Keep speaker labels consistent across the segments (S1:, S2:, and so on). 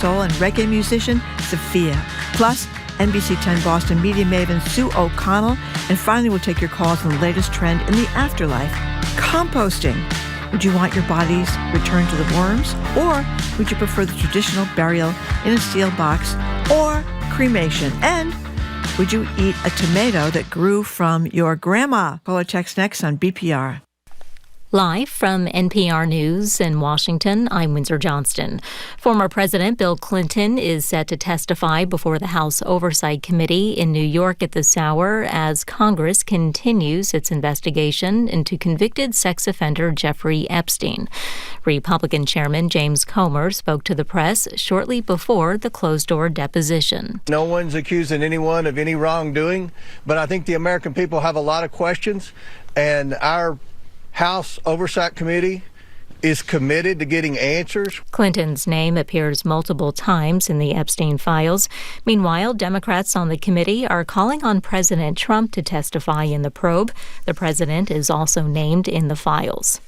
S1: soul and reggae musician Sophia. Plus, NBC 10 Boston media maven Sue O'Connell. And finally, we'll take your calls on the latest trend in the afterlife, composting. Would you want your bodies returned to the worms? Or would you prefer the traditional burial in a steel box or cremation? And would you eat a tomato that grew from your grandma? Call or text next on BPR.
S2: Live from NPR News in Washington, I'm Windsor Johnston. Former President Bill Clinton is set to testify before the House Oversight Committee in New York at this hour as Congress continues its investigation into convicted sex offender Jeffrey Epstein. Republican Chairman James Comer spoke to the press shortly before the closed-door deposition.
S3: No one's accusing anyone of any wrongdoing, but I think the American people have a lot of questions, and our House Oversight Committee is committed to getting answers.
S2: Clinton's name appears multiple times in the Epstein files. Meanwhile, Democrats on the committee are calling on President Trump to testify in the probe. The president is also named in the files.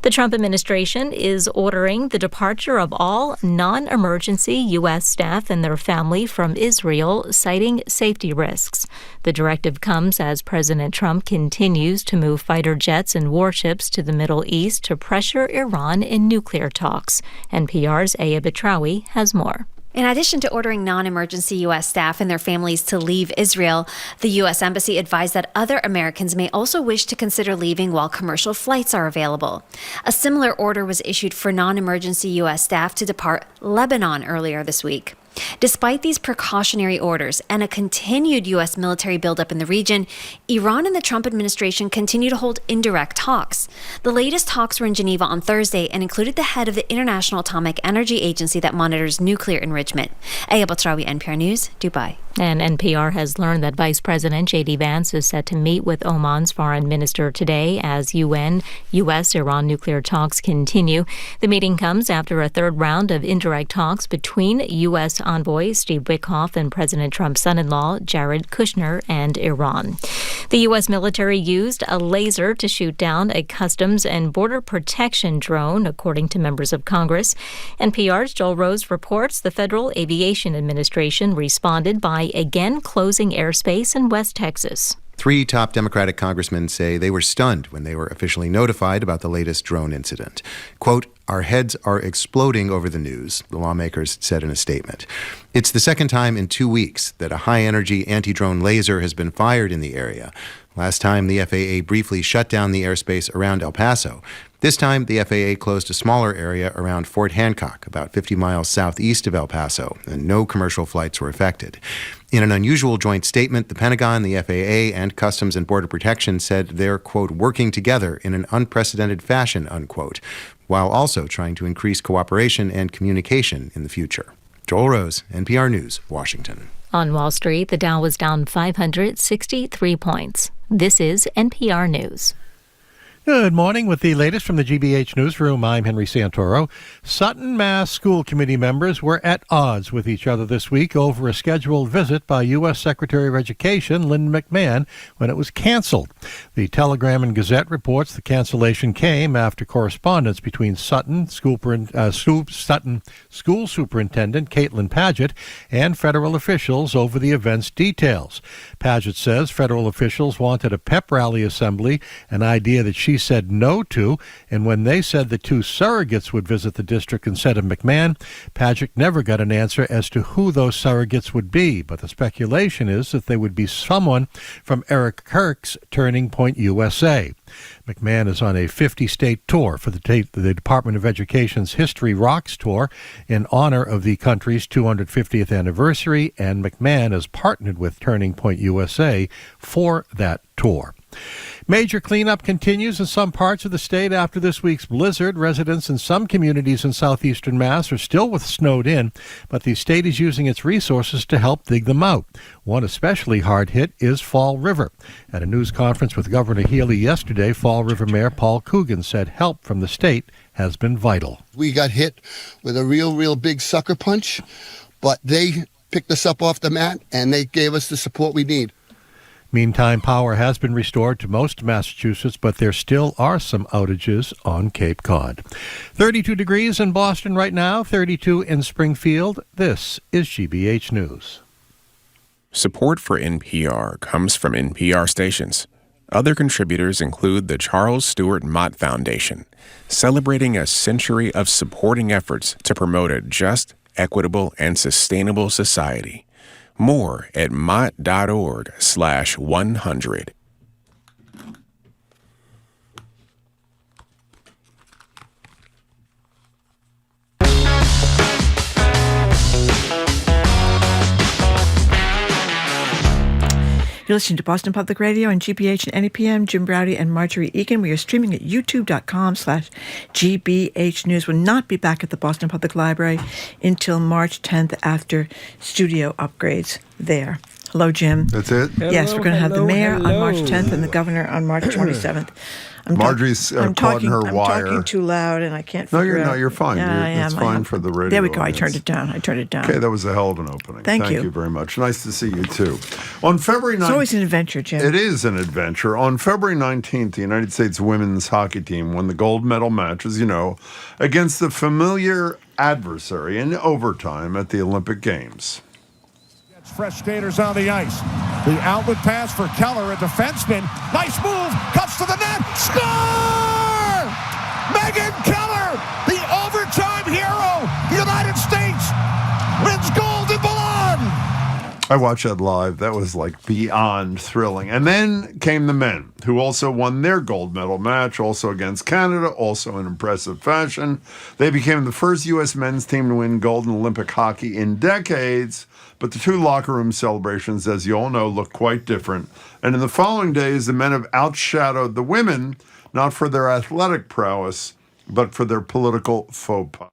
S2: The Trump administration is ordering the departure of all non-emergency U.S. staff and their family from Israel, citing safety risks. The directive comes as President Trump continues to move fighter jets and warships to the Middle East to pressure Iran in nuclear talks. NPR's Aya Betrawi has more.
S4: In addition to ordering non-emergency U.S. staff and their families to leave Israel, the U.S. Embassy advised that other Americans may also wish to consider leaving while commercial flights are available. A similar order was issued for non-emergency U.S. staff to depart Lebanon earlier this week. Despite these precautionary orders and a continued U.S. military buildup in the region, Iran and the Trump administration continue to hold indirect talks. The latest talks were in Geneva on Thursday and included the head of the International Atomic Energy Agency that monitors nuclear enrichment. Aya Batrawi, NPR News, Dubai.
S2: And NPR has learned that Vice President J.D. Vance is set to meet with Oman's foreign minister today as U.S.-Iran nuclear talks continue. The meeting comes after a third round of indirect talks between U.S. envoy Steve Witkoff and President Trump's son-in-law Jared Kushner and Iran. The U.S. military used a laser to shoot down a Customs and Border Protection drone, according to members of Congress. NPR's Joel Rose reports the Federal Aviation Administration responded by again closing airspace in West Texas.
S5: 3 top Democratic congressmen say they were stunned when they were officially notified about the latest drone incident. Quote, "Our heads are exploding over the news," the lawmakers said in a statement. It's the second time in 2 weeks that a high-energy anti-drone laser has been fired in the area. Last time, the FAA briefly shut down the airspace around El Paso. This time, the FAA closed a smaller area around Fort Hancock, about 50 miles southeast of El Paso, and no commercial flights were affected. In an unusual joint statement, the Pentagon, the FAA, and Customs and Border Protection said they're, quote, "working together in an unprecedented fashion," unquote, while also trying to increase cooperation and communication in the future. Joel Rose, NPR News, Washington.
S2: On Wall Street, the Dow was down 563 points. This is NPR News.
S6: Good morning. With the latest from the GBH Newsroom, I'm Henry Santoro. Sutton, Mass. school committee members were at odds with each other this week over a scheduled visit by U.S. Secretary of Education Lynn McMahon when it was canceled. The Telegram and Gazette reports the cancellation came after correspondence between Sutton School Superintendent Caitlin Paget and federal officials over the event's details. Paget says federal officials wanted a pep rally assembly, an idea that she said no to, and when they said the 2 surrogates would visit the district instead of McMahon, Paget never got an answer as to who those surrogates would be, but the speculation is that they would be someone from Eric Kirk's Turning Point USA. McMahon is on a 50-state tour for the Department of Education's History Rocks Tour in honor of the country's 250th anniversary, and McMahon is partnered with Turning Point USA for that tour. Major cleanup continues in some parts of the state after this week's blizzard. Residents in some communities in southeastern Mass are still snowed in, but the state is using its resources to help dig them out. One especially hard hit is Fall River. At a news conference with Governor Healy yesterday, Fall River Mayor Paul Coogan said help from the state has been vital.
S7: We got hit with a real big sucker punch, but they picked us up off the mat and they gave us the support we need.
S6: Meantime, power has been restored to most of Massachusetts, but there still are some outages on Cape Cod. 32 degrees in Boston right now, 32 in Springfield. This is GBH News.
S8: Support for NPR comes from NPR stations. Other contributors include the Charles Stewart Mott Foundation, celebrating a century of supporting efforts to promote a just, equitable, and sustainable society. More at mott.org/100.
S1: You're listening to Boston Public Radio and GBH and NEPM. Jim Browdy and Marjorie Egan. We are streaming at youtube.com/GBH News. We'll not be back at the Boston Public Library until March 10th after studio upgrades there. Hello, Jim.
S9: That's it?
S1: Yes, we're going to have the mayor on March 10th and the governor on March 27th.
S9: Marjorie's caught in her wire.
S1: I'm talking too loud and I can't figure out.
S9: No, you're fine.
S1: Yeah,
S9: it's fine for the radio.
S1: There we go.
S9: audience.
S1: I turned it down.
S9: Okay, that was a hell of an opening.
S1: Thank you.
S9: You very much. Nice to see you, too. On February 19th...
S1: It's always an adventure, Jim.
S9: It is an adventure. On February 19th, the United States women's hockey team won the gold medal match, as you know, against the familiar adversary in overtime at the Olympic Games.
S10: Fresh skaters on the ice. The outlet pass for Keller, a defenseman. Nice move, cuts to the net, score! Megan Keller, the overtime hero. The United States wins gold in Milan.
S9: I watched that live. That was like beyond thrilling. And then came the men, who also won their gold medal match, also against Canada, also in impressive fashion. They became the first U.S. men's team to win gold in Olympic hockey in decades. But the two locker room celebrations, as you all know, look quite different. And in the following days, the men have outshadowed the women, not for their athletic prowess, but for their political faux pas.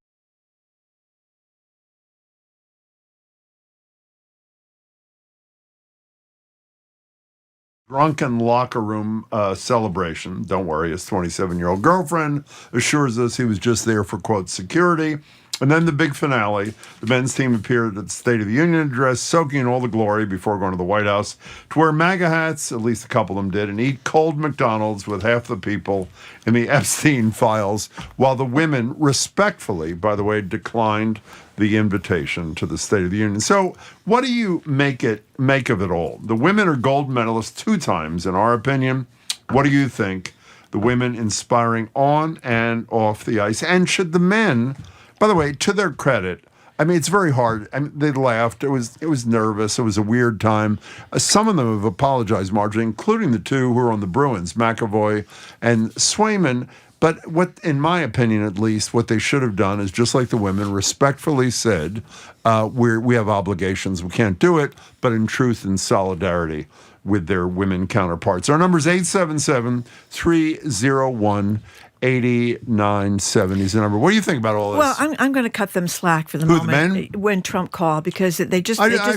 S9: Drunken locker room celebration. Don't worry, his 27-year-old girlfriend assures us he was just there for, quote, security. And then the big finale, the men's team appeared at the State of the Union address, soaking in all the glory before going to the White House to wear MAGA hats, at least a couple of them did, and eat cold McDonald's with half the people in the Epstein files, while the women respectfully, by the way, declined the invitation to the State of the Union. So what do you make of it all? The women are gold medalists 2 times, in our opinion. What do you think? The women inspiring on and off the ice. And should the men... By the way, to their credit, I mean, it's very hard. I mean, they laughed. It was nervous. It was a weird time. Some of them have apologized, Marjorie, including the two who are on the Bruins, McAvoy and Swayman. But what, in my opinion at least, what they should have done is, just like the women, respectfully said, we have obligations. We can't do it, but in truth and solidarity with their women counterparts. Our number is 877-301-8970 is the number. What do you think about all this?
S1: Well, I'm going to cut them slack for the
S9: Who,
S1: moment
S9: the men?
S1: when Trump called, because I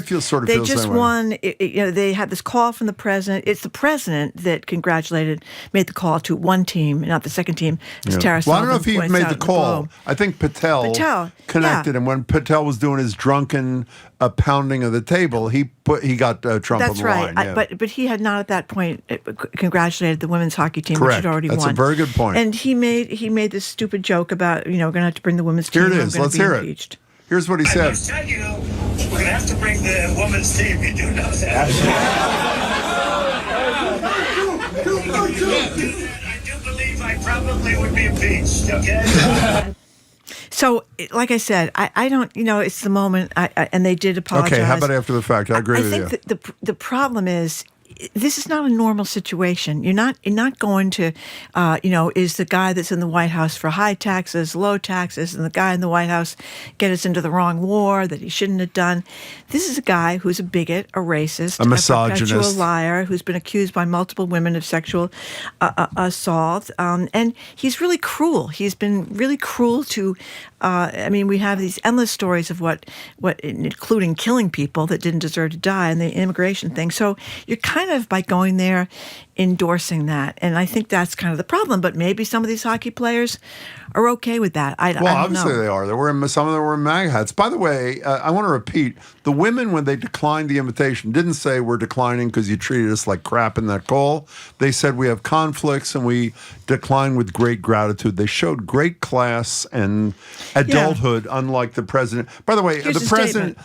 S9: feel sort of
S1: they
S9: feel the
S1: just
S9: same way.
S1: won. They had this call from the president. It's the president that made the call to one team, not the second team. As Tara
S9: Well, I don't know if he
S1: Sullivan
S9: made
S1: points
S9: the
S1: out
S9: call.
S1: in
S9: I think Patel connected him when Patel was doing his drunken pounding of the table. He got Trump
S1: That's
S9: on the
S1: right.
S9: line. Yeah.
S1: But he had not at that point congratulated the women's hockey team,
S9: Correct.
S1: which had already
S9: That's
S1: won.
S9: a very good point.
S1: And he made this stupid joke about we're going to have to bring the women's team.
S9: Here it is. Let's hear it. Here's what he said.
S11: I said, we're going to have to bring the women's team. You do know that. I do believe I probably would be impeached, okay?
S1: So, like I said, I don't, it's the moment, and they did apologize.
S9: Okay, how about after the fact? I agree with you.
S1: I think the problem is, this is not a normal situation. You're not going to, is the guy that's in the White House for high taxes, low taxes, and the guy in the White House get us into the wrong war that he shouldn't have done. This is a guy who's a bigot, a racist,
S9: a misogynist,
S1: a perpetual liar, who's been accused by multiple women of sexual assault, and he's really cruel. He's been really cruel to. We have these endless stories of what, including killing people that didn't deserve to die, and the immigration thing. So you're kind of, by going there, endorsing that. And I think that's kind of the problem. But maybe some of these hockey players are okay with that. I don't
S9: obviously
S1: know.
S9: they are. Some of them were in MAG hats. By the way, I want to repeat, the women, when they declined the invitation, didn't say we're declining because you treated us like crap in that call. They said we have conflicts and we decline with great gratitude. They showed great class and adulthood, unlike the president. By the way,
S1: Here's
S9: the president.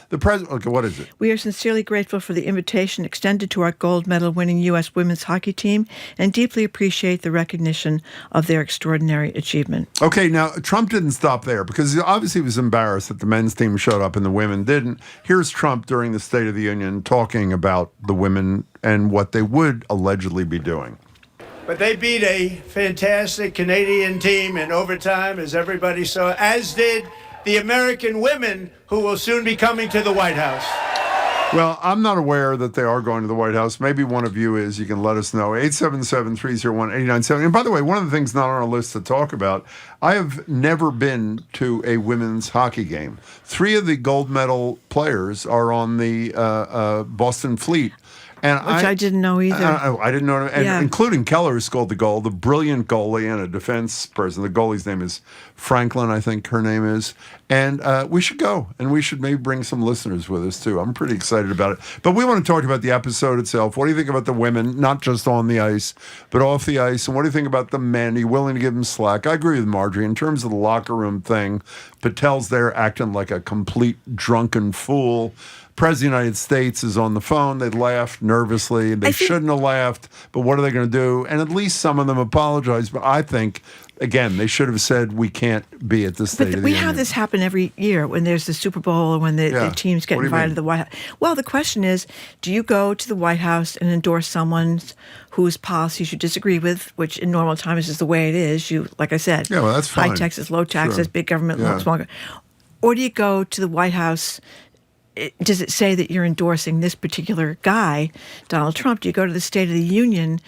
S9: Okay, what is it?
S1: We are sincerely grateful for the invitation extended to our gold medal winning U.S. women's hockey team and deeply appreciate the recognition of their extraordinary achievement.
S9: Okay, now Trump didn't stop there because obviously he was embarrassed that the men's team showed up and the women didn't. Here's Trump during the State of the Union talking about the women and what they would allegedly be doing.
S11: But they beat a fantastic Canadian team in overtime, as everybody saw, as did the American women who will soon be coming to the White House.
S9: Well, I'm not aware that they are going to the White House. Maybe one of you is. You can let us know. 877-301-8097. And by the way, one of the things not on our list to talk about, I have never been to a women's hockey game. 3 of the gold medal players are on the Boston Fleet. And
S1: Which I didn't know either.
S9: I didn't know, including Keller, who scored the goal, the brilliant goalie and a defense person. The goalie's name is Franklin, I think her name is. And we should go, and we should maybe bring some listeners with us, too. I'm pretty excited about it. But we want to talk about the episode itself. What do you think about the women, not just on the ice, but off the ice? And what do you think about the men? Are you willing to give them slack? I agree with Marjorie. In terms of the locker room thing, Patel's there acting like a complete drunken fool. President of the United States is on the phone. They laughed nervously. They shouldn't have laughed, but what are they going to do? And at least some of them apologized. But I think, again, they should have said we can't be at the State of the Union.
S1: We have this happen every year when there's the Super Bowl or when the teams get invited to the White House. Well, the question is, do you go to the White House and endorse someone whose policies you disagree with, which in normal times is the way it is? You, like I said,
S9: that's fine.
S1: High taxes, low taxes, big government, small government. Or do you go to the White House? Does it say that you're endorsing this particular guy, Donald Trump? Do you go to the State of the Union?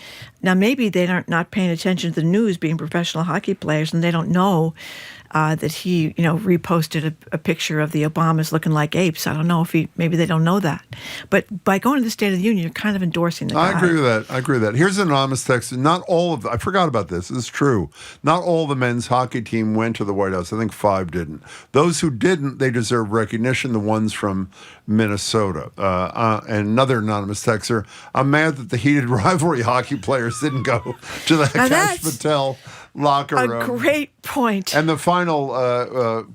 S1: Now, maybe they're not paying attention to the news, being professional hockey players, and they don't know that he, reposted a picture of the Obamas looking like apes. I don't know if maybe they don't know that. But by going to the State of the Union, you're kind of endorsing the guy.
S9: I agree with that. Here's an anonymous text. Not all of, I forgot about this. This is true. Not all the men's hockey team went to the White House. I think 5 didn't. Those who didn't, they deserve recognition. The ones from Minnesota. And another anonymous texter. I'm mad that the heated rivalry hockey players didn't go to the Cash Patel locker room.
S1: A great point.
S9: And the final,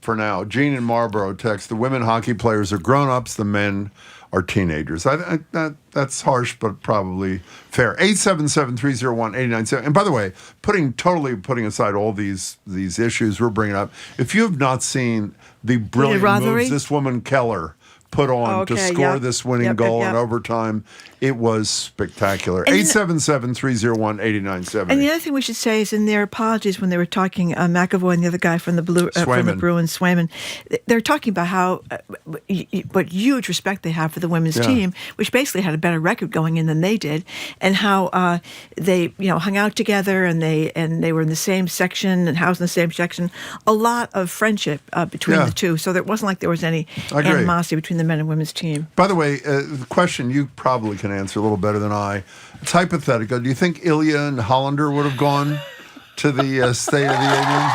S9: for now, Gene in Marlboro text, the women hockey players are grown-ups, the men are teenagers. That's harsh, but probably fair. 877-301-8097. And by the way, putting aside all these issues we're bringing up, if you have not seen the brilliant moves this woman Keller put on to score this winning goal in overtime, it was spectacular. 877-301-8097.
S1: And the other thing we should say is in their apologies when they were talking, McAvoy and the other guy from the Bruins, Swayman, they're talking about how what huge respect they have for the women's team, which basically had a better record going in than they did, and how they hung out together and they were in the same section and housed in the same section. A lot of friendship between the two, so it wasn't like there was any animosity between the men and women's team.
S9: By the way, the question you probably can answer a little better than I. It's hypothetical. Do you think Ilya and Hollander would have gone to the State of the Union?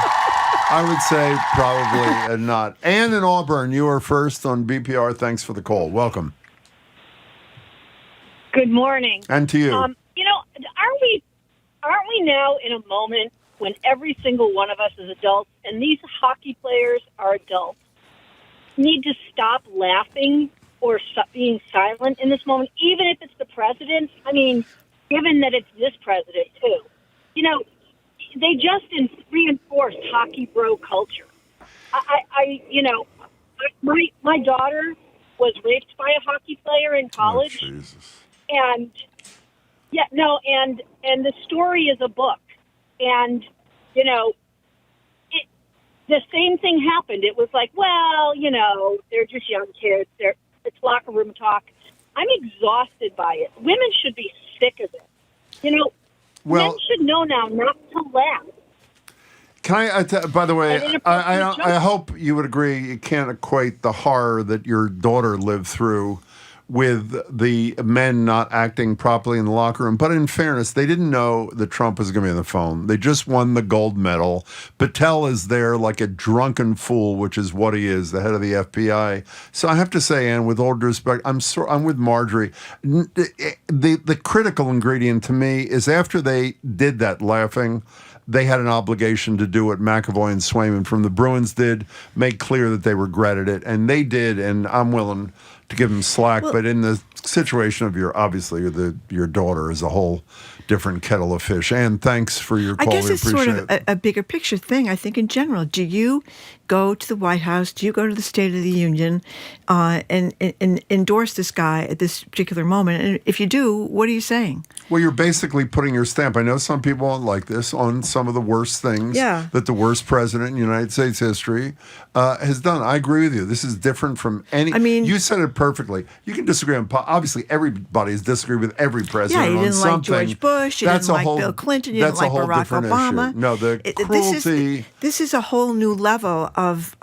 S9: I would say probably not. Ann in Auburn, you are first on BPR. Thanks for the call. Welcome.
S12: Good morning.
S9: And to you.
S12: Aren't we now in a moment when every single one of us is adults, and these hockey players are adults, need to stop laughing or being silent in this moment, even if it's the president? I mean, given that it's this president, too. They just reinforced hockey bro culture. My daughter was raped by a hockey player in college.
S9: Oh, Jesus.
S12: And, and the story is a book. And, the same thing happened. It was like, well, they're just young kids. It's locker room talk. I'm exhausted by it. Women should be sick of it. Men should know now not to laugh.
S9: Can I, by the way, I hope you would agree you can't equate the horror that your daughter lived through with the men not acting properly in the locker room. But in fairness, they didn't know that Trump was going to be on the phone. They just won the gold medal. Patel is there like a drunken fool, which is what he is, the head of the FBI. So I have to say, Ann, with all due respect, I'm with Marjorie. The critical ingredient to me is after they did that laughing, they had an obligation to do what McAvoy and Swayman from the Bruins did, make clear that they regretted it. And they did, and I'm willing to give them slack, but in the situation of your daughter is a whole different kettle of fish. And thanks for your call.
S1: I guess
S9: we
S1: it's
S9: appreciate
S1: sort of a bigger picture thing, I think, in general. Do you go to the White House? Do you go to the State of the Union and endorse this guy at this particular moment? And if you do, what are you saying?
S9: Well, you're basically putting your stamp. I know some people don't like this on some of the worst things that the worst president in United States history has done. I agree with you. This is different from any. I mean, you said it perfectly. You can disagree on. Obviously, everybody has disagreed with every president.
S1: Yeah, you
S9: on
S1: didn't
S9: something.
S1: like George Bush. You didn't like Bill Clinton. You didn't like Barack Obama.
S9: Issue. No, the cruelty.
S1: This is a whole new level of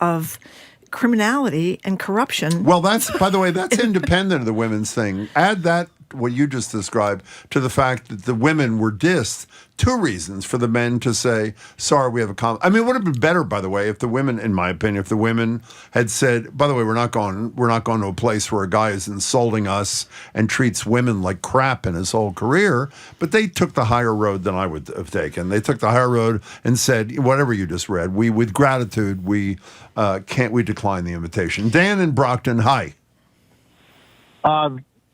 S1: criminality and corruption.
S9: Well, by the way, that's independent of the women's thing. Add that, what you just described, to the fact that the women were dissed. Two reasons for the men to say, sorry, we have a I mean, it would have been better, by the way, if the women, in my opinion, if the women had said, by the way, we're not going to a place where a guy is insulting us and treats women like crap in his whole career. But they took the higher road than I would have taken. They took the higher road and said, whatever you just read, with gratitude, we decline the invitation. Dan in Brockton, hi.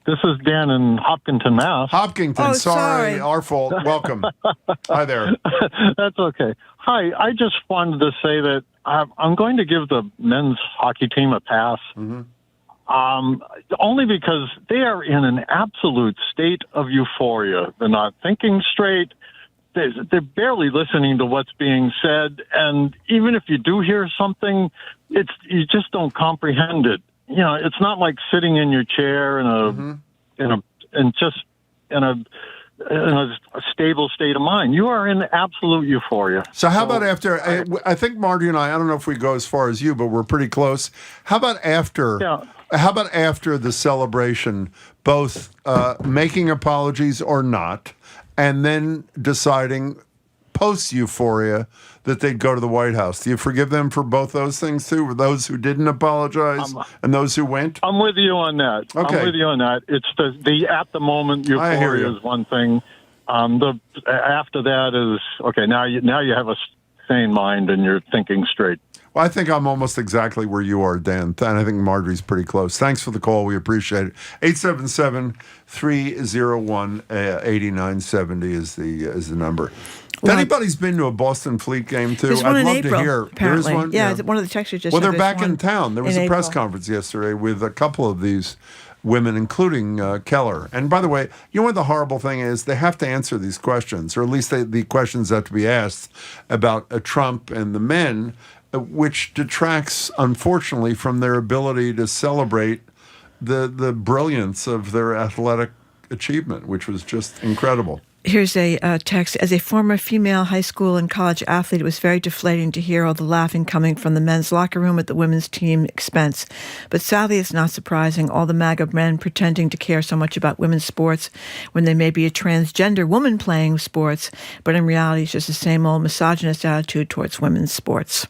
S13: This is Dan in Hopkinton, Mass.
S9: Hopkinton, sorry, our fault. Welcome. Hi there.
S13: That's okay. Hi, I just wanted to say that I'm going to give the men's hockey team a pass. Mm-hmm. Only because they are in an absolute state of euphoria. They're not thinking straight. They're barely listening to what's being said. And even if you do hear something, you just don't comprehend it. You know, it's not like sitting in your chair in a stable state of mind. You are in absolute euphoria.
S9: So how about after? I think Marty and I don't know if we go as far as you, but we're pretty close. How about after? Yeah. How about after the celebration, both making apologies or not, and then deciding post-euphoria that they'd go to the White House? Do you forgive them for both those things too? Those who didn't apologize and those who went?
S13: I'm with you on that.
S9: Okay.
S13: I'm with you on that. It's the at the moment euphoria is one thing. The after that is okay. Now you have a sane mind and you're thinking straight.
S9: Well, I think I'm almost exactly where you are, Dan. And I think Marjorie's pretty close. Thanks for the call. We appreciate it. 877-301-8970 is the number. If anybody's been to a Boston Fleet game, too, I'd love to hear.
S1: Apparently.
S9: There is one?
S1: Yeah, one of the texters just
S9: Well,
S1: said
S9: they're back in
S1: one
S9: town. There was a press
S1: April.
S9: conference yesterday with a couple of these women, including Keller. And by the way, you know what the horrible thing is? They have to answer these questions, or at least the questions have to be asked about Trump and the men, which detracts, unfortunately, from their ability to celebrate the brilliance of their athletic achievement, which was just incredible.
S1: Here's a text. As a former female high school and college athlete, it was very deflating to hear all the laughing coming from the men's locker room at the women's team expense. But sadly, it's not surprising. All the MAGA men pretending to care so much about women's sports when they may be a transgender woman playing sports, but in reality, it's just the same old misogynist attitude towards women's sports.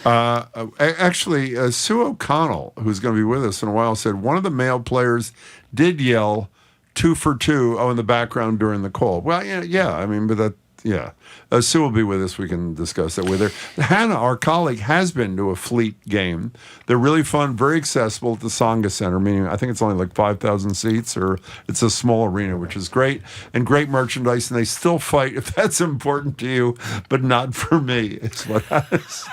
S9: Actually, Sue O'Connell, who's going to be with us in a while, said one of the male players did yell 2 for 2 in the background during the call. Well, yeah. I mean, but that, yeah. Sue will be with us. We can discuss that with her. Hannah, our colleague, has been to a Fleet game. They're really fun, very accessible at the Tsonga Center, meaning I think it's only like 5,000 seats, or it's a small arena, which is great, and great merchandise, and they still fight, if that's important to you, but not for me. It's what that's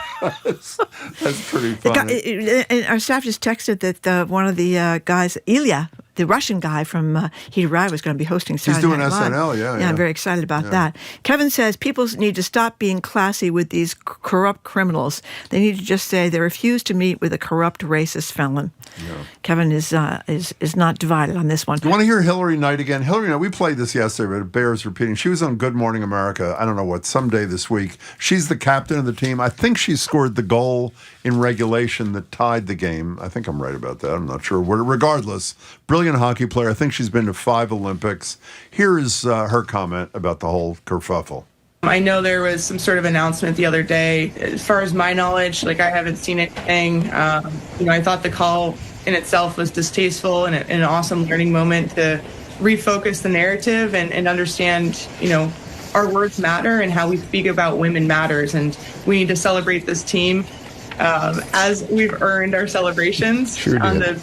S9: pretty funny.
S1: And our staff just texted that one of the guys, Ilya, the Russian guy from Heat Ride, was going to be hosting Saturday Night Live.
S9: He's doing SNL, yeah.
S1: Yeah, I'm very excited about that. Kevin says people need to stop being classy with these corrupt criminals. They need to just say they refuse to meet with a corrupt racist felon. Yeah. Kevin is not divided on this one.
S9: You want to hear Hillary Knight again? Hillary Knight, we played this yesterday, but it bears repeating. She was on Good Morning America, I don't know what, someday this week. She's the captain of the team. I think she scored the goal in regulation that tied the game. I think I'm right about that. I'm not sure. Regardless, brilliant brilliant hockey player. I think she's been to 5 Olympics. Here is her comment about the whole kerfuffle.
S14: I know there was some sort of announcement the other day. As far as my knowledge, I haven't seen anything. I thought the call in itself was distasteful and an awesome learning moment to refocus the narrative and understand, our words matter and how we speak about women matters. And we need to celebrate this team as we've earned our celebrations on the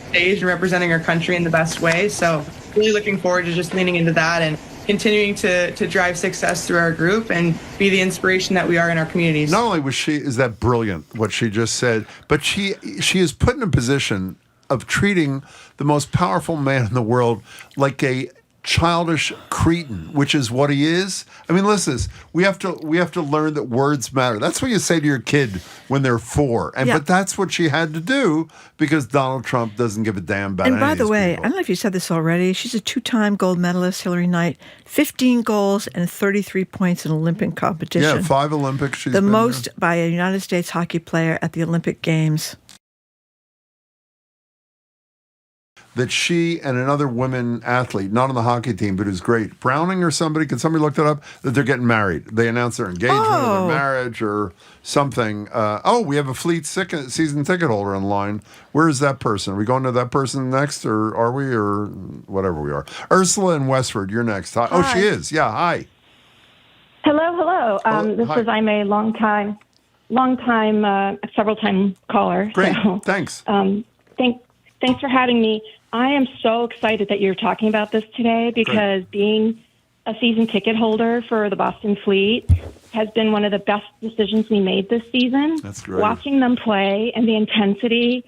S14: stage and representing our country in the best way. So really looking forward to just leaning into that and continuing to drive success through our group and be the inspiration that we are in our communities.
S9: Not only is that brilliant, what she just said, but she is put in a position of treating the most powerful man in the world like a childish cretin, which is what he is. I mean, listen, we have to learn that words matter. That's what you say to your kid when they're 4. But that's what she had to do because Donald Trump doesn't give a damn about it.
S1: And by the way, I don't know if you said this already, she's a 2-time gold medalist, Hillary Knight, 15 goals and 33 points in Olympic competition.
S9: Yeah, 5 Olympics.
S1: The most by a United States hockey player at the Olympic Games.
S9: That she and another women athlete, not on the hockey team, but who's great, Browning or somebody, can somebody look that up? That they're getting married. They announced their engagement or their marriage or something. We have a Fleet season ticket holder online. Where is that person? Are we going to that person next, or are we, or whatever we are? Ursula in Westford, you're next. Hi. Oh, she is. Yeah, hi.
S15: Hello. This is I'm a long time, several-time caller.
S9: Great,
S15: so,
S9: thanks.
S15: Thanks for having me. I am so excited that you're talking about this today because being a season ticket holder for the Boston Fleet has been one of the best decisions we made this season.
S9: That's great.
S15: Watching them play and the intensity.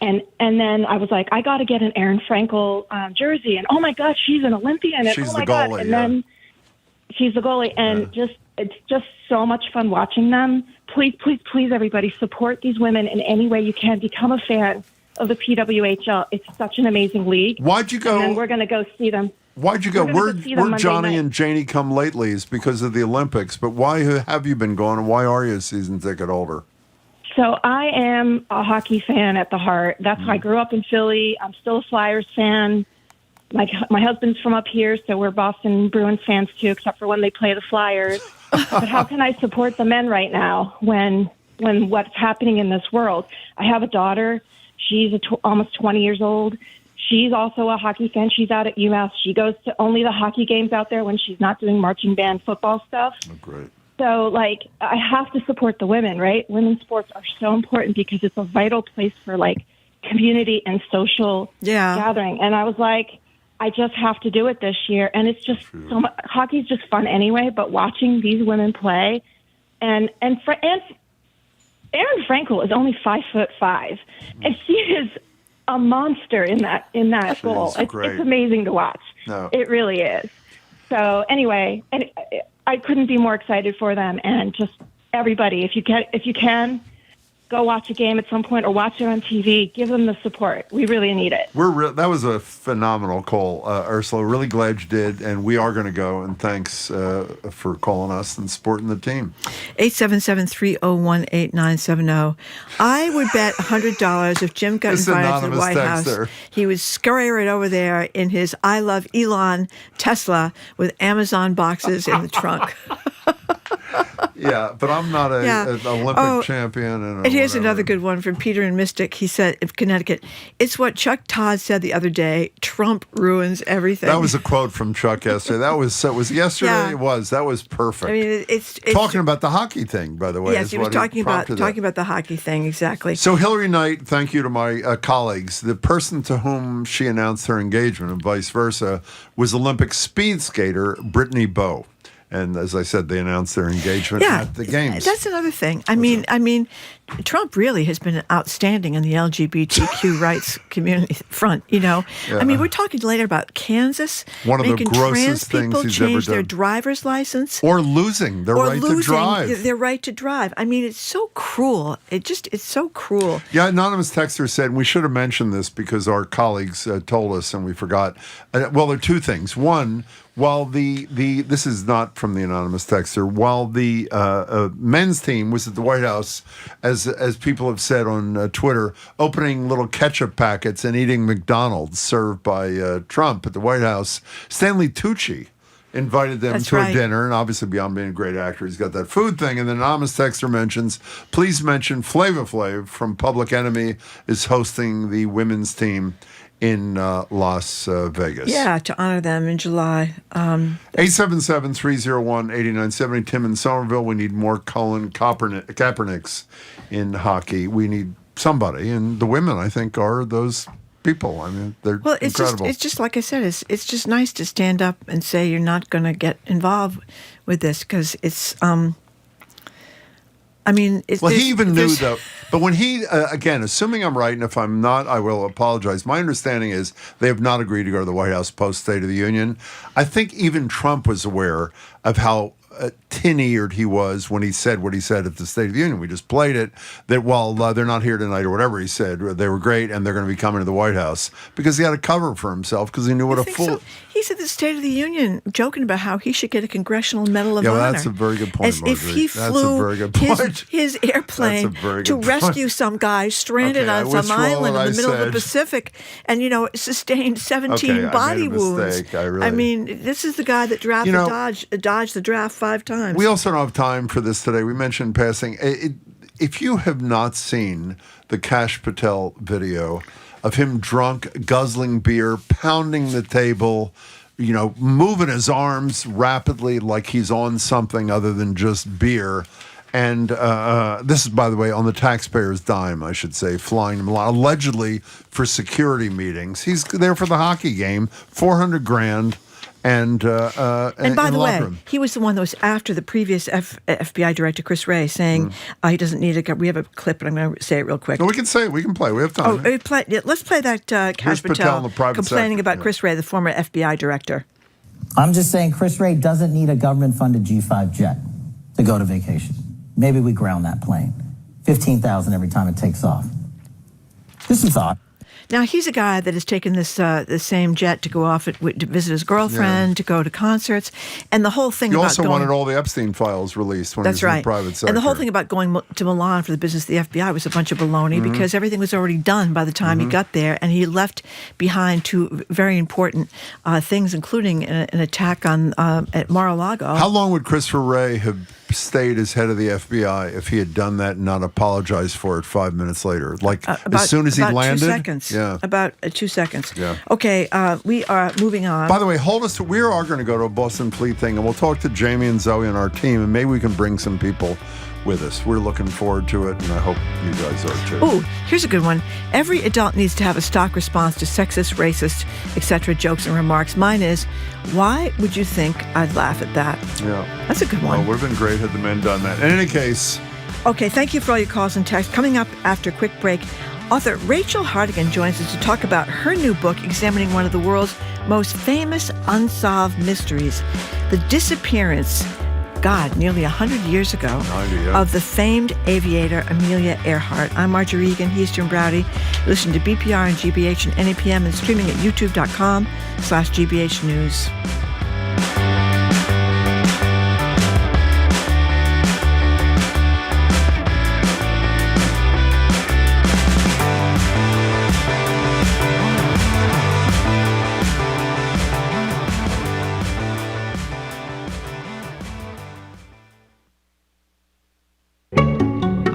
S15: And then I was like, I got to get an Erin Frankel jersey. And oh my God, she's an Olympian. And
S9: she's
S15: oh my
S9: the goalie.
S15: God. And then she's the goalie. And it's just so much fun watching them. Please, everybody, support these women in any way you can. Become a fan of the PWHL. It's such an amazing league.
S9: Why'd you go?
S15: And then we're going to go see them.
S9: Why'd you go? Where Johnny
S15: night.
S9: and Janie come lately is because of the Olympics. But why have you been going, and why are you a season ticket holder?
S15: So I am a hockey fan at the heart. That's why I grew up in Philly. I'm still a Flyers fan. My husband's from up here, so we're Boston Bruins fans too, except for when they play the Flyers. But how can I support the men right now when what's happening in this world? I have a daughter. She's almost 20 years old. She's also a hockey fan. She's out at UMass. She goes to only the hockey games out there when she's not doing marching band football stuff.
S9: Oh, great.
S15: So, I have to support the women, right? Women's sports are so important because it's a vital place for, community and social gathering. And I was like, I just have to do it this year. And it's just so much. Hockey's just fun anyway, but watching these women play and Erin Frankel is only 5'5", and she is a monster in that goal. It's amazing to watch. No. It really is. So anyway, and I couldn't be more excited for them. And just everybody, if you can, go watch a game at some point or watch it on TV. Give them the support. We really need it.
S9: That was a phenomenal call, Ursula. Really glad you did, and we are going to go. And thanks for calling us and supporting the team.
S1: 877-301-8970. I would bet $100 if Jim got invited to the White House, he would scurry right over there in his I Love Elon Tesla with Amazon boxes in the trunk.
S9: Yeah, but I'm not an Olympic champion. And
S1: here's another good one from Peter in Mystic. He said, in Connecticut, it's what Chuck Todd said the other day, Trump ruins everything.
S9: That was a quote from Chuck yesterday. That was yesterday? Yeah. It was. That was perfect.
S1: I mean, it's
S9: talking about the hockey thing, by the way.
S1: Yes, he was talking about the hockey thing, exactly.
S9: So Hillary Knight, thank you to my colleagues. The person to whom she announced her engagement and vice versa was Olympic speed skater Brittany Bowe. And as I said, they announced their engagement at the games.
S1: That's another thing. I mean, Trump really has been outstanding in the LGBTQ rights community front, Yeah. I mean, we're talking later about Kansas.
S9: One of the grossest things he's ever done.
S1: Change their driver's license.
S9: Or losing their right to drive.
S1: Their right to drive. I mean, it's so cruel. It's so cruel.
S9: Yeah, anonymous texter said, and we should have mentioned this because our colleagues told us and we forgot. Well, there are two things. One, while this is not from the anonymous texter, while the men's team was at the White House, as people have said on Twitter, opening little ketchup packets and eating McDonald's served by Trump at the White House, Stanley Tucci invited them a dinner, and obviously beyond being a great actor, he's got that food thing. And the anonymous texter mentions, please mention Flava Flav from Public Enemy is hosting the women's team in Las Vegas.
S1: Yeah, to honor them in July.
S9: 877-301-8970. Tim in Somerville, we need more Colin Kaepernicks in hockey. We need somebody, and the women, I think, are those people. I mean, they're incredible.
S1: It's just like I said, it's just nice to stand up and say you're not going to get involved with this, because it's, he
S9: even knew, though. But when he, again, assuming I'm right, and if I'm not, I will apologize. My understanding is they have not agreed to go to the White House post-State of the Union. I think even Trump was aware of how tin-eared he was when he said what he said at the State of the Union. We just played it, that while they're not here tonight or whatever he said, they were great and they're going to be coming to the White House, because he had a cover for himself, because he knew what a fool.
S1: So? He said the State of the Union, joking about how he should get a Congressional Medal of Honor.
S9: Yeah, that's a very good point,
S1: As if he flew his airplane to rescue some guy stranded on some island in the middle of the Pacific and, sustained 17 body wounds. I mean, this is the guy that dodged the draft 5 times.
S9: We also don't have time for this today. We mentioned passing. If you have not seen the Kash Patel video of him drunk, guzzling beer, pounding the table, moving his arms rapidly like he's on something other than just beer. And this is, by the way, on the taxpayer's dime, I should say, flying him allegedly for security meetings. He's there for the hockey game, $400,000. And
S1: by the way, he was the one that was after the previous FBI director, Chris Wray, saying he doesn't need we have a clip, but I'm going to say it real quick.
S9: No, we can say it. We can play. We have time.
S1: Let's play that Kash Patel complaining about Chris Wray, the former FBI director.
S16: I'm just saying Chris Wray doesn't need a government-funded G5 jet to go to vacation. Maybe we ground that plane. $15,000 every time it takes off. Just some thought.
S1: Now, he's a guy that has taken this the same jet to go off to visit his girlfriend, to go to concerts, and the whole thing
S9: he
S1: about
S9: also wanted all the Epstein files released when he was in the private sector.
S1: And the whole thing about going to Milan for the business of the FBI was a bunch of baloney, because everything was already done by the time he got there, and he left behind 2 very important things, including an attack on at Mar-a-Lago.
S9: How long would Christopher Wray have stayed as head of the FBI if he had done that and not apologized for it 5 minutes later? As soon as he landed?
S1: 2 seconds.
S9: Yeah.
S1: About 2 seconds.
S9: Yeah.
S1: Okay, we are moving on.
S9: By the way, we are going to go to a Boston Fleet thing, and we'll talk to Jamie and Zoe and our team, and maybe we can bring some people with us. We're looking forward to it, and I hope you guys are too.
S1: Ooh, here's a good one. Every adult needs to have a stock response to sexist, racist, etc. jokes and remarks. Mine is, why would you think I'd laugh at that?
S9: Yeah.
S1: That's a good one.
S9: Well, it would have been great had the men done that. In any case.
S1: Okay, thank you for all your calls and texts. Coming up after a quick break, author Rachel Hartigan joins us to talk about her new book examining one of the world's most famous unsolved mysteries, the disappearance, nearly 100 years ago, of the famed aviator Amelia Earhart. I'm Marjorie Egan. He's Jim Browdy. Listen to BPR and GBH and NAPM and streaming at youtube.com/GBH News.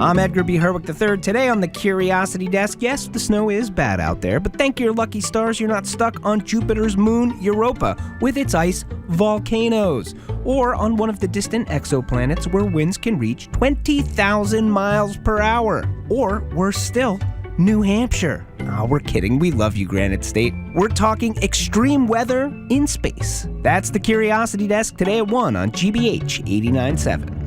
S17: I'm Edgar B. Herwick III. Today on the Curiosity Desk, yes, the snow is bad out there, but thank your lucky stars you're not stuck on Jupiter's moon, Europa, with its ice volcanoes, or on one of the distant exoplanets where winds can reach 20,000 miles per hour, or worse still, New Hampshire. Oh, we're kidding. We love you, Granite State. We're talking extreme weather in space. That's the Curiosity Desk today at 1 on GBH 89.7.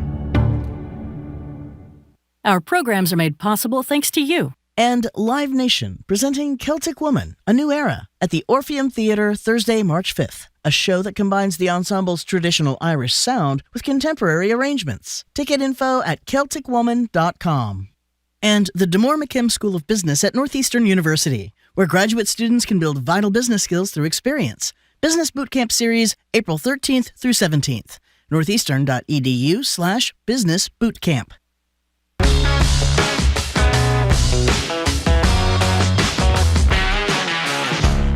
S18: Our programs are made possible thanks to you.
S19: And Live Nation, presenting Celtic Woman, A New Era, at the Orpheum Theatre Thursday, March 5th. A show that combines the ensemble's traditional Irish sound with contemporary arrangements. Ticket info at CelticWoman.com. And the DeMoore McKim School of Business at Northeastern University, where graduate students can build vital business skills through experience. Business Bootcamp Series, April 13th through 17th. northeastern.edu/businessbootcamp.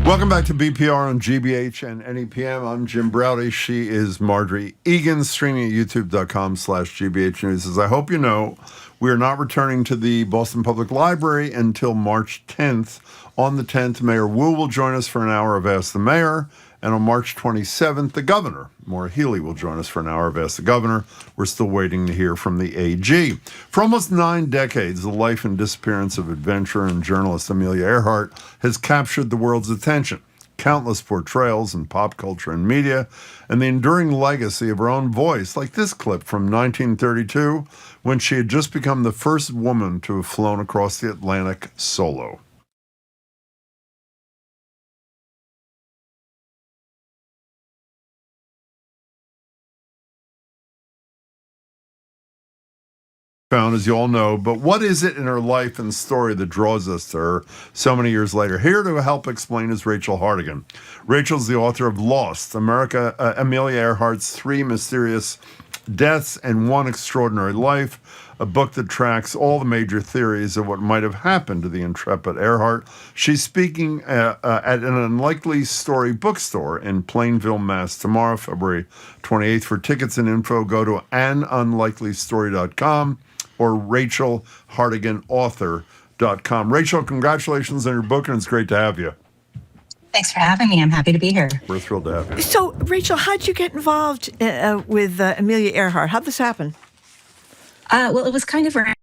S9: Welcome back to BPR on GBH and NEPM. I'm Jim Browdy. She is Marjorie Egan, streaming at youtube.com/GBH News. As I hope you know, we are not returning to the Boston Public Library until March 10th. On the 10th, Mayor Wu will join us for an hour of Ask the Mayor. And on March 27th, the governor, Maura Healey, will join us for an hour of Ask the Governor. We're still waiting to hear from the AG. For almost 9 decades, the life and disappearance of adventurer and journalist Amelia Earhart has captured the world's attention. Countless portrayals in pop culture and media, and the enduring legacy of her own voice, like this clip from 1932, when she had just become the first woman to have flown across the Atlantic solo. Found, as you all know, but what is it in her life and story that draws us to her so many years later? Here to help explain is Rachel Hartigan. Rachel's the author of Lost, Amelia Earhart's 3 Mysterious Deaths and 1 Extraordinary Life, a book that tracks all the major theories of what might have happened to the intrepid Earhart. She's speaking at an Unlikely Story bookstore in Plainville, Mass. tomorrow, February 28th. For tickets and info, go to anunlikelystory.com or RachelHartiganAuthor.com. Rachel, congratulations on your book, and it's great to have you.
S20: Thanks for having me. I'm happy to be here.
S9: We're thrilled to have you.
S1: So, Rachel, how'd you get involved with Amelia Earhart? How'd this happen?
S20: Well, it was kind of around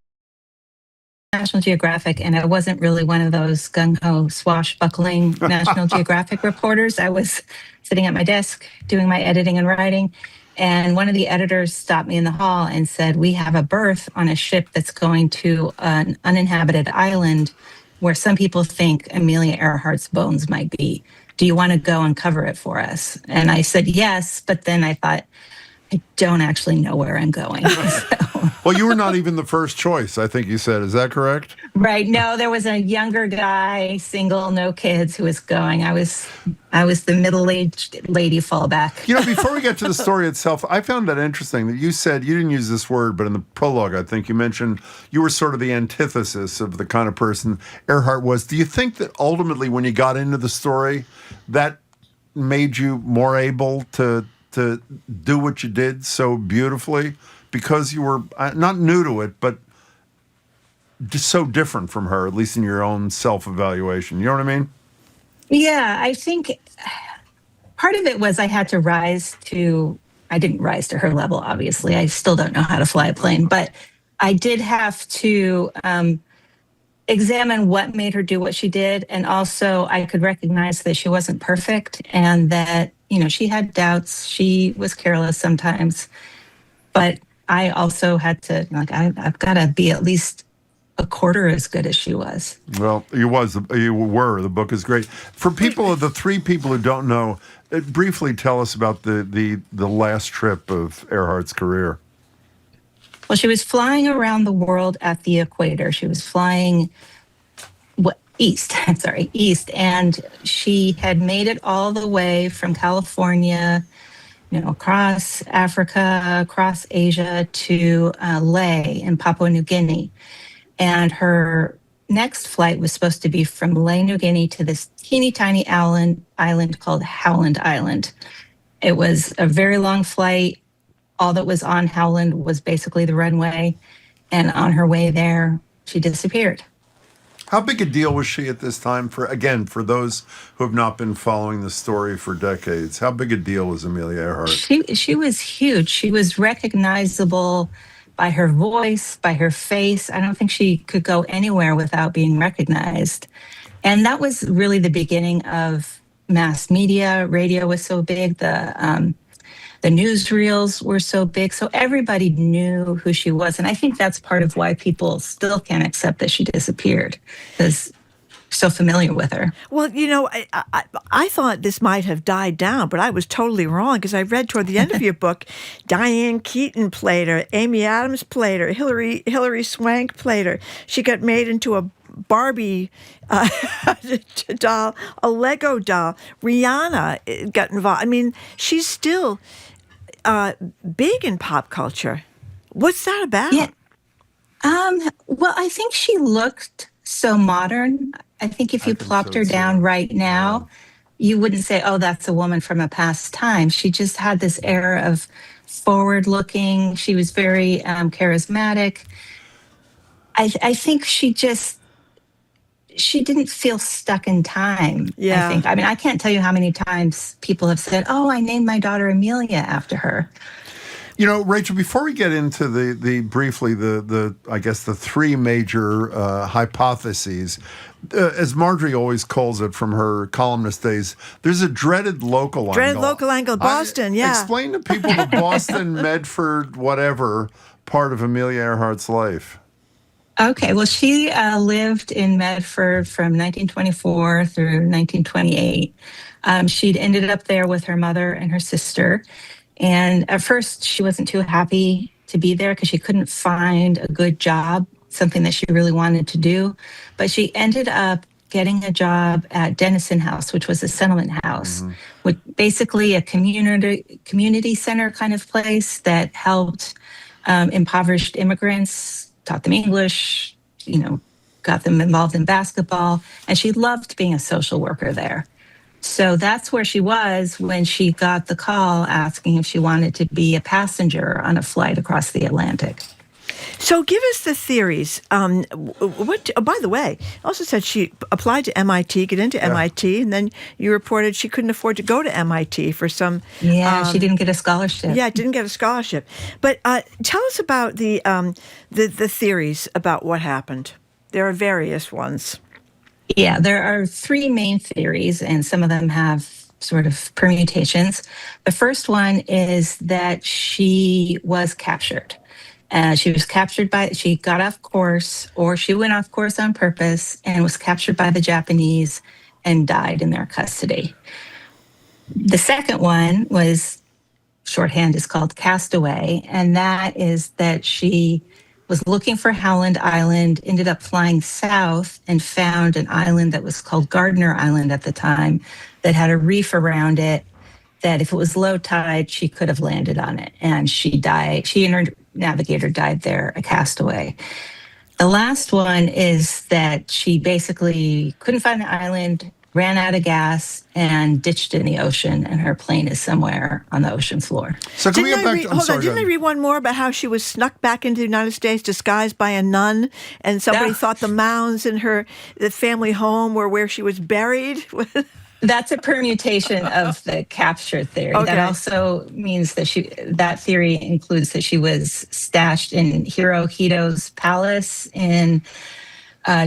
S20: National Geographic, and I wasn't really one of those gung-ho, swashbuckling National Geographic reporters. I was sitting at my desk doing my editing and writing, and one of the editors stopped me in the hall and said, "We have a berth on a ship that's going to an uninhabited island where some people think Amelia Earhart's bones might be. Do you want to go and cover it for us?" And I said yes, but then I thought, I don't actually know where I'm going.
S9: Well, you were not even the first choice, I think you said. Is that correct?
S20: Right. No, there was a younger guy, single, no kids, who was going. I was the middle-aged lady fallback.
S9: You know, before we get to the story itself, I found that interesting that you said, you didn't use this word, but in the prologue, I think you mentioned you were sort of the antithesis of the kind of person Earhart was. Do you think that ultimately when you got into the story, that made you more able to do what you did so beautifully because you were not new to it, but just so different from her, at least in your own self-evaluation? You know what I mean?
S20: Yeah, I think part of it was I had to I didn't rise to her level, obviously. I still don't know how to fly a plane, but I did have to examine what made her do what she did. And also I could recognize that she wasn't perfect and that, she had doubts. She was careless sometimes, but I also had to, I've got to be at least a quarter as good as she was.
S9: Well, you were. The book is great. For people, the 3 people who don't know, briefly tell us about the last trip of Earhart's career.
S20: Well, she was flying around the world at the equator. She was flying east, and she had made it all the way from California, across Africa, across Asia to Lae in Papua New Guinea. And her next flight was supposed to be from Lae, New Guinea to this teeny tiny island called Howland Island. It was a very long flight. All that was on Howland was basically the runway. And on her way there, she disappeared.
S9: How big a deal was she at this time? For those who have not been following the story for decades, how big a deal was Amelia Earhart?
S20: She was huge. She was recognizable by her voice, by her face. I don't think she could go anywhere without being recognized. And that was really the beginning of mass media. Radio was so big. The newsreels were so big. So everybody knew who she was. And I think that's part of why people still can't accept that she disappeared, because so familiar with her.
S1: Well, I thought this might have died down, but I was totally wrong, because I read toward the end of your book, Diane Keaton played her, Amy Adams played her, Hilary Swank played her. She got made into a Barbie doll, a Lego doll. Rihanna got involved. I mean, she's still big in pop culture. What's that about?
S20: Yeah. Well, I think she looked so modern. I think if you plopped her down right now, you wouldn't say, oh, that's a woman from a past time. She just had this air of forward looking. She was very charismatic. I think she didn't feel stuck in time.
S1: Yeah.
S20: I think. I mean, I can't tell you how many times people have said, oh, I named my daughter Amelia after her.
S9: You know, Rachel, before we get into the briefly, I guess the three major hypotheses, as Marjorie always calls it from her columnist days, there's a dreaded local angle.
S1: Dreaded local angle, Boston, yeah.
S9: Explain to people the Boston, Medford, whatever part of Amelia Earhart's life.
S20: Okay, well, she lived in Medford from 1924 through 1928. She'd ended up there with her mother and her sister. And at first, she wasn't too happy to be there because she couldn't find a good job, something that she really wanted to do. But she ended up getting a job at Denison House, which was a settlement house, with basically a community center kind of place that helped impoverished immigrants, taught them English, got them involved in basketball. And she loved being a social worker there. So that's where she was when she got the call asking if she wanted to be a passenger on a flight across the Atlantic.
S1: So give us the theories. By the way, also said she applied to MIT, get into MIT, and then you reported she couldn't afford to go to MIT for some...
S20: Yeah, she didn't get a scholarship.
S1: Yeah, didn't get a scholarship. But tell us about the theories about what happened. There are various ones.
S20: Yeah, there are three main theories, and some of them have sort of permutations. The first one is that she was captured. She was captured she got off course, or she went off course on purpose and was captured by the Japanese and died in their custody. The second one was, shorthand is called castaway, and that is that she was looking for Howland Island, ended up flying south and found an island that was called Gardner Island at the time that had a reef around it, that if it was low tide, she could have landed on it. And she died. She and her navigator died there, a castaway. The last one is that she basically couldn't find the island, ran out of gas, and ditched in the ocean, and her plane is somewhere on the ocean floor.
S9: So can we get back to...
S1: Didn't I read one more about how she was snuck back into the United States disguised by a nun, and somebody thought the mounds in the family home were where she was buried?
S20: That's a permutation of the capture theory.
S1: Okay.
S20: That also means that that theory includes that she was stashed in Hirohito's palace in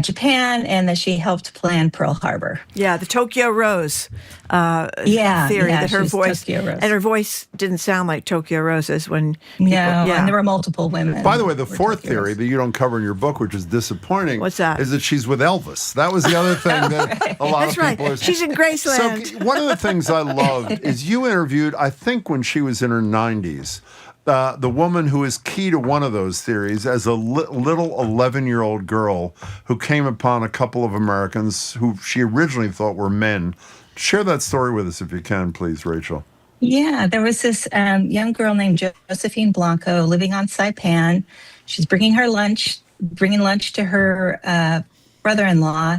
S20: Japan, and that she helped plan Pearl Harbor.
S1: Yeah, the Tokyo Rose theory, that her voice and her voice didn't sound like Tokyo Rose's when people,
S20: and there were multiple women.
S9: By the way, the fourth theory that you don't cover in your book, which is disappointing,
S1: what's that?
S9: Is that she's with Elvis. That was the other thing that a lot of people are.
S1: She's in Graceland.
S9: So one of the things I loved is you interviewed, I think when she was in her 90s, the woman who is key to one of those theories as a little 11-year-old girl who came upon a couple of Americans who she originally thought were men. Share that story with us if you can, please, Rachel.
S20: Yeah, there was this young girl named Josephine Blanco living on Saipan. She's bringing lunch to her brother-in-law.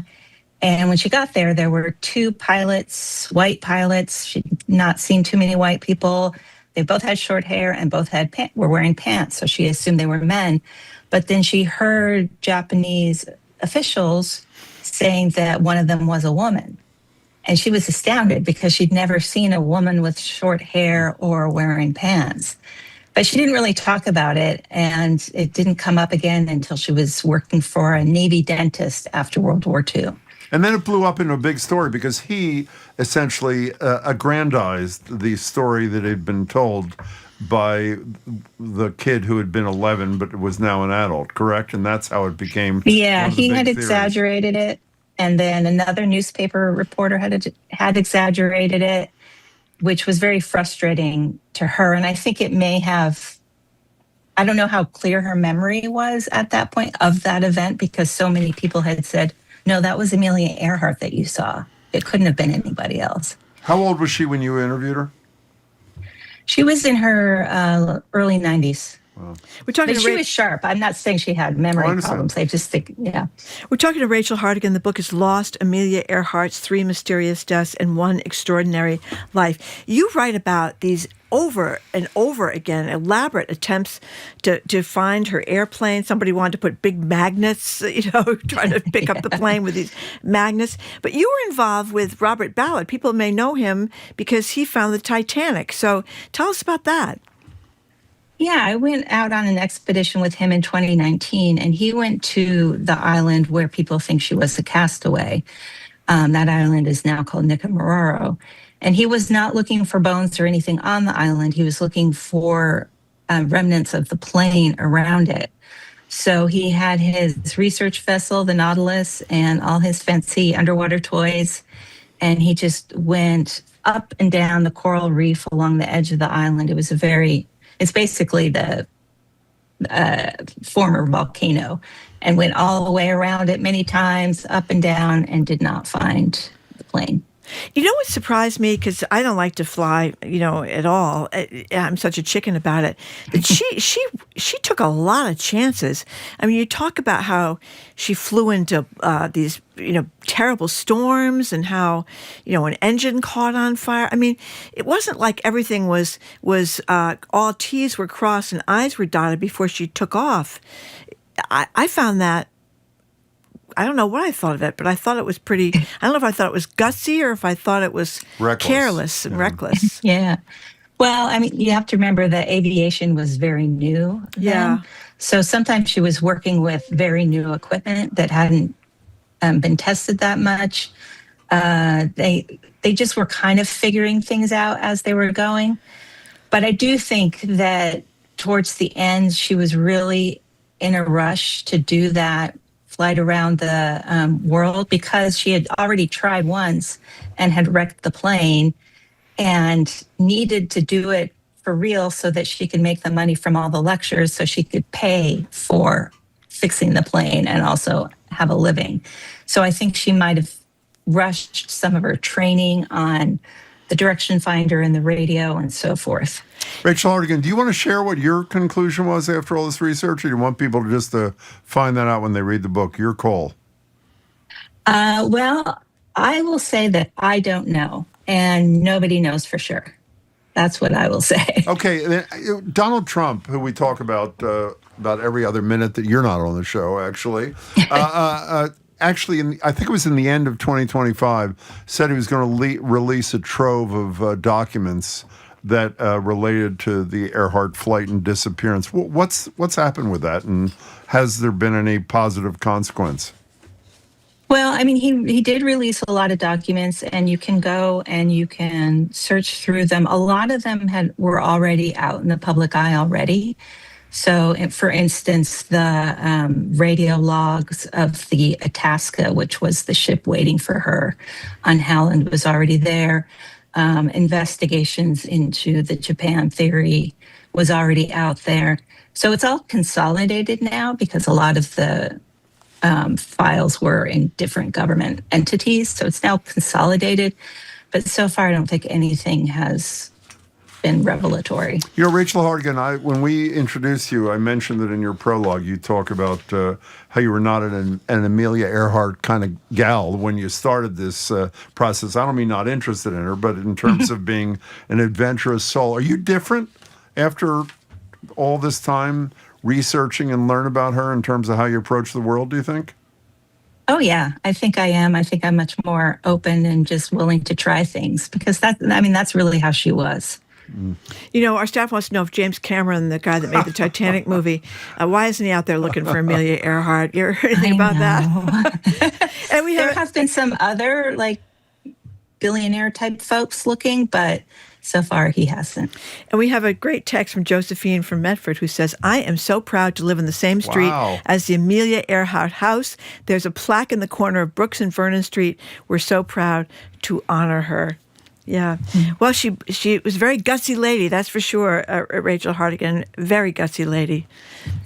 S20: And when she got there, there were two pilots, white pilots. She'd not seen too many white people. They both had short hair and both were wearing pants, so she assumed they were men. But then she heard Japanese officials saying that one of them was a woman. And she was astounded because she'd never seen a woman with short hair or wearing pants. But she didn't really talk about it, and it didn't come up again until she was working for a Navy dentist after World War II.
S9: And then it blew up into a big story because he essentially aggrandized the story that had been told by the kid who had been 11 but was now an adult, correct? And that's how it became.
S20: Yeah, he had
S9: theories.
S20: exaggerated it. And then another newspaper reporter had exaggerated it, which was very frustrating to her. And I think it may have, I don't know how clear her memory was at that point of that event, because so many people had said, No, that was Amelia Earhart that you saw. It couldn't have been anybody else.
S9: How old was she when you interviewed her?
S20: She was in her early 90s.
S9: Wow.
S1: We're talking
S20: But she was sharp. I'm not saying she had memory problems. I just think, yeah.
S1: We're talking to Rachel Hartigan. The book is Lost, Amelia Earhart's 3 Mysterious Deaths and One Extraordinary Life. You write about these over and over again, elaborate attempts to find her airplane. Somebody wanted to put big magnets, trying to pick up the plane with these magnets. But you were involved with Robert Ballard. People may know him because he found the Titanic. So tell us about that.
S20: Yeah, I went out on an expedition with him in 2019, and he went to the island where people think she was a castaway. That island is now called Nicomaroro. And he was not looking for bones or anything on the island. He was looking for remnants of the plane around it. So he had his research vessel, the Nautilus, and all his fancy underwater toys. And he just went up and down the coral reef along the edge of the island. It's basically the former volcano, and went all the way around it many times, up and down, and did not find the plane.
S1: You know what surprised me, because I don't like to fly, at all. I'm such a chicken about it. But she took a lot of chances. I mean, you talk about how she flew into these, terrible storms, and how, an engine caught on fire. I mean, it wasn't like everything was all T's were crossed and I's were dotted before she took off. I found that. I don't know what I thought of it, but I thought it was pretty. I don't know if I thought it was gutsy or if I thought it was careless and reckless.
S20: Yeah. Well, I mean, you have to remember that aviation was very new then.
S1: Yeah.
S20: So sometimes she was working with very new equipment that hadn't been tested that much. They just were kind of figuring things out as they were going. But I do think that towards the end, she was really in a rush to do that flight around the world, because she had already tried once and had wrecked the plane and needed to do it for real so that she could make the money from all the lectures so she could pay for fixing the plane and also have a living. So I think she might have rushed some of her training on the direction finder and the radio and so forth.
S9: Rachel Hartigan, do you want to share what your conclusion was after all this research, or do you want people to find that out when they read the book? Your call.
S20: Well, I will say that I don't know, and nobody knows for sure. That's what I will say.
S9: Okay, Donald Trump, who we talk about every other minute that you're not on the show, actually. Actually, I think it was in the end of 2025, said he was going to release a trove of documents that related to the Earhart flight and disappearance. What's happened with that, and has there been any positive consequence?
S20: Well, I mean, he did release a lot of documents, and you can go and you can search through them. A lot of them were already out in the public eye already. So, for instance, the radio logs of the Itasca, which was the ship waiting for her on Howland, was already there. Investigations into the Japan theory was already out there. So it's all consolidated now because a lot of the files were in different government entities. So it's now consolidated. But so far, I don't think anything has been revelatory.
S9: Rachel Hardigan, when we introduced you, I mentioned that in your prologue, you talk about how you were not an Amelia Earhart kind of gal when you started this process. I don't mean not interested in her, but in terms of being an adventurous soul. Are you different after all this time researching and learn about her in terms of how you approach the world, do you think?
S20: Oh, yeah, I think I am. I think I'm much more open and just willing to try things, because that's really how she was.
S1: Our staff wants to know if James Cameron, the guy that made the Titanic movie, why isn't he out there looking for Amelia Earhart? You ever heard anything about that?
S20: And there have been some other billionaire type folks looking, but so far he hasn't.
S1: And we have a great text from Josephine from Medford who says, I am so proud to live in the same street as the Amelia Earhart house. There's a plaque in the corner of Brooks and Vernon Street. We're so proud to honor her. Yeah. Well, she was a very gutsy lady, that's for sure, Rachel Hartigan. Very gutsy lady.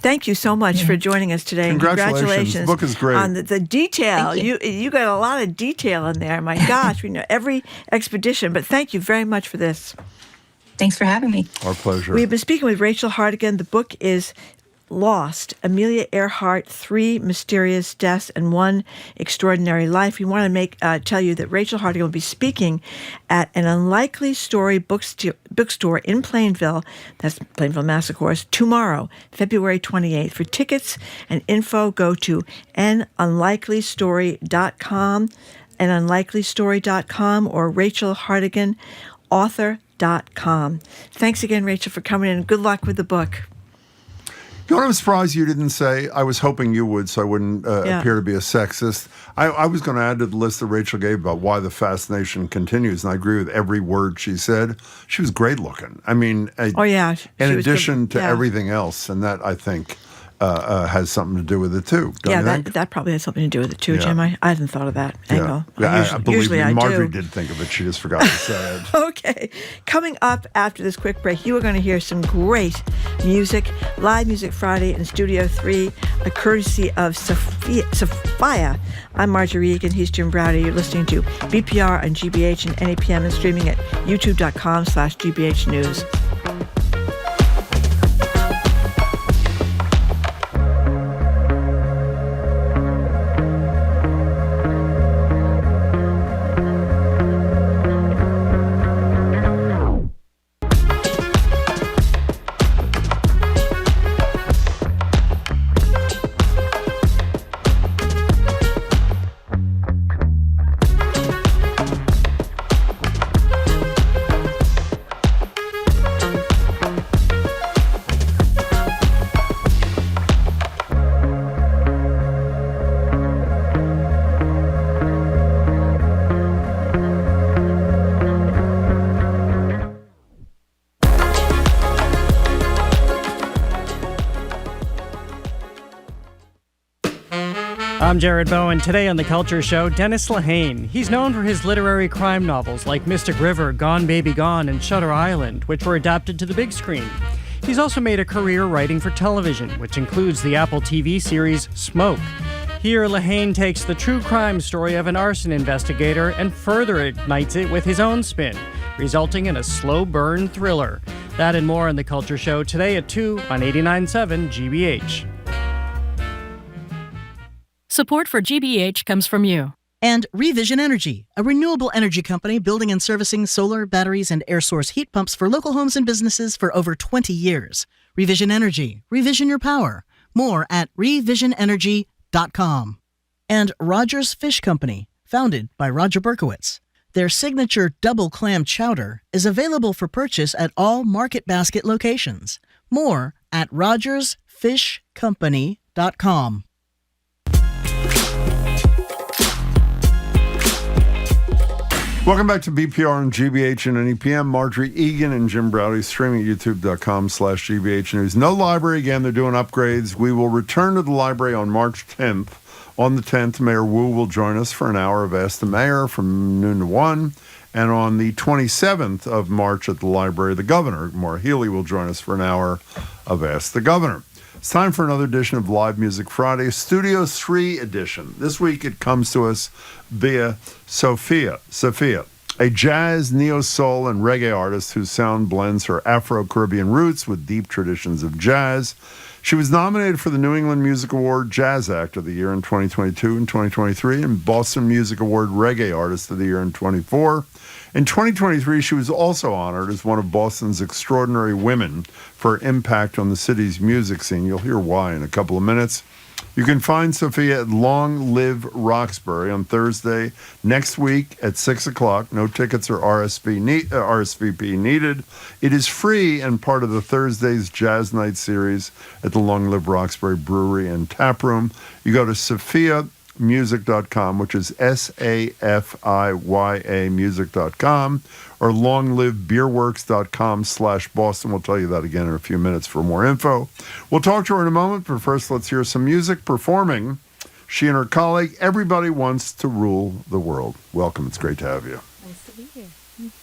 S1: Thank you so much for joining us today.
S9: Congratulations. The book is great.
S1: On the detail. You got a lot of detail in there. My gosh, we know every expedition. But thank you very much for this.
S20: Thanks for having me.
S9: Our pleasure.
S1: We've been speaking with Rachel Hartigan. The book is Lost, Amelia Earhart, 3 Mysterious Deaths and 1 Extraordinary Life. We want to tell you that Rachel Hartigan will be speaking at an Unlikely Story bookstore in Plainville, that's Plainville, Mass, of course, tomorrow, February 28th. For tickets and info, go to anunlikelystory.com, anunlikelystory.com, or Rachel Hartigan, author.com. Thanks again, Rachel, for coming in. Good luck with the book.
S9: You know what I'm surprised you didn't say? I was hoping you would, so I wouldn't appear to be a sexist. I was going to add to the list that Rachel gave about why the fascination continues, and I agree with every word she said. She was great looking. I mean, in addition to everything else, and that, I think, has something to do with it, too.
S1: That probably has something to do with it, too, Jim. I hadn't thought of that angle.
S9: Usually Marjorie did think of it. She just forgot to say it.
S1: Okay. Coming up after this quick break, you are going to hear some great music, Live Music Friday in Studio 3, a courtesy of Sophia. I'm Marjorie Egan. He's Jim Browder. You're listening to BPR on GBH and NAPM and streaming at youtube.com/GBH News.
S21: I'm Jared Bowen. Today on The Culture Show, Dennis Lehane. He's known for his literary crime novels like Mystic River, Gone Baby Gone, and Shutter Island, which were adapted to the big screen. He's also made a career writing for television, which includes the Apple TV series Smoke. Here, Lehane takes the true crime story of an arson investigator and further ignites it with his own spin, resulting in a slow burn thriller. That and more on The Culture Show today at 2 on 89.7 GBH.
S18: Support for GBH comes from you.
S19: And Revision Energy, a renewable energy company building and servicing solar, batteries, and air source heat pumps for local homes and businesses for over 20 years. Revision Energy. Revision your power. More at revisionenergy.com. And Rogers Fish Company, founded by Roger Berkowitz. Their signature double clam chowder is available for purchase at all Market Basket locations. More at rogersfishcompany.com.
S9: Welcome back to BPR and GBH and NEPM. Marjorie Egan and Jim Browder streaming at youtube.com/GBH News. No library again. They're doing upgrades. We will return to the library on March 10th. On the 10th, Mayor Wu will join us for an hour of Ask the Mayor from noon to 1. And on the 27th of March at the library, the governor, Maura Healey, will join us for an hour of Ask the Governor. It's time for another edition of Live Music Friday, Studio 3 edition. This week it comes to us via Sophia, a jazz, neo-soul, and reggae artist whose sound blends her Afro-Caribbean roots with deep traditions of jazz. She was nominated for the New England Music Award Jazz Act of the Year in 2022 and 2023, and Boston Music Award Reggae Artist of the Year in 2024. In 2023, she was also honored as one of Boston's extraordinary women for her impact on the city's music scene. You'll hear why in a couple of minutes. You can find Sophia at Long Live Roxbury on Thursday next week at 6 o'clock. No tickets or RSVP needed. It is free and part of the Thursday's Jazz Night series at the Long Live Roxbury Brewery and Tap Room. You go to SafiyaMusic.com, which is SAFIYA music.com, or longlivebeerworks.com/Boston. We'll tell you that again in a few minutes for more info. We'll talk to her in a moment, but first let's hear some music. Performing, she and her colleague, Everybody Wants to Rule the World. Welcome. It's great to have you.
S22: Nice to be here.
S3: Everybody,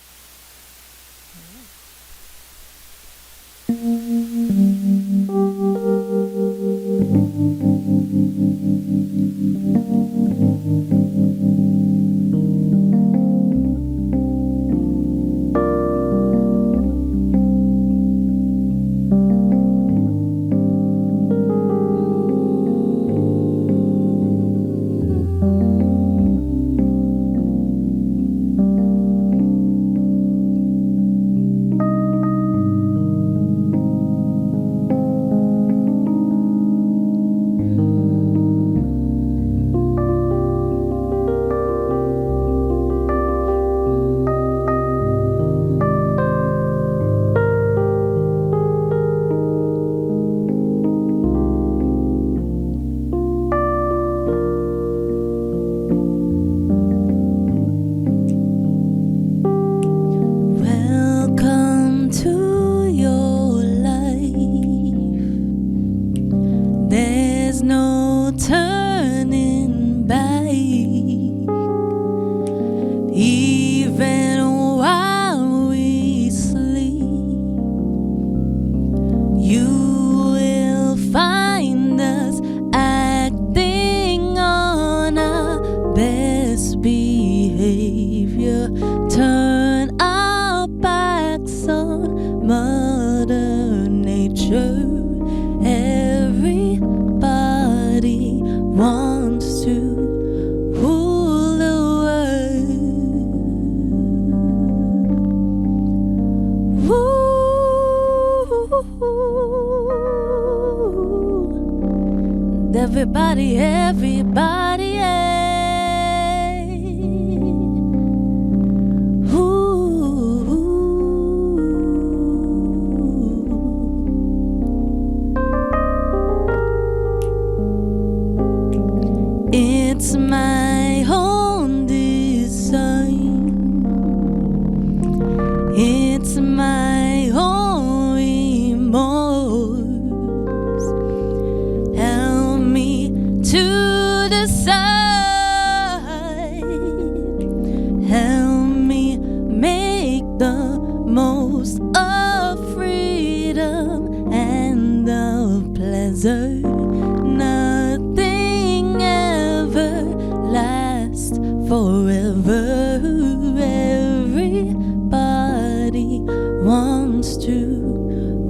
S3: it's my own design. It's my own remorse. Help me to decide. Help me make the most of freedom and of pleasure. Nothing ever lasts forever. Everybody wants to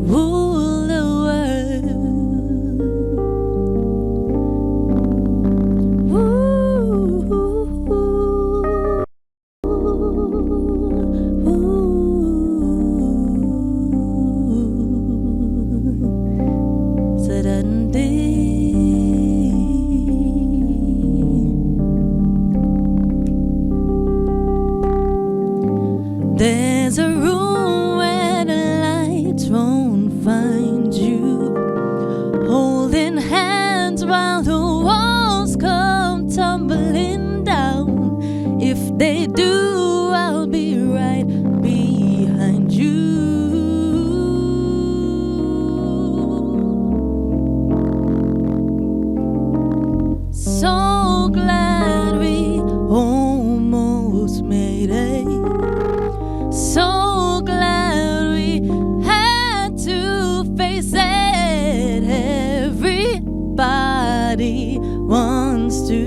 S3: rule the world. Suddenly, there's a room where the lights won't find you, holding hands while the walls come tumbling down. If they do, I'll be right behind you. So glad we almost made it. So glad we had to face it. Everybody wants to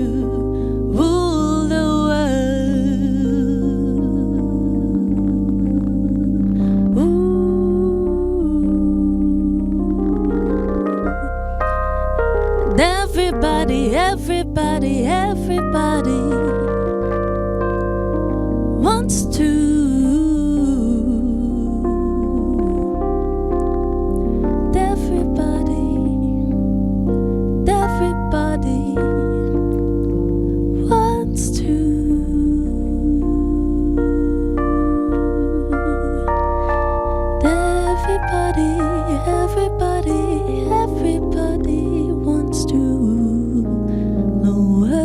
S3: rule the world. Ooh. Everybody, everybody, everybody wants to. Everybody wants to. Everybody, everybody, everybody wants to the world.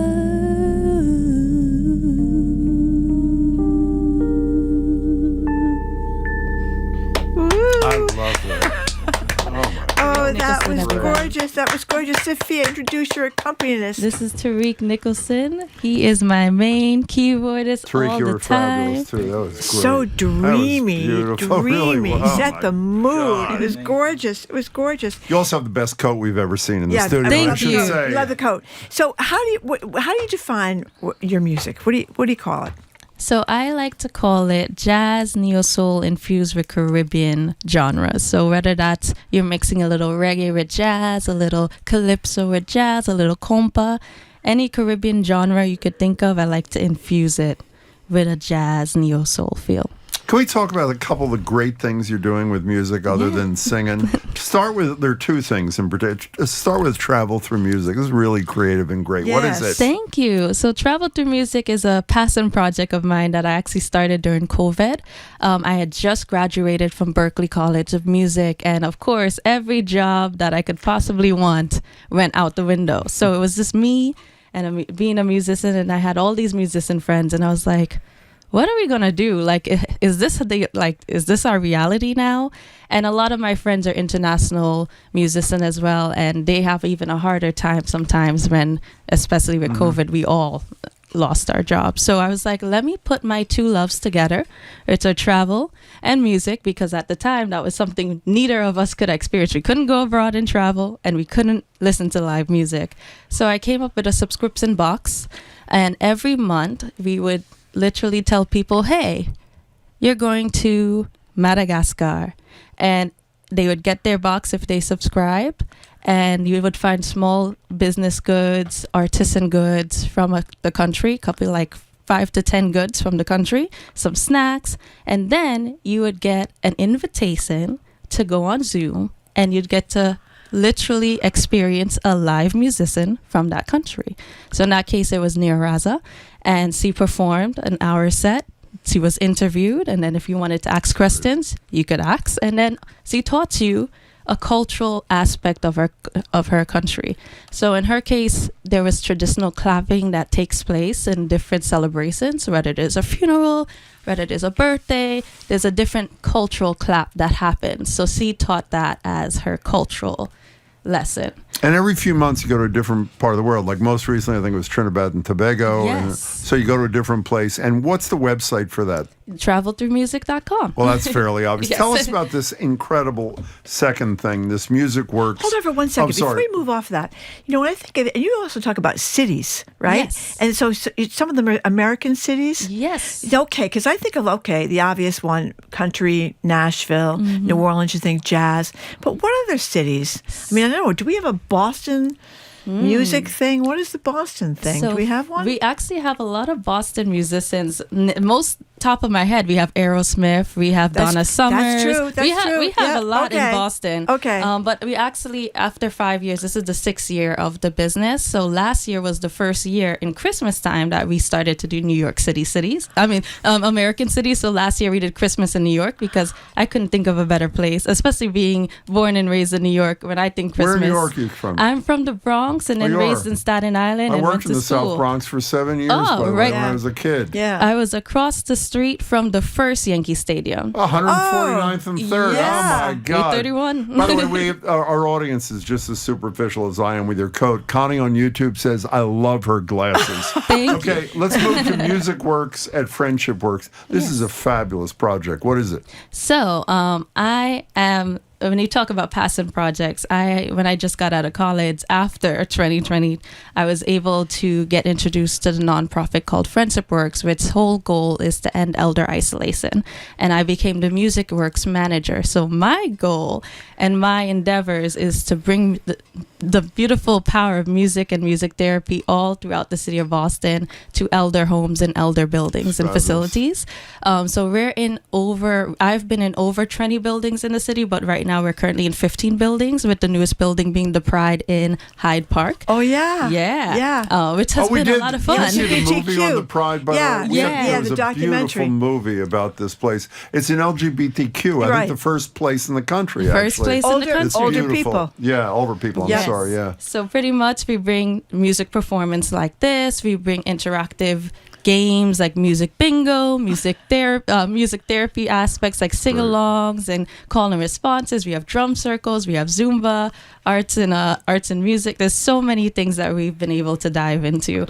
S1: that was
S4: everyone.
S1: gorgeous. That was gorgeous. Sophia, introduce your accompanist.
S4: This is Tariq Nicholson. He is my main keyboardist
S9: Tariq,
S4: all
S9: you
S4: the
S9: were
S4: time.
S9: fabulous too. That was great.
S1: So dreamy,
S9: That was beautiful.
S1: dreamy.
S9: Really, wow.
S1: Set the mood.
S9: God.
S1: It was gorgeous. It was gorgeous.
S9: You also have the best coat we've ever seen in the studio.
S1: I
S9: I should say.
S1: love the coat. So how do you define your music? What do you call it?
S4: So I like to call it jazz, neo-soul infused with Caribbean genres. So whether that's you're mixing a little reggae with jazz, a little calypso with jazz, a little compa, any Caribbean genre you could think of, I like to infuse it with a jazz, neo-soul feel.
S9: Can we talk about a couple of the great things you're doing with music other than singing? There are two things in particular. Start with travel through music. This is really creative and great.
S4: Yes.
S9: What is it?
S4: Thank you. So Travel Through Music is a passion project of mine that I actually started during COVID. I had just graduated from Berklee College of Music, and of course, every job that I could possibly want went out the window. So it was just me and being a musician, and I had all these musician friends, and I was like, what are we gonna do? Like, is this our reality now? And a lot of my friends are international musicians as well, and they have even a harder time sometimes when, especially with COVID, we all lost our jobs. So I was like, let me put my two loves together. It's our travel and music, because at the time that was something neither of us could experience. We couldn't go abroad and travel, and we couldn't listen to live music. So I came up with a subscription box, and every month we would literally tell people, hey, you're going to Madagascar, and they would get their box if they subscribed, and you would find small business goods, artisan goods from the country, couple like 5 to 10 goods from the country, some snacks, and then you would get an invitation to go on Zoom, and you'd get to literally experience a live musician from that country. So in that case, it was Nia Raza, and she performed an hour set. She was interviewed, and then if you wanted to ask questions, you could ask, and then she taught you a cultural aspect of her country. So in her case, there was traditional clapping that takes place in different celebrations, whether it is a funeral, whether it is a birthday, there's a different cultural clap that happens. So she taught that as her cultural lesson.
S9: And every few months you go to a different part of the world. Like most recently, I think it was Trinidad and Tobago.
S4: Yes.
S9: And so you go to a different place. And what's the website for that?
S4: TravelThroughMusic.com.
S9: Well, that's fairly obvious.
S4: Yes.
S9: Tell us about this incredible second thing, this Music Works.
S1: Hold on for 1 second before we move off that. You know, when I think of it, and you also talk about cities, right?
S4: Yes.
S1: And so some of them are American cities?
S4: Yes.
S1: Okay, because I think of, the obvious one, country, Nashville, New Orleans, you think jazz. But what other cities? I mean, I don't know, do we have a Boston music thing? What is the Boston thing?
S4: So
S1: do we have one?
S4: We actually have a lot of Boston musicians. Most top of my head, we have Aerosmith, we have Donna Summers.
S1: That's true.
S4: We have
S1: Yeah,
S4: a lot
S1: okay.
S4: in Boston.
S1: Okay.
S4: But we actually, after 5 years, this is the 6th year of the business. So last year was the first year in Christmas time that we started to do New York City cities. American cities. So last year we did Christmas in New York because I couldn't think of a better place, especially being born and raised in New York. When I think Christmas,
S9: Where in New York are you from?
S4: I'm from the Bronx and then raised in Staten Island.
S9: I
S4: and
S9: worked
S4: went
S9: in
S4: to
S9: the
S4: school.
S9: South Bronx for 7 years when I was a kid.
S1: Yeah.
S4: I was across the street from the first Yankee Stadium.
S9: 149th and 3rd.
S4: Yeah.
S9: Oh, my God.
S4: 331.
S9: By the way, our audience is just as superficial as I am with your coat. Connie on YouTube says, I love her glasses.
S4: Thank
S9: you. Let's move to Music Works at Friendship Works. This is a fabulous project. What is it?
S4: So I am... When you talk about passion projects, when I just got out of college after 2020, I was able to get introduced to the nonprofit called Friendship Works, which whole goal is to end elder isolation. And I became the Music Works manager. So my goal and my endeavors is to bring the beautiful power of music and music therapy all throughout the city of Boston to elder homes and elder buildings and facilities. So I've been in over 20 buildings in the city, but right now we're currently in 15 buildings, with the newest building being the Pride in Hyde Park.
S1: Oh, yeah.
S4: Yeah. Which has been a lot of fun.
S9: Did you see the movie on the Pride? There was
S1: the
S9: a
S1: documentary.
S9: beautiful movie about this place. It's an LGBTQ. I think the first place in the country,
S4: First place in the country.
S9: It's
S1: older
S9: beautiful.
S1: people.
S9: Yeah, older people.
S4: Yes.
S9: I'm sorry, yeah.
S4: So pretty much we bring music performance like this. We bring interactive games like music bingo, music therapy aspects like sing-alongs and call and responses. We have drum circles, we have Zumba, arts and music. There's so many things that we've been able to dive into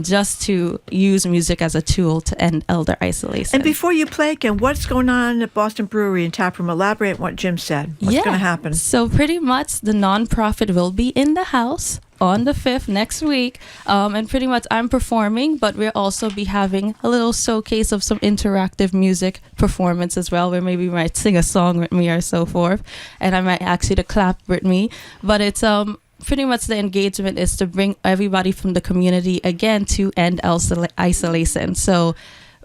S4: just to use music as a tool to end elder isolation.
S1: And before you play, Ken, what's going on at Boston Brewery and Taproom? Elaborate on what Jim said. What's going to happen?
S4: So pretty much the nonprofit will be in the house on the 5th next week, and pretty much I'm performing, but we'll also be having a little showcase of some interactive music performance as well, where maybe you might sing a song with me or so forth, and I might ask you to clap with me. But it's pretty much the engagement is to bring everybody from the community again to end isolation. So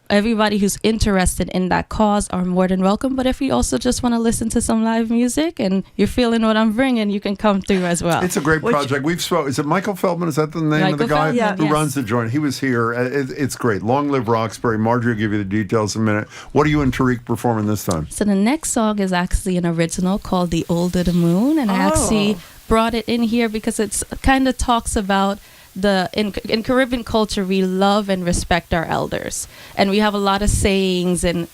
S4: everybody who's interested in that cause are more than welcome. But if you also just want to listen to some live music and you're feeling what I'm bringing, you can come through as well.
S9: It's a great project. We've spoken. Is it Michael Feldman? Is that the name of the guy who runs the joint? He was here. It's great. Long Live Roxbury. Marjorie will give you the details in a minute. What are you and Tariq performing this time?
S4: So the next song is actually an original called The Older the Moon. And I actually brought it in here because it's kind of talks about in Caribbean culture, we love and respect our elders, and we have a lot of sayings and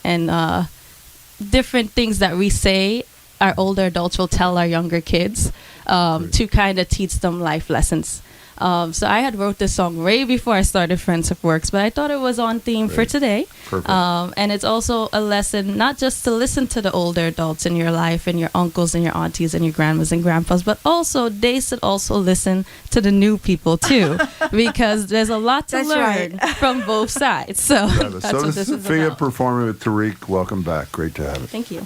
S4: different things that we say. Our older adults will tell our younger kids to kind of teach them life lessons. So I had wrote this song way before I started Friends of Works, but I thought it was on theme for today. And it's also a lesson not just to listen to the older adults in your life and your uncles and your aunties and your grandmas and grandpas, but also they should also listen to the new people too, because there's a lot to learn from both sides. So that's
S9: so
S4: what this is
S9: Sophia
S4: about.
S9: performing with Tariq. Welcome back. Great to have you.
S4: Thank you.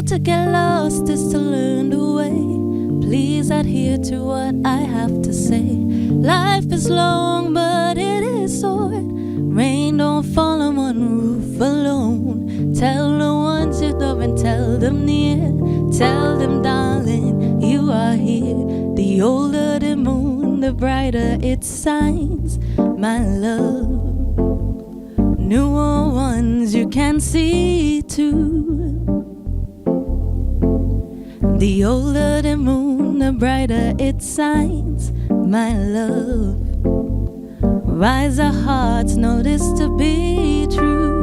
S3: To get lost is to learn the way. Please adhere to what I have to say. Life is long, but it is short. Rain don't fall on one roof alone. Tell the ones you love and tell them near. Tell them, darling, you are here. The older the moon, the brighter it shines. My love, newer ones you can see too. The older the moon, the brighter it shines, my love. Rise our hearts, know this to be true.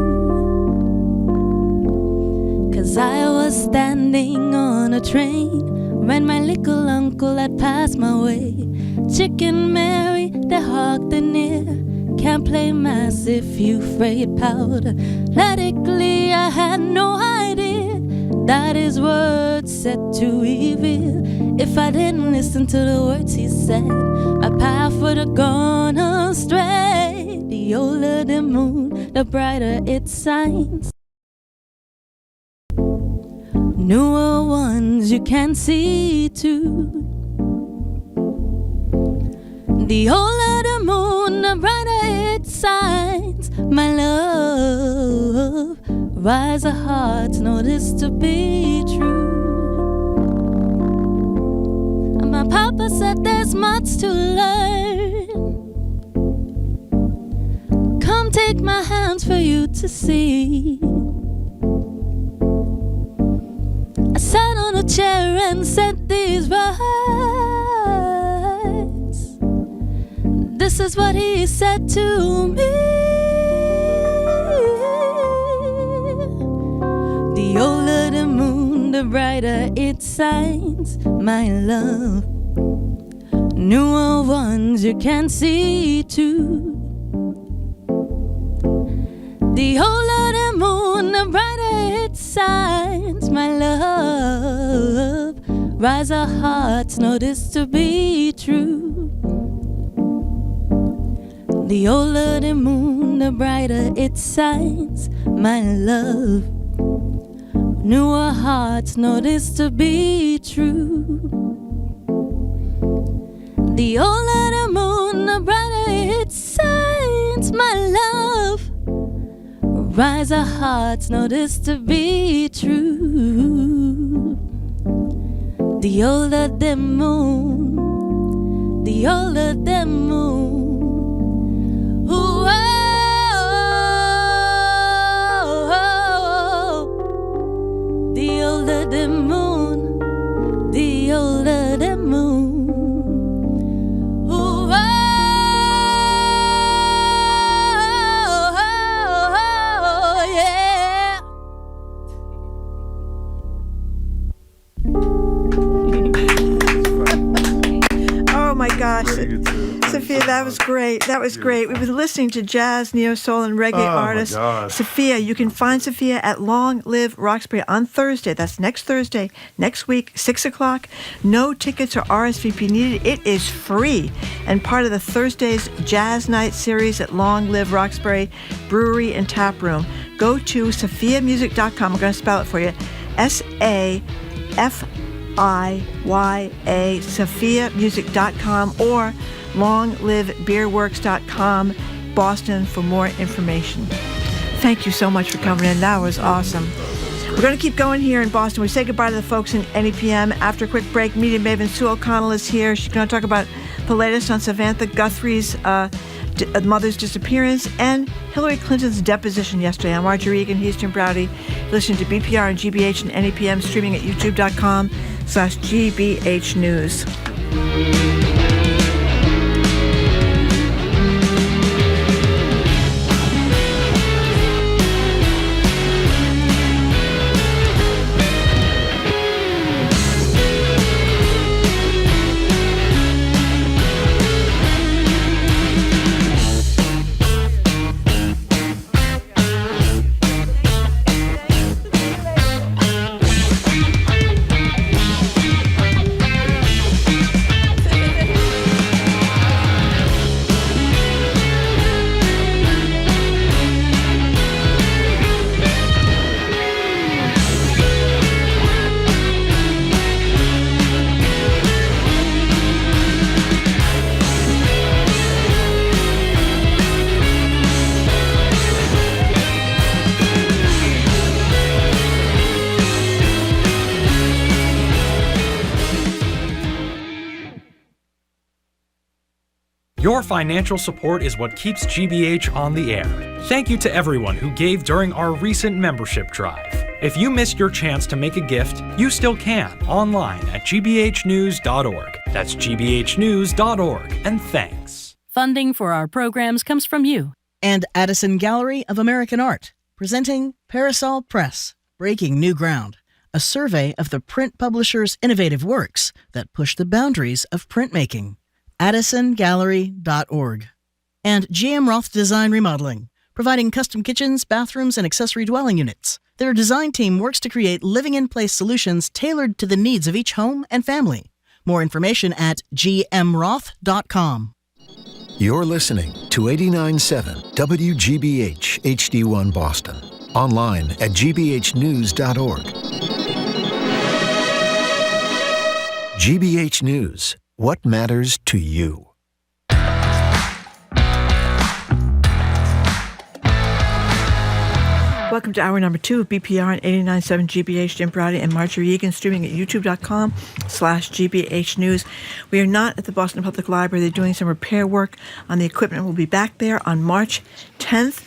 S3: 'Cause I was standing on a train when my little uncle had passed my way. Chicken Mary, the Houghton near. Can't play mass if you afraid powder. Medically, I had no idea that his words said to evil. If I didn't listen to the words he said, my path would have gone astray. The older the moon, the brighter it shines. Newer ones you can see too. The older the moon, the brighter it shines, my love. Rise our hearts, know this to be true. And my papa said there's much to learn. Come take my hands for you to see. I sat on a chair and said these words. This is what he said to me. The older the moon, the brighter it shines, my love. Newer ones you can see too. The older the moon, the brighter it shines, my love. Rise our hearts, know this to be true. The older the moon, the brighter it shines, my love. knew our hearts know this to be true. The older the moon, the brighter it shines, my love. Rise our hearts know this to be true. The older the moon, the older the moon. Ooh, oh, oh, oh. The older the moon, the older the moon. Ooh, oh, oh, oh, yeah.
S1: Oh my gosh. Sophia, that was great. That was great. We've been listening to jazz, neo-soul, and reggae artist Sophia. You can find Sophia at Long Live Roxbury on Thursday. That's next Thursday, next week, 6 o'clock. No tickets or RSVP needed. It is free and part of the Thursday's Jazz Night series at Long Live Roxbury Brewery and Tap Room. Go to SophiaMusic.com. I'm going to spell it for you. SAFIYA, SophiaMusic.com, or longlivebeerworks.com, Boston, for more information. Thank you so much for coming in. That was awesome. We're going to keep going here in Boston. We say goodbye to the folks in NEPM. After a quick break, media maven Sue O'Connell is here. She's going to talk about the latest on Samantha Guthrie's mother's disappearance and Hillary Clinton's deposition yesterday. I'm Marjorie Egan. He's Jim Browdy. Listen to BPR and GBH and NEPM streaming at youtube.com/GBH News.
S5: Your financial support is what keeps GBH on the air. Thank you to everyone who gave during our recent membership drive. If you missed your chance to make a gift, you still can online at gbhnews.org. That's gbhnews.org, and thanks.
S18: Funding for our programs comes from you.
S19: And Addison Gallery of American Art, presenting Parasol Press, Breaking New Ground, a survey of the print publisher's innovative works that push the boundaries of printmaking. AddisonGallery.org. And GM Roth Design Remodeling, providing custom kitchens, bathrooms, and accessory dwelling units. Their design team works to create living-in-place solutions tailored to the needs of each home and family. More information at gmroth.com.
S22: You're listening to 89.7 WGBH HD1 Boston. Online at gbhnews.org. GBH News. What matters to you?
S1: Welcome to hour number 2 of BPR and 89.7 GBH. Jim Browdy and Marjorie Egan, streaming at youtube.com/GBH News. We are not at the Boston Public Library. They're doing some repair work on the equipment. We'll be back there on March 10th.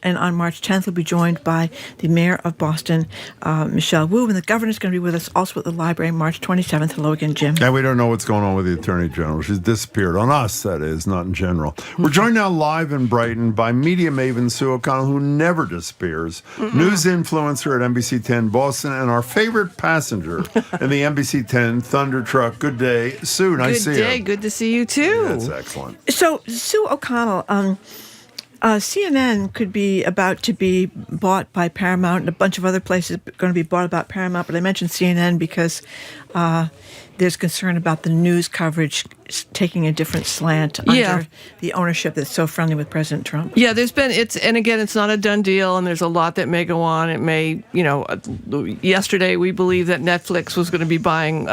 S1: And on March 10th, we'll be joined by the mayor of Boston, Michelle Wu, and the governor's going to be with us also at the library March 27th. Hello again, Jim.
S9: And we don't know what's going on with the Attorney General. She's disappeared. On us, that is, not in general. We're joined now live in Brighton by media maven Sue O'Connell, who never disappears, news influencer at NBC 10 Boston, and our favorite passenger in the NBC 10 Thunder Truck. Good day, Sue. Nice to see you.
S23: Good day. Good to see you, too.
S9: That's excellent.
S1: So, Sue O'Connell, CNN could be about to be bought by Paramount, and a bunch of other places are going to be bought about Paramount. But I mentioned CNN because there's concern about the news coverage taking a different slant under the ownership that's so friendly with President Trump.
S2: Yeah, and again, it's not a done deal, and there's a lot that may go on. It may, yesterday we believed that Netflix was going to be buying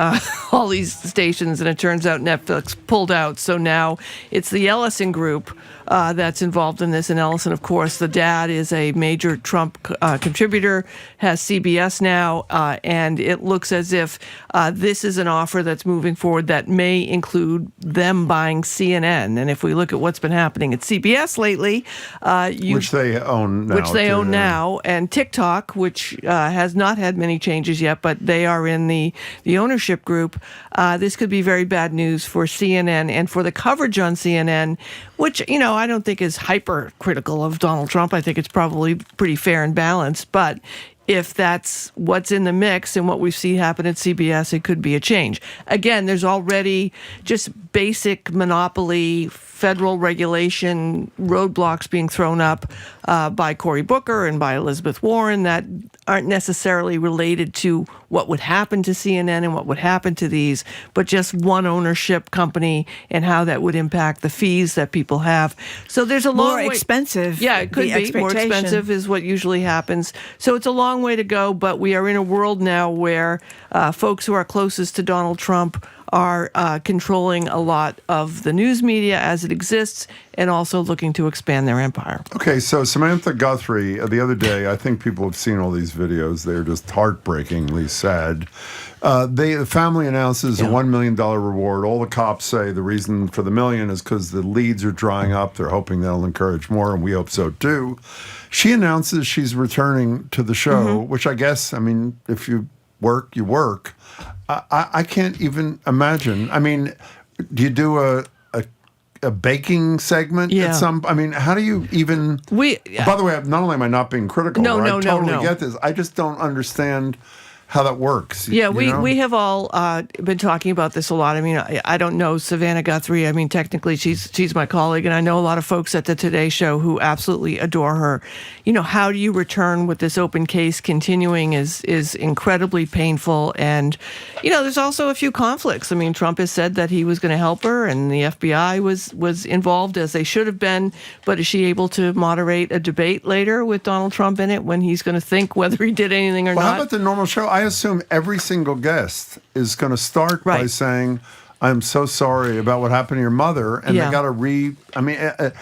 S2: all these stations, and it turns out Netflix pulled out. So now it's the Ellison Group that's involved in this. And Ellison, of course, the dad is a major Trump contributor, has CBS now, and it looks as if this is an offer that's moving forward that may include them buying CNN. And if we look at what's been happening at CBS lately,
S9: which they own now,
S2: and TikTok, which has not had many changes yet, but they are in the ownership group. This could be very bad news for CNN and for the coverage on CNN, which, I don't think is hypercritical of Donald Trump. I think it's probably pretty fair and balanced. But if that's what's in the mix and what we see happen at CBS, it could be a change. Again, there's already just basic monopoly, federal regulation roadblocks being thrown up by Cory Booker and by Elizabeth Warren that aren't necessarily related to what would happen to CNN and what would happen to these, but just one ownership company and how that would impact the fees that people have. So there's a long way.
S1: More expensive.
S2: Yeah, it could be. More expensive is what usually happens. So it's a long way to go, but we are in a world now where folks who are closest to Donald Trump are controlling a lot of the news media as it exists and also looking to expand their empire.
S9: Okay, so Samantha Guthrie, the other day, I think people have seen all these videos. They're just heartbreakingly sad. The family announces a $1 million reward. All the cops say the reason for the million is because the leads are drying up. They're hoping that'll encourage more, and we hope so too. She announces she's returning to the show, which I guess, if you work, you work. I can't even imagine. Do you do a baking segment at some? How do you even? By the way, not only am I not being critical, I totally get this. I just don't understand how that works.
S2: Yeah, we have all been talking about this a lot. I don't know Savannah Guthrie. Technically she's my colleague, and I know a lot of folks at the Today Show who absolutely adore her. How do you return with this open case continuing is incredibly painful, and there's also a few conflicts. Trump has said that he was going to help her, and the FBI was involved as they should have been. But is she able to moderate a debate later with Donald Trump in it when he's going to think whether he did anything or not?
S9: How about the normal show? I assume every single guest is going to start by saying, I'm so sorry about what happened to your mother, and they got to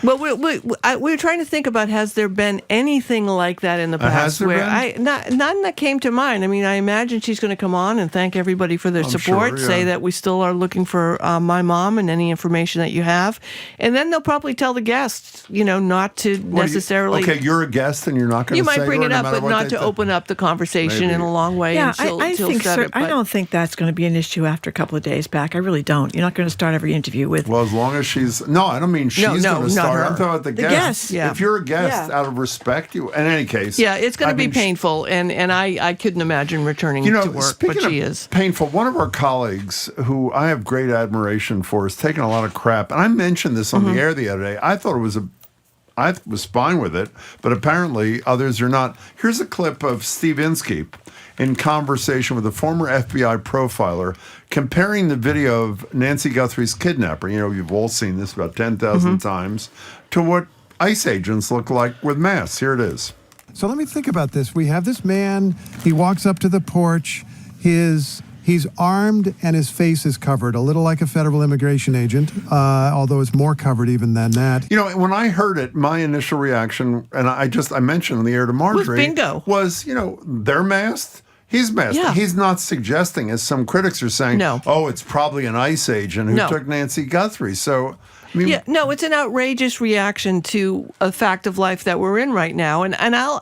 S2: Well, we were trying to think about, has there been anything like that in the past? None that came to mind. I imagine she's going to come on and thank everybody for their support, say that we still are looking for my mom and any information that you have, and then they'll probably tell the guests, not to necessarily.
S9: You're a guest, and you're not going to.
S2: You might bring it up, but not to open up the conversation in a long way.
S1: Yeah, I don't think that's going to be an issue after a couple of days back. I really don't. You're not going to start every interview with.
S9: Well, as long as she's. No, I don't mean she's going to start.
S2: Her.
S9: I'm talking about the guest.
S2: Yeah.
S9: If you're a guest, out of respect, in any case.
S2: Yeah, it's going to be painful, and I couldn't imagine returning to work, but she is.
S9: Painful. One of our colleagues, who I have great admiration for, has taken a lot of crap, and I mentioned this on the air the other day. I thought I was fine with it, but apparently others are not. Here's a clip of Steve Inskeep in conversation with a former FBI profiler, comparing the video of Nancy Guthrie's kidnapper, you've all seen this about 10,000 times, to what ICE agents look like with masks. Here it is.
S7: So let me think about this. We have this man, he walks up to the porch, he's armed and his face is covered, a little like a federal immigration agent, although it's more covered even than that.
S9: When I heard it, my initial reaction, and I mentioned on the air to Marjorie, was, they're masked. He's masked. Yeah. He's not suggesting, as some critics are saying, it's probably an ICE agent who took Nancy Guthrie. So,
S2: it's an outrageous reaction to a fact of life that we're in right now. And I'll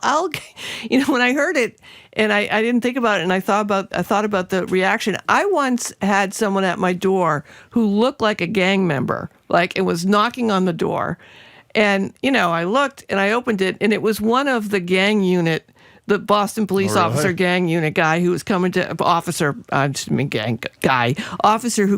S2: when I heard it, and I didn't think about it, and I thought about the reaction. I once had someone at my door who looked like a gang member, it was knocking on the door, and I looked and I opened it, and it was one of the gang unit. The Boston police officer gang unit guy who was coming to officer who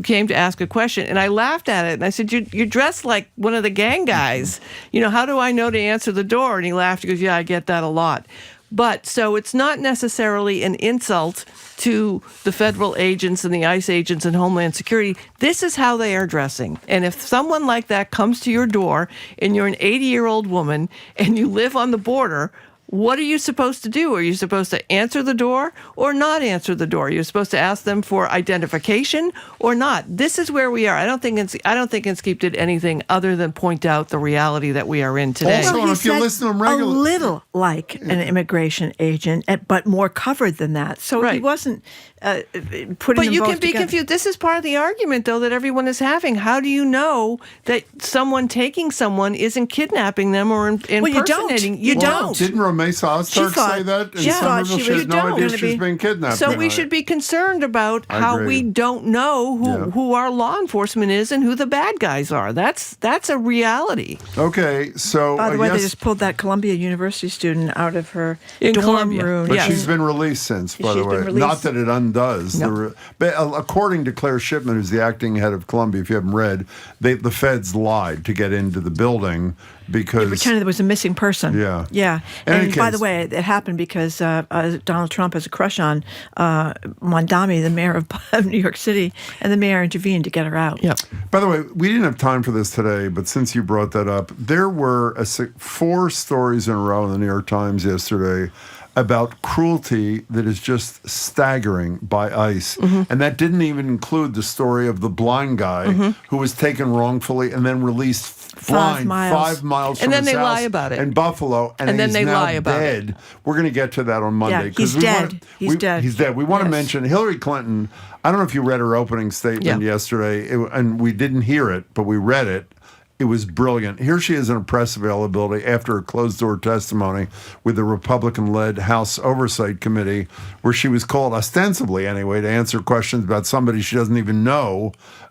S2: came to ask a question, and I laughed at it and I said, "You're dressed like one of the gang guys. How do I know to answer the door?" And he laughed. He goes, "Yeah, I get that a lot." But so it's not necessarily an insult to the federal agents and the ICE agents and Homeland Security. This is how they are dressing. And if someone like that comes to your door and you're an 80-year-old woman and you live on the border, what are you supposed to do? Are you supposed to answer the door or not answer the door? You're supposed to ask them for identification or not. This is where we are. I don't think Inskeep did anything other than point out the reality that we are in today.
S9: Also, if you listen to him
S1: a
S9: regularly,
S1: little like an immigration agent, but more covered than that. So he wasn't putting
S2: But
S1: them
S2: you
S1: both
S2: can be
S1: together.
S2: confused. This is part of the argument, though, that everyone is having. How do you know that someone taking someone isn't kidnapping them or impersonating? You don't.
S9: Didn't Ramesa Ozturk say that?
S2: She thought she
S9: had
S2: was
S9: no idea she was being kidnapped.
S2: So we should be concerned about how we don't know who our law enforcement is and who the bad guys are. That's a reality.
S9: Okay, so
S1: By the way, they just pulled that Columbia University student out of her
S2: In
S1: dorm
S2: Columbia.
S1: room.
S9: But she's been released since, by the
S1: She's
S9: way.
S1: been released.
S9: Not that it undoes.
S1: No.
S9: But according to Claire Shipman, who's the acting head of Columbia, if you haven't read, the feds lied to get into the building because...
S1: Pretended there was a missing person.
S9: Yeah.
S1: Yeah.
S9: In any
S1: And by
S9: case-
S1: the way, it happened because Donald Trump has a crush on Mondami, the mayor of New York City, and the mayor intervened to get her out.
S2: Yep.
S9: By the way, we didn't have time for this today, but since you brought that up, there were 4 stories in a row in the New York Times yesterday about cruelty that is just staggering by ICE.
S2: Mm-hmm.
S9: And that didn't even include the story of the blind guy who was taken wrongfully and then released blind 5 miles from
S2: And then
S9: his
S2: they
S9: house
S2: lie about it.
S9: in Buffalo, and
S2: then
S9: he's
S2: they
S9: now
S2: lie about
S9: dead.
S2: it.
S9: We're going to get to that on Monday.
S1: Yeah, he's
S9: we
S1: dead.
S9: wanna-
S1: He's dead.
S9: He's dead. We want to
S1: Yes.
S9: mention Hillary Clinton. I don't know if you read her opening statement yesterday, and we didn't hear it, but we read it. It was brilliant. Here she is in a press availability after a closed-door testimony with the Republican-led House Oversight Committee, where she was called, ostensibly anyway, to answer questions about somebody she doesn't even know,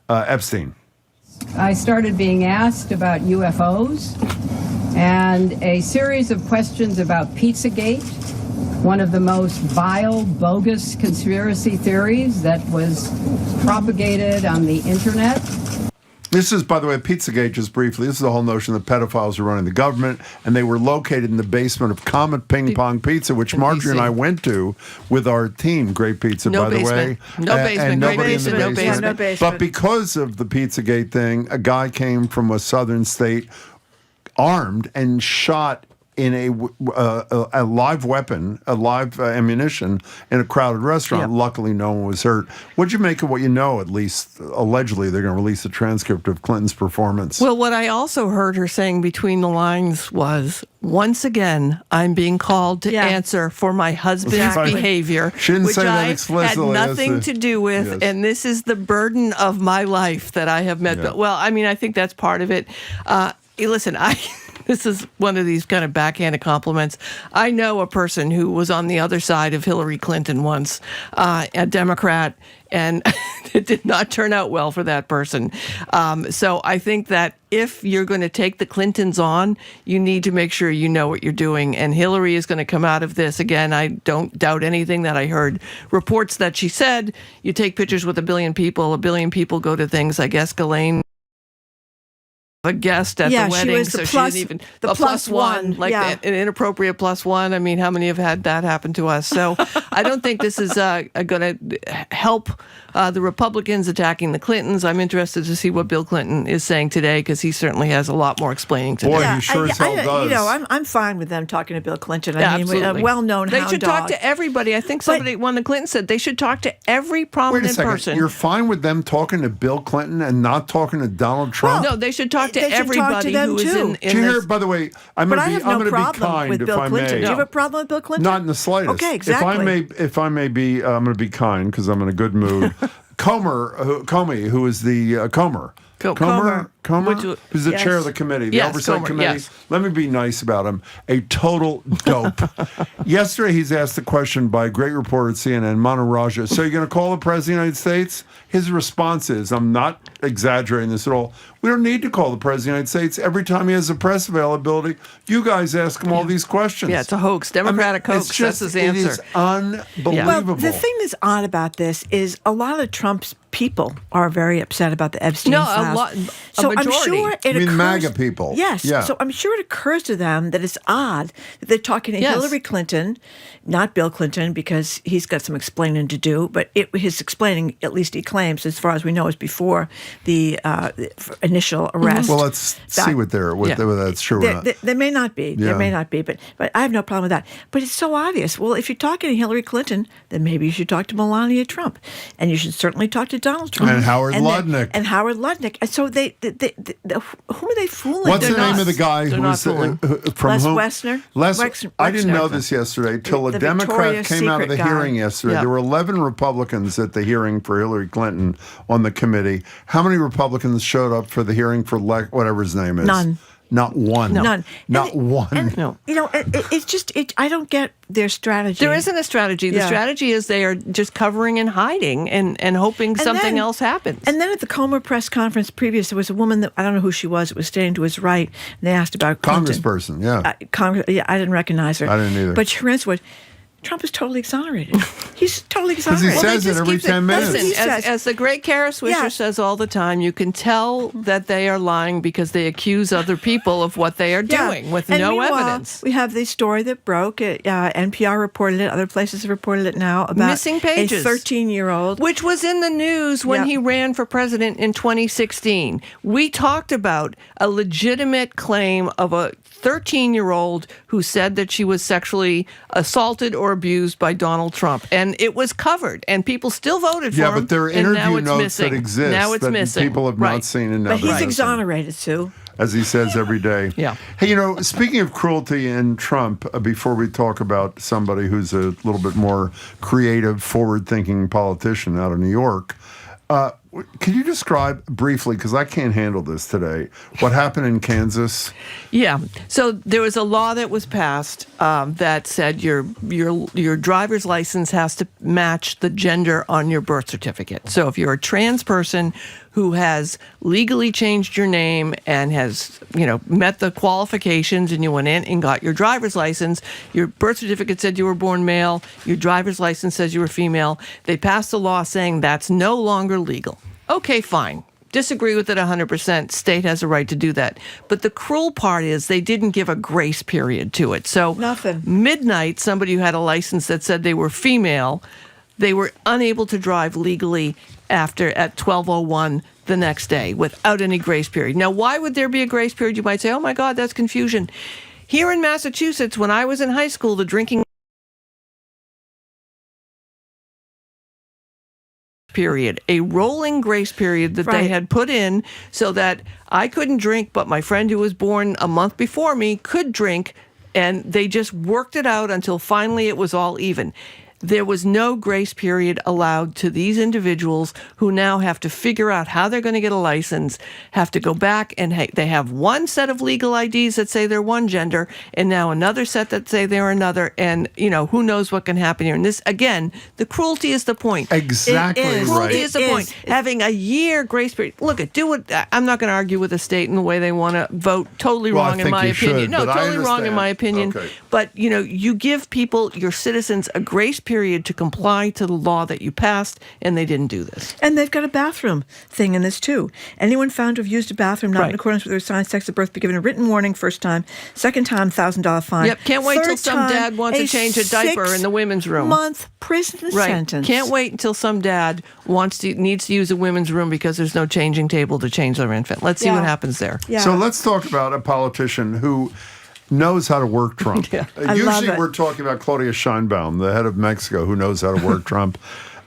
S9: Epstein.
S6: I started being asked about UFOs and a series of questions about Pizzagate, one of the most vile, bogus conspiracy theories that was propagated on the internet.
S9: This is, by the way, Pizzagate, just briefly. This is the whole notion that pedophiles are running the government, and they were located in the basement of Comet Ping Pong Pizza, which Marjorie and I went to with our team. Great pizza,
S2: No
S9: by the way.
S2: basement. No basement.
S9: And
S2: Great
S9: nobody
S2: basement.
S9: in the
S2: No basement.
S1: No basement.
S9: But because of the Pizzagate thing, a guy came from a southern state armed and shot in a live weapon, a live ammunition in a crowded restaurant.
S2: Yeah.
S9: Luckily, no one was hurt. What'd you make of what you know, at least allegedly, they're going to release a transcript of Clinton's performance?
S2: Well, what I also heard her saying between the lines was, once again, I'm being called to answer for my husband's
S9: Exactly.
S2: behavior,
S9: She didn't
S2: which
S9: say that
S2: I had
S9: explicitly,
S2: nothing
S9: yes,
S2: to do with,
S9: yes.
S2: and this is the burden of my life that I have met.
S9: Yeah.
S2: Well, I mean, I think that's part of it. Listen, this is one of these kind of backhanded compliments. I know a person who was on the other side of Hillary Clinton once, a Democrat, and it did not turn out well for that person. So I think that if you're going to take the Clintons on, you need to make sure you know what you're doing. And Hillary is going to come out of this. Again, I don't doubt anything that I heard. Reports that she said, you take pictures with a billion people go to things. I guess Ghislaine, a guest at the wedding,
S1: she was
S2: so
S1: the
S2: she
S1: plus,
S2: didn't even
S1: the plus one,
S2: like
S1: yeah.
S2: an inappropriate plus one. I mean, how many have had that happen to us? So I don't think this is going to help the Republicans attacking the Clintons. I'm interested to see what Bill Clinton is saying today, because he certainly has a lot more explaining to do.
S9: Boy, he sure as hell does.
S1: You know, I'm fine with them talking to Bill Clinton. I mean,
S2: Absolutely.
S1: a well-known
S2: They
S1: hound
S2: should talk
S1: dog.
S2: to everybody. I think somebody, one of the Clintons said they should talk to every
S9: Wait a
S2: prominent
S9: second.
S2: person.
S9: You're fine with them talking to Bill Clinton and not talking to Donald Trump?
S2: No, they should talk to
S1: They should talk to
S2: everybody
S1: them
S2: who is
S1: too.
S2: in
S9: Did you
S2: this.
S9: hear, by the way, I'm
S1: But
S9: going
S1: I
S9: to
S1: have
S9: be, I'm
S1: no
S9: going to be
S1: problem
S9: kind
S1: with
S9: if
S1: Bill
S9: I
S1: Clinton.
S9: may.
S1: Do you have a problem with Bill Clinton?
S9: Not in the slightest.
S1: Okay, exactly.
S9: If I may be, I'm going to be kind because I'm in a good mood. Comey, who is the Comer. Comer, who's the chair of the committee, the oversight committee.
S2: Yes.
S9: Let me be nice about him. A total dope. Yesterday, he's asked the question by a great reporter at CNN, Manu Raja. So you're going to call the president of the United States? His response is, I'm not exaggerating this at all, we don't need to call the president of the United States. Every time he has a press availability, you guys ask him all these questions.
S2: Yeah, it's a hoax. Democratic hoax.
S9: It's just,
S2: That's his answer.
S9: It is unbelievable.
S1: Well, the thing that's odd about this is a lot of Trump's people are very upset about the Epstein
S2: No,
S1: files.
S2: a lot.
S1: So
S2: A
S1: I'm
S2: majority.
S1: sure it
S9: I mean,
S1: occurs.
S9: MAGA people.
S1: Yes.
S9: Yeah.
S1: So I'm sure it occurs to them that it's odd that they're talking to
S2: Yes.
S1: Hillary Clinton, not Bill Clinton, because he's got some explaining to do. But his explaining, at least he claims, as far as we know, is before the initial arrest.
S9: Well, let's see whether that's true or not.
S1: There may not be.
S9: Yeah.
S1: There may not be. But I have no problem with that. But it's so obvious. Well, if you're talking to Hillary Clinton, then maybe you should talk to Melania Trump, and you should certainly talk to Donald Trump
S9: And Howard Lutnick.
S1: And Howard Lutnick. And so whom are they fooling?
S9: What's
S1: They're
S9: the name
S1: not.
S9: of the guy
S1: They're
S9: who
S1: not
S9: was
S1: fooling.
S9: from
S1: Les
S9: whom?
S1: Wexner?
S9: I didn't know
S1: Wexner.
S9: this yesterday till a
S1: The
S9: Democrat
S1: Victoria's
S9: came out of the
S1: Secret guy.
S9: hearing yesterday.
S1: Yeah.
S9: There were 11 Republicans at the hearing for Hillary Clinton on the committee. How many Republicans showed up for the hearing for whatever his name is?
S1: None.
S9: Not one.
S1: None.
S9: Not one.
S1: And, you know, it's just, I don't get their strategy.
S2: There isn't a strategy. The
S1: Yeah.
S2: strategy is they are just covering and hiding and hoping something else happens.
S1: And then at the Comer press conference previous, there was a woman that, I don't know who she was, it was standing to his right, and they asked about Clinton.
S9: Congressperson, yeah.
S1: Yeah, I didn't recognize her.
S9: I didn't either.
S1: But her answer was, Trump is totally exonerated. He's totally
S9: Because he
S1: exonerated.
S9: says it every 10 minutes.
S2: Listen, as the great Kara Swisher
S1: Yeah.
S2: says all the time, you can tell that they are lying because they accuse other people of what they are doing with
S1: And
S2: no
S1: meanwhile,
S2: evidence.
S1: We have the story that broke. NPR reported it. Other places have reported it now about
S2: Missing pages.
S1: a 13-year-old.
S2: Which was in the news when
S1: Yeah.
S2: he ran for president in 2016. We talked about a legitimate claim of a 13-year-old who said that she was sexually assaulted or abused by Donald Trump. And it was covered, and people still voted for him.
S9: Yeah, but there are
S2: and now
S9: interview
S2: it's
S9: notes
S2: missing.
S9: that exist
S2: Now it's
S9: that
S2: missing.
S9: people have
S2: Right.
S9: not seen. And now
S1: But he's
S9: they're missing.
S1: exonerated, Sue.
S9: As he says every day.
S2: Yeah.
S9: Hey, you know, speaking of cruelty in Trump, before we talk about somebody who's a little bit more creative, forward-thinking politician out of New York, can you describe briefly, because I can't handle this today, what happened in Kansas?
S2: Yeah. So there was a law that was passed that said your driver's license has to match the gender on your birth certificate. So if you're a trans person who has legally changed your name and has, met the qualifications, and you went in and got your driver's license, your birth certificate said you were born male, your driver's license says you were female, they passed a law saying that's no longer legal. Okay, fine. Disagree with it 100%. State has a right to do that. But the cruel part is they didn't give a grace period to it. So
S1: Nothing.
S2: midnight, somebody who had a license that said they were female, they were unable to drive legally at 12:01 the next day without any grace period. Now, why would there be a grace period? You might say, oh my God, that's confusion. Here in Massachusetts, when I was in high school, the drinking period, a rolling grace period that they had put in so that I couldn't drink, but my friend who was born a month before me could drink, and they just worked it out until finally it was all even. There was no grace period allowed to these individuals who now have to figure out how they're going to get a license, have to go back, and they have one set of legal IDs that say they're one gender, and now another set that say they're another, and, who knows what can happen here. And this, again, the cruelty is the point.
S9: Exactly right.
S2: Cruelty is the point. Having a year grace period. Look, I'm not going to argue with the state in the way they want to vote. Totally
S9: Well, I
S2: wrong in
S9: think
S2: my
S9: you
S2: opinion.
S9: should,
S2: No,
S9: but I
S2: totally wrong in my opinion.
S9: Okay.
S2: But, you give people, your citizens, a grace period to comply to the law that you passed, and they didn't do this.
S1: And they've got a bathroom thing in this, too. Anyone found to have used a bathroom not in accordance with their assigned sex at birth be given a written warning first time, second time, $1,000 fine.
S2: Yep, can't wait till
S1: Third
S2: some
S1: time,
S2: dad wants to change a diaper in the women's room.
S1: 6-month prison sentence.
S2: Can't wait until some dad needs to use a women's room because there's no changing table to change their infant. Let's see what happens there.
S1: Yeah.
S9: So let's talk about a politician who knows how to work Trump.
S1: I love
S9: Usually
S1: it.
S9: we're talking about Claudia Sheinbaum, the head of Mexico, who knows how to work Trump.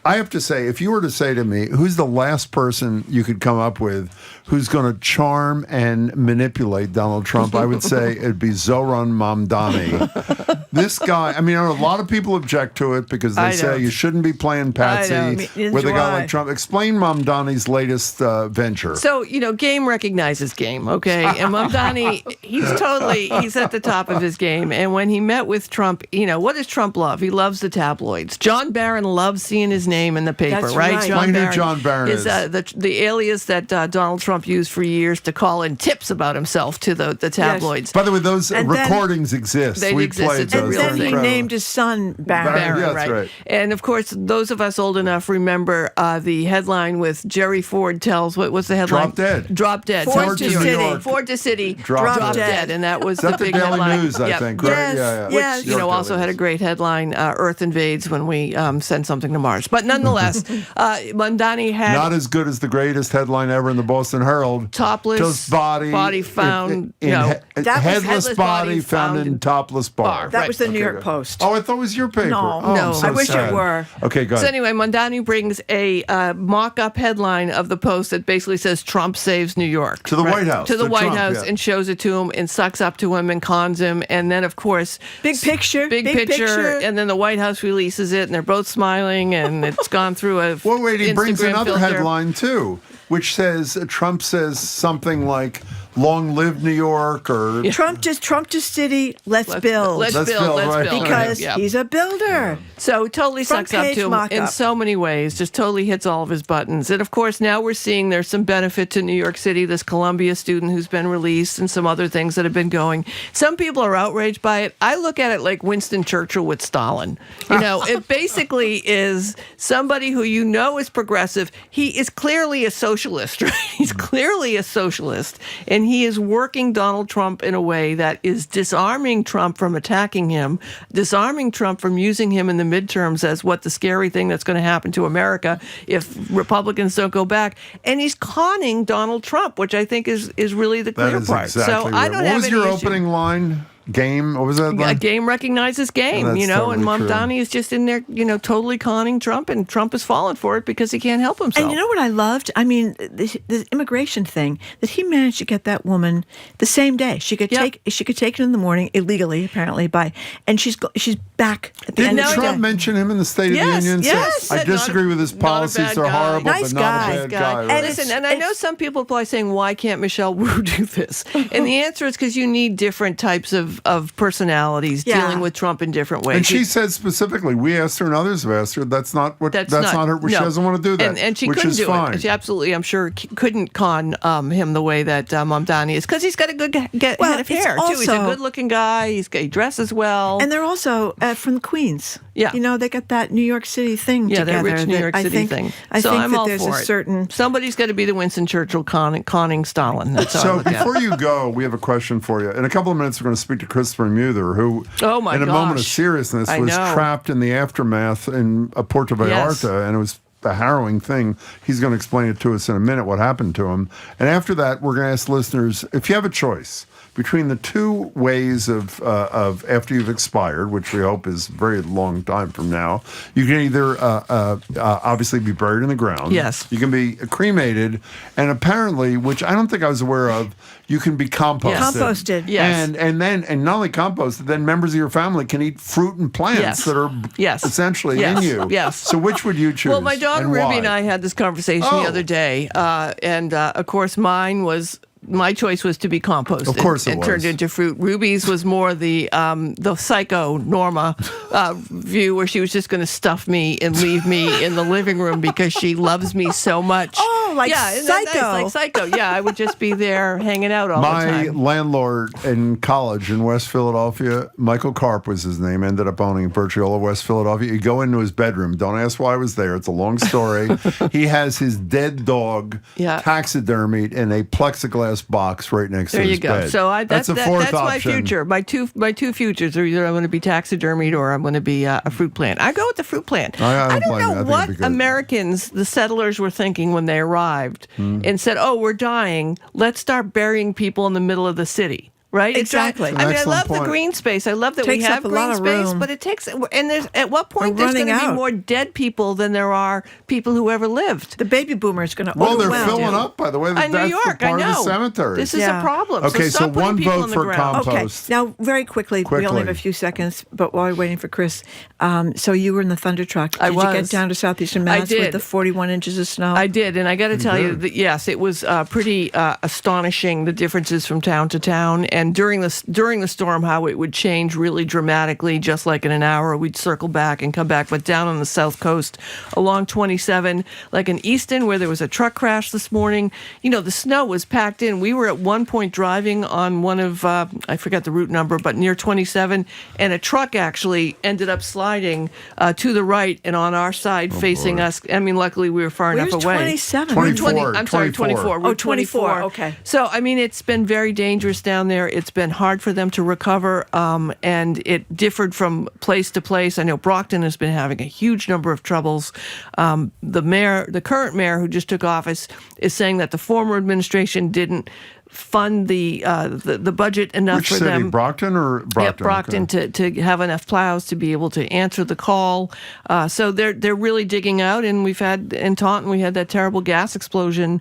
S9: I have to say, if you were to say to me, who's the last person you could come up with who's going to charm and manipulate Donald Trump, I would say it'd be Zoran Mamdani. This guy, I mean, a lot of people object to it because they say you shouldn't be playing patsy with a guy like Trump. Explain Mamdani's latest venture.
S2: So, game recognizes game, okay? And Mamdani, he's at the top of his game. And when he met with Trump, what does Trump love? He loves the tabloids. John Barron loves seeing his name name in the paper,
S1: That's
S2: right?
S1: right.
S9: Explain who John Barron
S2: is the alias that Donald Trump used for years to call in tips about himself to the tabloids.
S9: By the way, those
S1: And
S9: recordings exist.
S2: They
S9: We
S2: exist.
S9: played
S2: It's a
S9: those.
S2: real
S1: And then he
S2: thing.
S1: named his son Barron.
S9: Yeah, that's right.
S2: And of course, those of us old enough remember the headline with Jerry Ford tells what's the headline?
S9: Drop dead.
S2: Drop dead.
S1: Ford to
S2: New
S1: City.
S2: York. Ford to City.
S9: Drop
S2: dead. And that was
S9: That's
S2: the
S9: the
S2: big
S9: Daily
S2: headline.
S9: News, I
S2: Yep.
S9: think, right?
S1: Yes,
S9: Yeah.
S1: yes.
S2: Which, also had a great headline, Earth invades when we send something to Mars. But nonetheless, Mondani had...
S9: Not as good as the greatest headline ever in the Boston Herald.
S2: Topless
S9: Just body
S2: found...
S9: headless
S2: headless
S9: body found in topless bar.
S1: That was the New
S9: Okay,
S1: York
S9: good.
S1: Post.
S9: Oh, I thought it was your paper.
S1: No.
S9: Oh,
S2: No.
S9: I'm so
S1: I wish
S9: sad.
S1: it were.
S9: Okay, go
S2: So
S9: ahead.
S2: anyway, Mondani brings a mock-up headline of the Post that basically says Trump saves New York.
S9: To the White House.
S2: To the
S9: To
S2: White
S9: Trump,
S2: House
S9: yeah.
S2: and shows it to him and sucks up to him and cons him. And then, of course...
S1: Big picture.
S2: Big picture. And then the White House releases it and they're both smiling and it's gone through a
S9: Well, wait, he brings
S2: Instagram
S9: another
S2: filter.
S9: headline, too, which says, Trump says something like, long live New York, or...
S1: Trump to city. Let's build.
S2: Let's build.
S9: right.
S1: Because
S2: Yeah.
S1: he's a builder.
S2: So totally
S1: Front
S2: sucks up
S1: page
S2: to him
S1: mock-up.
S2: in so many ways, just totally hits all of his buttons. And of course, now we're seeing there's some benefit to New York City, this Columbia student who's been released and some other things that have been going. Some people are outraged by it. I look at it like Winston Churchill with Stalin. It basically is somebody who you know is progressive. He is clearly a socialist, right? He's clearly a socialist. And he is working Donald Trump in a way that is disarming Trump from attacking him, disarming Trump from using him in the midterms as what the scary thing that's going to happen to America if Republicans don't go back. And he's conning Donald Trump, which I think is really the
S9: That
S2: clear
S9: is
S2: part.
S9: exactly
S2: So
S9: right.
S2: I don't
S9: What
S2: have
S9: was
S2: any
S9: your
S2: issue.
S9: opening line? Game? What was that
S2: A
S9: line?
S2: game recognizes game,
S9: That's
S2: and
S9: totally true.
S2: Mamdani is just in there, totally conning Trump, and Trump has fallen for it because he can't help himself.
S1: And you know what I loved? I mean, the immigration thing, that he managed to get that woman the same day. She could take it in the morning illegally, apparently, and she's back at the end
S9: Didn't
S1: of the day.
S9: Trump mention him in the State of the Union?
S2: Yes.
S9: I disagree with his policies. They're horrible,
S1: Nice
S9: but not a bad guy.
S2: And
S9: right?
S2: listen, and I know some people are probably saying, why can't Michelle Wu do this? And the answer is because you need different types of personalities dealing with Trump in different ways.
S9: And she said specifically, we asked her and others have asked her, that's not her. She doesn't want to do that.
S2: And she
S9: which
S2: couldn't
S9: is
S2: do
S9: fine.
S2: it. She absolutely, I'm sure, couldn't con him the way that Mamdani is because he's got a good head of hair too. He's a good-looking guy. He dresses well,
S1: and they're also from Queens.
S2: Yeah,
S1: they got that New York City thing together.
S2: Yeah, that rich New York City
S1: thing.
S2: I
S1: think
S2: I'm
S1: that
S2: all
S1: there's
S2: for
S1: a
S2: it.
S1: certain
S2: somebody's got to be the Winston Churchill conning Stalin. That's
S9: So before you go, we have a question for you. In a couple of minutes, we're going to speak to Christopher Muther, who, in a moment of seriousness, was trapped in the aftermath in Puerto Vallarta, and it was a harrowing thing. He's going to explain it to us in a minute, what happened to him. And after that, we're going to ask listeners, if you have a choice between the two ways of after you've expired, which we hope is a very long time from now, you can either obviously be buried in the ground.
S2: Yes.
S9: You can be cremated, and apparently, which I don't think I was aware of, you can be composted.
S1: Yes. Composted,
S2: yes.
S9: And not only composted, then members of your family can eat fruit and plants that are essentially in you.
S2: Yes.
S9: So which would you choose?
S2: Well, my daughter
S9: and
S2: Ruby
S9: why?
S2: and I had this conversation the other day, and of course my choice was to be composted.
S9: Of course it
S2: and
S9: was.
S2: turned into fruit. Ruby's was more the psycho Norma view, where she was just going to stuff me and leave me in the living room because she loves me so much.
S1: Oh, like
S2: isn't that
S1: Psycho.
S2: nice? Like Psycho. Yeah, I would just be there hanging out all the
S9: My
S2: time.
S9: landlord in college in West Philadelphia, Michael Karp was his name, ended up owning virtually all of West Philadelphia. You go into his bedroom. Don't ask why I was there. It's a long story. He has his dead dog taxidermied in a plexiglass box right next to his bed.
S2: There you go. So
S9: that's a fourth
S2: that's my
S9: option.
S2: future. My two futures are either I'm going to be taxidermied or I'm going to be a fruit plant. I go with the fruit plant.
S9: I
S2: don't
S9: blame you. I
S2: know
S9: think
S2: what
S9: it'd be good.
S2: Americans, the settlers, were thinking when they arrived and said, "Oh, we're dying. Let's start burying people in the middle of the city." Right?
S1: Exactly.
S2: I mean, I
S9: excellent
S2: love
S9: point.
S2: the green space. I love that
S1: Takes
S2: we have
S1: up a
S2: green
S1: lot of
S2: space,
S1: room.
S2: but it takes. And there's at what point
S1: We're
S2: there's going to
S1: running
S2: be
S1: out.
S2: more dead people than there are people who ever lived.
S1: The baby boomer is going to
S9: Well, they're
S1: overwhelm.
S9: filling up, by the way.
S2: In
S9: That's
S2: New
S9: the
S2: York,
S9: part
S2: I know.
S9: of the cemetery.
S2: This is a problem.
S9: Okay, so
S2: stop putting
S9: one
S2: people
S9: vote
S2: in the
S9: for
S2: ground.
S9: compost.
S1: Okay, now very quickly, we only have a few seconds, but while we're waiting for Chris, so you were in the Thunder Truck. Did you get down to Southeastern Mass
S2: did.
S1: with the 41 inches of snow?
S2: I did, and I got to tell you that yes, it was pretty astonishing, the differences from town to town. And and during the storm, how it would change really dramatically. Just like in an hour, we'd circle back and come back. But down on the south coast, along 27, like in Easton, where there was a truck crash this morning, the snow was packed in. We were at one point driving on one of I forget the route number, but near 27, and a truck actually ended up sliding to the right and on our side facing us. I mean, luckily we were far enough away.
S1: 27?
S9: 24.
S2: I'm sorry, 24.
S1: Oh, 24. Okay.
S2: So, I mean, it's been very dangerous down there. It's been hard for them to recover, and it differed from place to place. I know Brockton has been having a huge number of troubles. The current mayor who just took office is saying that the former administration didn't fund the budget enough
S9: Which
S2: for
S9: city,
S2: them.
S9: Brockton or Brockton?
S2: Yeah, Brockton,
S9: okay.
S2: to have enough plows to be able to answer the call. So they're really digging out, and we've had in Taunton we had that terrible gas explosion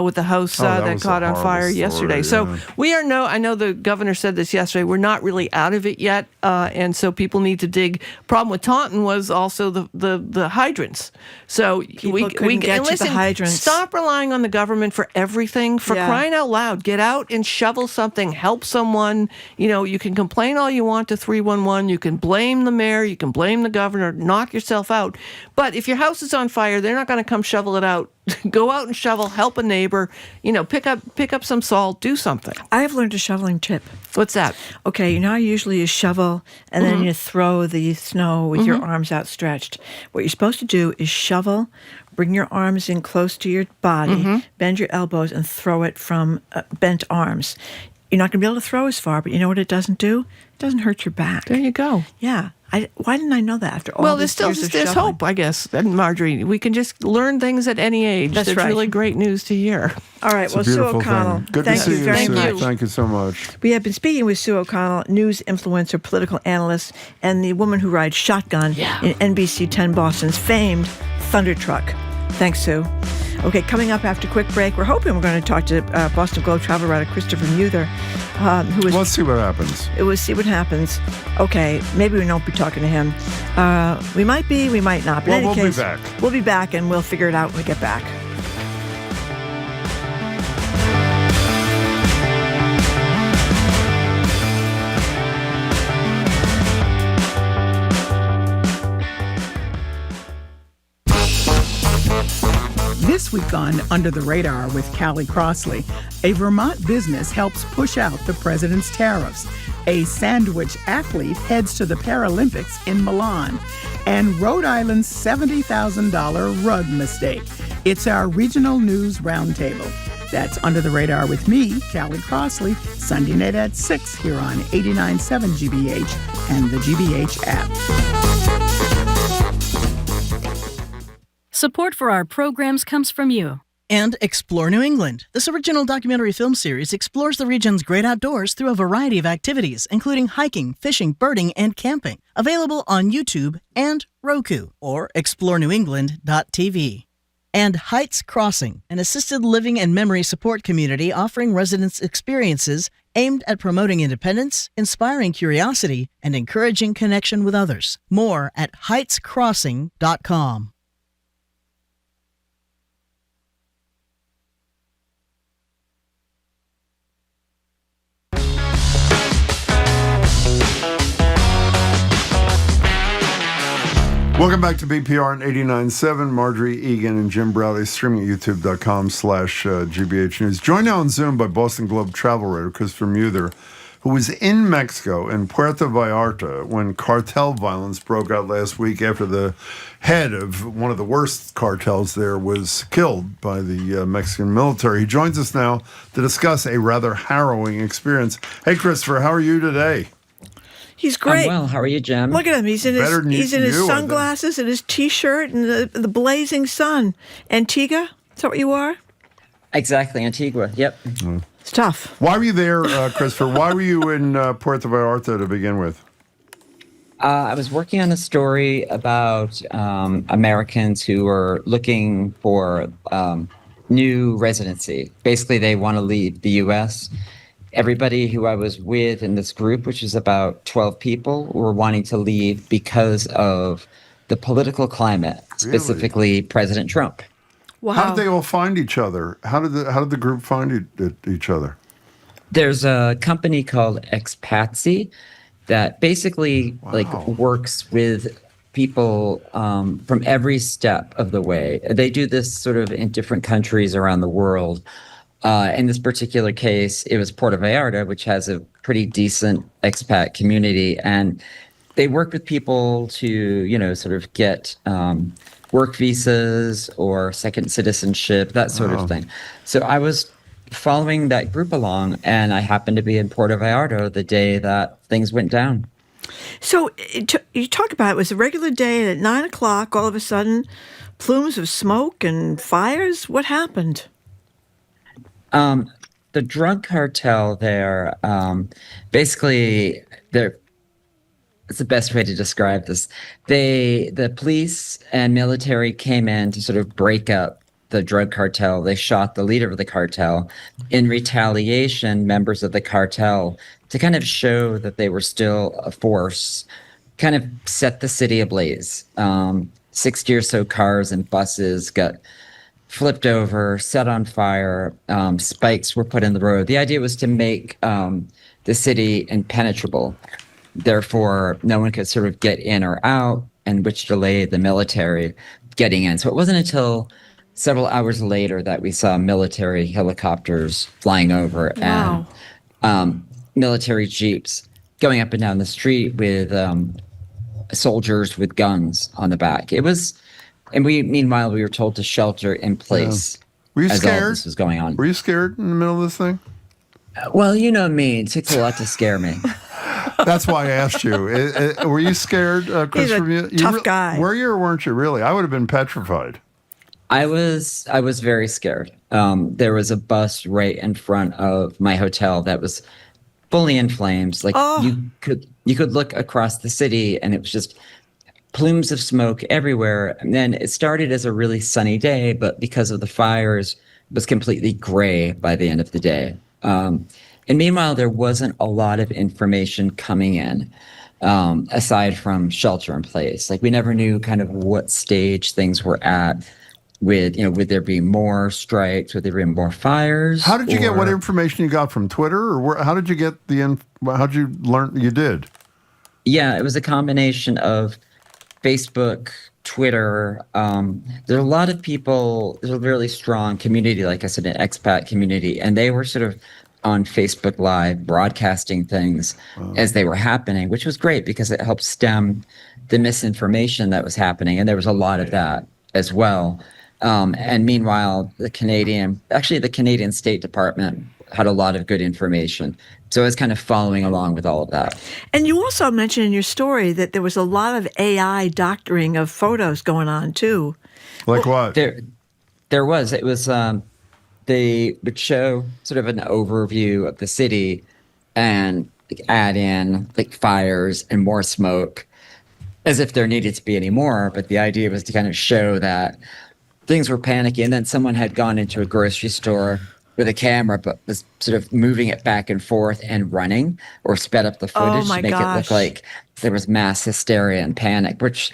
S2: with the house that caught on fire yesterday. So we are I know the governor said this yesterday. We're not really out of it yet, and so people need to dig. Problem with Taunton was also the hydrants. So we
S1: get to the hydrants.
S2: Stop relying on the government for everything. For crying out loud, get out and shovel something, help someone. You can complain all you want to 311. You can blame the mayor. You can blame the governor. Knock yourself out. But if your house is on fire, they're not going to come shovel it out. Go out and shovel, help a neighbor, pick up some salt, do something.
S1: I have learned a shoveling tip.
S2: What's that?
S1: Okay, how usually you shovel and then you throw the snow with your arms outstretched. What you're supposed to do is shovel, bring your arms in close to your body, bend your elbows, and throw it from bent arms. You're not going to be able to throw as far, but you know what it doesn't do? It doesn't hurt your back.
S2: There you go.
S1: Yeah. Why didn't I know that after all these years of
S2: there's
S1: shoveling?
S2: hope, I guess, and Marjorie. We can just learn things at any age.
S1: That's
S2: That's
S1: right.
S2: really great news to hear.
S1: All right.
S9: It's
S1: Well,
S9: a
S1: Sue
S9: beautiful
S1: O'Connell,
S9: thing. Good
S1: thank
S9: to see
S1: you very
S9: Sue.
S1: much.
S9: Thank you so much.
S1: We have been speaking with Sue O'Connell, news influencer, political analyst, and the woman who rides shotgun in NBC 10 Boston's famed Thunder Truck. Thanks, Sue. Okay, coming up after a quick break, we're hoping we're going to talk to Boston Globe travel writer Christopher Muther, who is...
S9: Let's see what happens.
S1: We'll see what happens. Okay, maybe we won't be talking to him. We might be, we might not. But in any case,
S9: we'll be back.
S1: We'll be back, and we'll figure it out when we get back.
S8: This week on Under the Radar with Callie Crossley, a Vermont business helps push out the president's tariffs. A sandwich athlete heads to the Paralympics in Milan. And Rhode Island's $70,000 rug mistake. It's our regional news roundtable. That's Under the Radar with me, Callie Crossley, Sunday night at 6 here on 89.7 GBH and the GBH app.
S18: Support for our programs comes from you.
S19: And Explore New England. This original documentary film series explores the region's great outdoors through a variety of activities, including hiking, fishing, birding, and camping. Available on YouTube and Roku or explorenewengland.tv. And Heights Crossing, an assisted living and memory support community offering residents experiences aimed at promoting independence, inspiring curiosity, and encouraging connection with others. More at heightscrossing.com.
S9: Welcome back to BPR on 89.7. Marjorie Egan and Jim Browley streaming at youtube.com/GBH News. Joined now on Zoom by Boston Globe travel writer Christopher Muther, who was in Mexico in Puerto Vallarta when cartel violence broke out last week after the head of one of the worst cartels there was killed by the Mexican military. He joins us now to discuss a rather harrowing experience. Hey, Christopher, how are you today?
S1: He's great.
S10: I'm well. How are you, Jim?
S1: Look at him. He's in his sunglasses and his T-shirt and the blazing sun. Antigua? Is that what you are?
S10: Exactly, Antigua. Yep.
S1: It's tough.
S9: Why were you there, Christopher? Why were you in Puerto Vallarta to begin with?
S10: I was working on a story about Americans who are looking for new residency. Basically, they want to leave the U.S. Everybody who I was with in this group, which is about 12 people, were wanting to leave because of the political climate, specifically President Trump.
S1: Wow.
S9: How did they all find each other? How did the group find each other?
S10: There's a company called Expat that basically works with people from every step of the way. They do this sort of in different countries around the world. In this particular case, it was Puerto Vallarta, which has a pretty decent expat community, and they work with people to, sort of get work visas or second citizenship, that sort of thing. So I was following that group along, and I happened to be in Puerto Vallarta the day that things went down.
S1: So you talk about it was a regular day, and at 9 o'clock, all of a sudden, plumes of smoke and fires. What happened?
S10: The drug cartel there, basically, it's the best way to describe this. The police and military came in to sort of break up the drug cartel. They shot the leader of the cartel. In retaliation, members of the cartel, to kind of show that they were still a force, kind of set the city ablaze. 60 or so cars and buses got flipped over, set on fire. Spikes were put in the road. The idea was to make the city impenetrable. Therefore, no one could sort of get in or out, and which delayed the military getting in. So it wasn't until several hours later that we saw military helicopters flying over and military jeeps going up and down the street with soldiers with guns on the back. Meanwhile, we were told to shelter in place.
S9: Were you
S10: as
S9: scared?
S10: all this was going on.
S9: Were you scared in the middle of this thing?
S10: Well, you know me. It takes a lot to scare me.
S9: That's why I asked you. Were you scared, Chris?
S1: He's a tough guy.
S9: Were you or weren't you really? I would have been petrified.
S10: I was very scared. There was a bus right in front of my hotel that was fully in flames. Like you could look across the city, and it was just plumes of smoke everywhere. And then it started as a really sunny day, but because of the fires, it was completely gray by the end of the day. And meanwhile, there wasn't a lot of information coming in, aside from shelter in place. Like we never knew kind of what stage things were at with, would there be more strikes? Would there be more fires?
S9: How did you get what information you got from Twitter? Or how did you get how did you learn you did?
S10: Yeah, it was a combination of Facebook, Twitter. There are a lot of people, there's a really strong community, like I said, an expat community, and they were sort of on Facebook Live broadcasting things as they were happening, which was great because it helped stem the misinformation that was happening. And there was a lot of that as well. And meanwhile, the Canadian State Department had a lot of good information. So I was kind of following along with all of that.
S1: And you also mentioned in your story that there was a lot of AI doctoring of photos going on too.
S9: Like what?
S10: There was. It was they would show sort of an overview of the city and add in like fires and more smoke as if there needed to be any more. But the idea was to kind of show that things were panicky. And then someone had gone into a grocery store with a camera, but was sort of moving it back and forth and running or sped up the footage to make it look like there was mass hysteria and panic, which,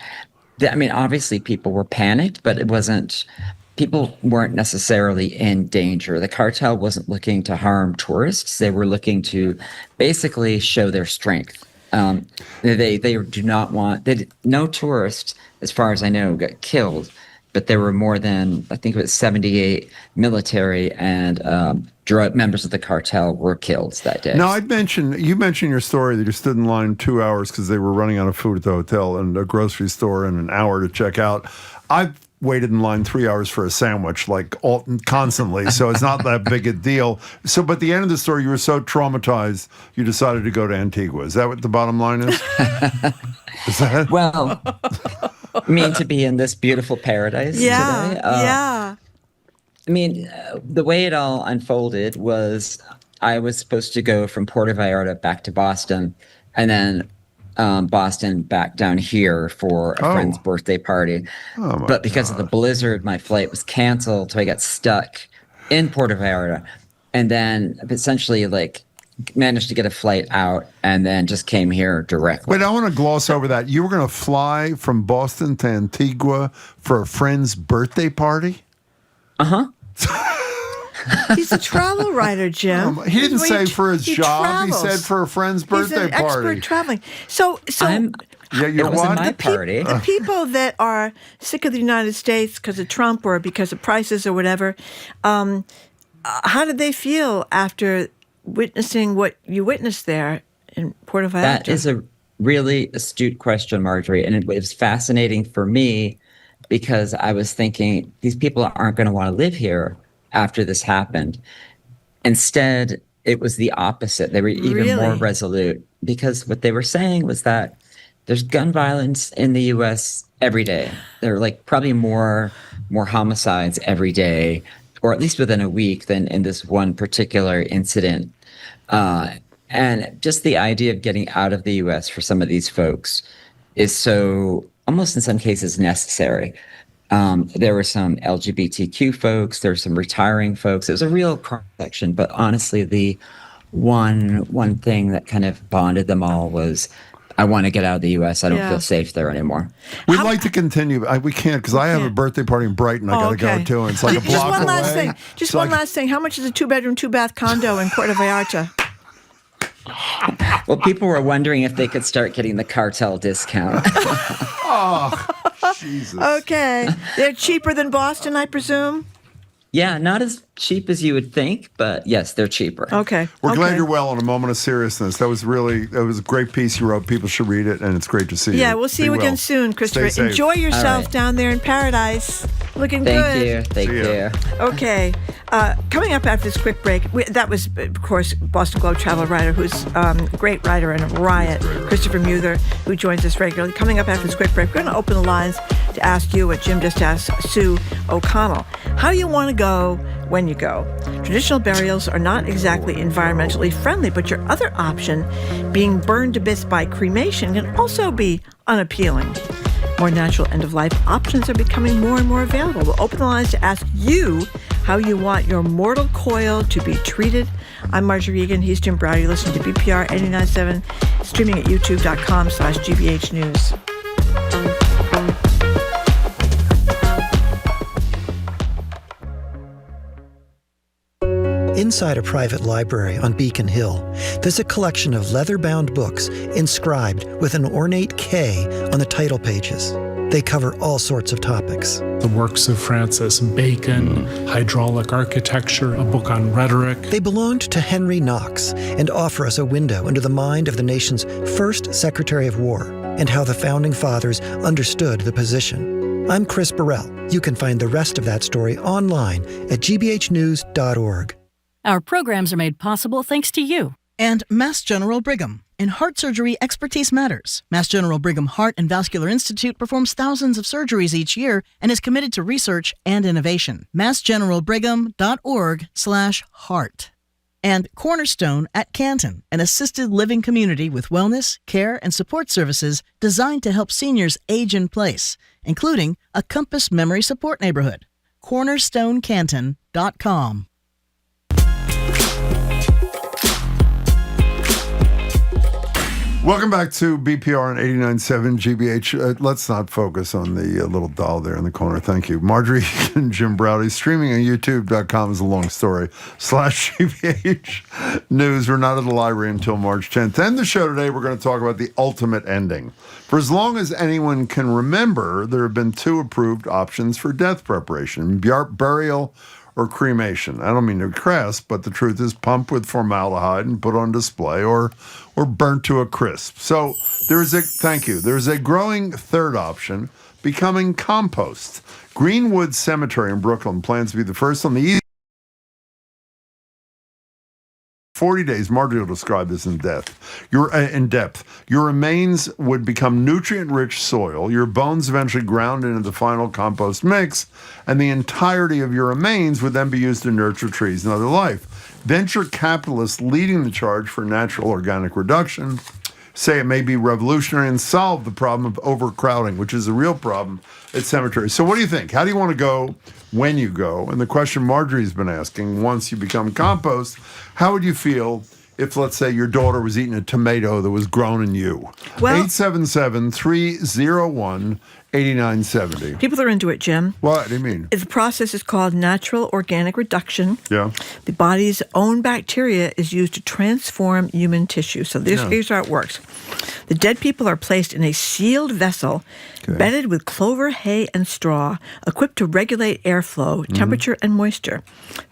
S10: obviously people were panicked, but people weren't necessarily in danger. The cartel wasn't looking to harm tourists. They were looking to basically show their strength. They do not want, no tourist, as far as I know, got killed, but there were more than, I think it was 78 military and drug members of the cartel were killed that day.
S9: Now, you mentioned in your story that you stood in line 2 hours because they were running out of food at the hotel and a grocery store and an hour to check out. I've waited in line 3 hours for a sandwich, constantly, so it's not that big a deal. So, but at the end of the story, you were so traumatized, you decided to go to Antigua. Is that what the bottom line is? Is that?
S10: Well, to be in this beautiful paradise today.
S1: Yeah.
S10: The way it all unfolded was I was supposed to go from Puerto Vallarta back to Boston, and then Boston back down here for a friend's birthday party. But because of the blizzard, my flight was canceled, so I got stuck in Puerto Vallarta, and then essentially managed to get a flight out and then just came here directly.
S9: Wait, I want to gloss over that. You were going to fly from Boston to Antigua for a friend's birthday party?
S10: Uh-huh.
S1: He's a travel writer, Jim.
S9: He didn't say for his job.
S1: Travels.
S9: He said for a friend's birthday
S1: He's an
S9: party.
S1: expert traveling. So
S9: yeah, you
S10: it was
S9: what?
S10: my party.
S1: The people that are sick of the United States because of Trump or because of prices or whatever, how did they feel after witnessing what you witnessed there in Puerto Vallarta?
S10: That is a really astute question, Marjorie, and it was fascinating for me because I was thinking these people aren't going to want to live here after this happened. Instead, it was the opposite. They were even more resolute because what they were saying was that there's gun violence in the U.S. every day. There are like probably more homicides every day, or at least within a week, than in this one particular incident. And just the idea of getting out of the U.S. for some of these folks is so, almost in some cases, necessary. There were some LGBTQ folks, there were some retiring folks. It was a real cross-section, but honestly, the one thing that kind of bonded them all was, I want to get out of the U.S. I don't feel safe there anymore.
S9: We'd like to continue. We can't because I have a birthday party in Brighton I got to go to, and it's like a block
S1: Just one last
S9: away.
S1: thing. Just one last thing. How much is a 2-bedroom, 2-bath condo in Puerto Vallarta?
S10: Well, people were wondering if they could start getting the cartel discount.
S9: Oh, Jesus.
S1: Okay. They're cheaper than Boston, I presume?
S10: Yeah, not as cheap as you would think, but yes, they're cheaper.
S1: Okay.
S9: We're glad you're well. On a moment of seriousness, that was a great piece you wrote. People should read it, and it's great to see you.
S1: Yeah, we'll see you again soon, Christopher.
S9: Stay safe.
S1: Enjoy yourself down there in paradise. Looking good.
S10: Thank you.
S1: Okay. Coming up after this quick break, that was, of course, Boston Globe travel writer who's a great writer and a riot, Christopher Muther, who joins us regularly. Coming up after this quick break, we're going to open the lines to ask you what Jim just asked Sue O'Connell. How you want to go when you go. Traditional burials are not exactly environmentally friendly, but your other option, being burned to bits by cremation, can also be unappealing. More natural end-of-life options are becoming more and more available. We'll open the lines to ask you how you want your mortal coil to be treated. I'm Marjorie Egan. He's Jim Browder. You're listening to BPR 89.7, streaming at youtube.com/GBH News.
S22: Inside a private library on Beacon Hill, there's a collection of leather-bound books inscribed with an ornate K on the title pages. They cover all sorts of topics.
S11: The works of Francis Bacon, hydraulic architecture, a book on rhetoric.
S22: They belonged to Henry Knox and offer us a window into the mind of the nation's first Secretary of War and how the Founding Fathers understood the position. I'm Chris Burrell. You can find the rest of that story online at gbhnews.org.
S18: Our programs are made possible thanks to you.
S19: And Mass General Brigham. In heart surgery, expertise matters. Mass General Brigham Heart and Vascular Institute performs thousands of surgeries each year and is committed to research and innovation. massgeneralbrigham.org/heart. And Cornerstone at Canton, an assisted living community with wellness, care, and support services designed to help seniors age in place, including a Compass Memory Support Neighborhood. CornerstoneCanton.com.
S9: Welcome back to BPR on 89.7 GBH. Let's not focus on the little doll there in the corner. Thank you. Marjorie and Jim Browder. Streaming on youtube.com is a long story. /GBH News. We're not at the library until March 10th. And the show today, we're going to talk about the ultimate ending. For as long as anyone can remember, there have been two approved options for death preparation, burial or cremation. I don't mean to be crass, but the truth is pumped with formaldehyde and put on display or burnt to a crisp. So there's a growing third option, becoming compost. Greenwood Cemetery in Brooklyn plans to be the first on the east. 40 days, Marjorie will describe this in depth. Your remains would become nutrient-rich soil, your bones eventually ground into the final compost mix, and the entirety of your remains would then be used to nurture trees and other life. Venture capitalists leading the charge for natural organic reduction say it may be revolutionary and solve the problem of overcrowding, which is a real problem at cemeteries. So what do you think? How do you want to go when you go? And the question Marjorie's been asking, once you become compost, how would you feel if, let's say, your daughter was eating a tomato that was grown in you? Well, 877-301-8899, 8970.
S1: People are into it, Jim.
S9: What do you mean?
S1: The process is called natural organic reduction.
S9: Yeah.
S1: The body's own bacteria is used to transform human tissue. So here's how it works. The dead people are placed in a sealed vessel, bedded with clover, hay, and straw, equipped to regulate airflow, temperature, and moisture.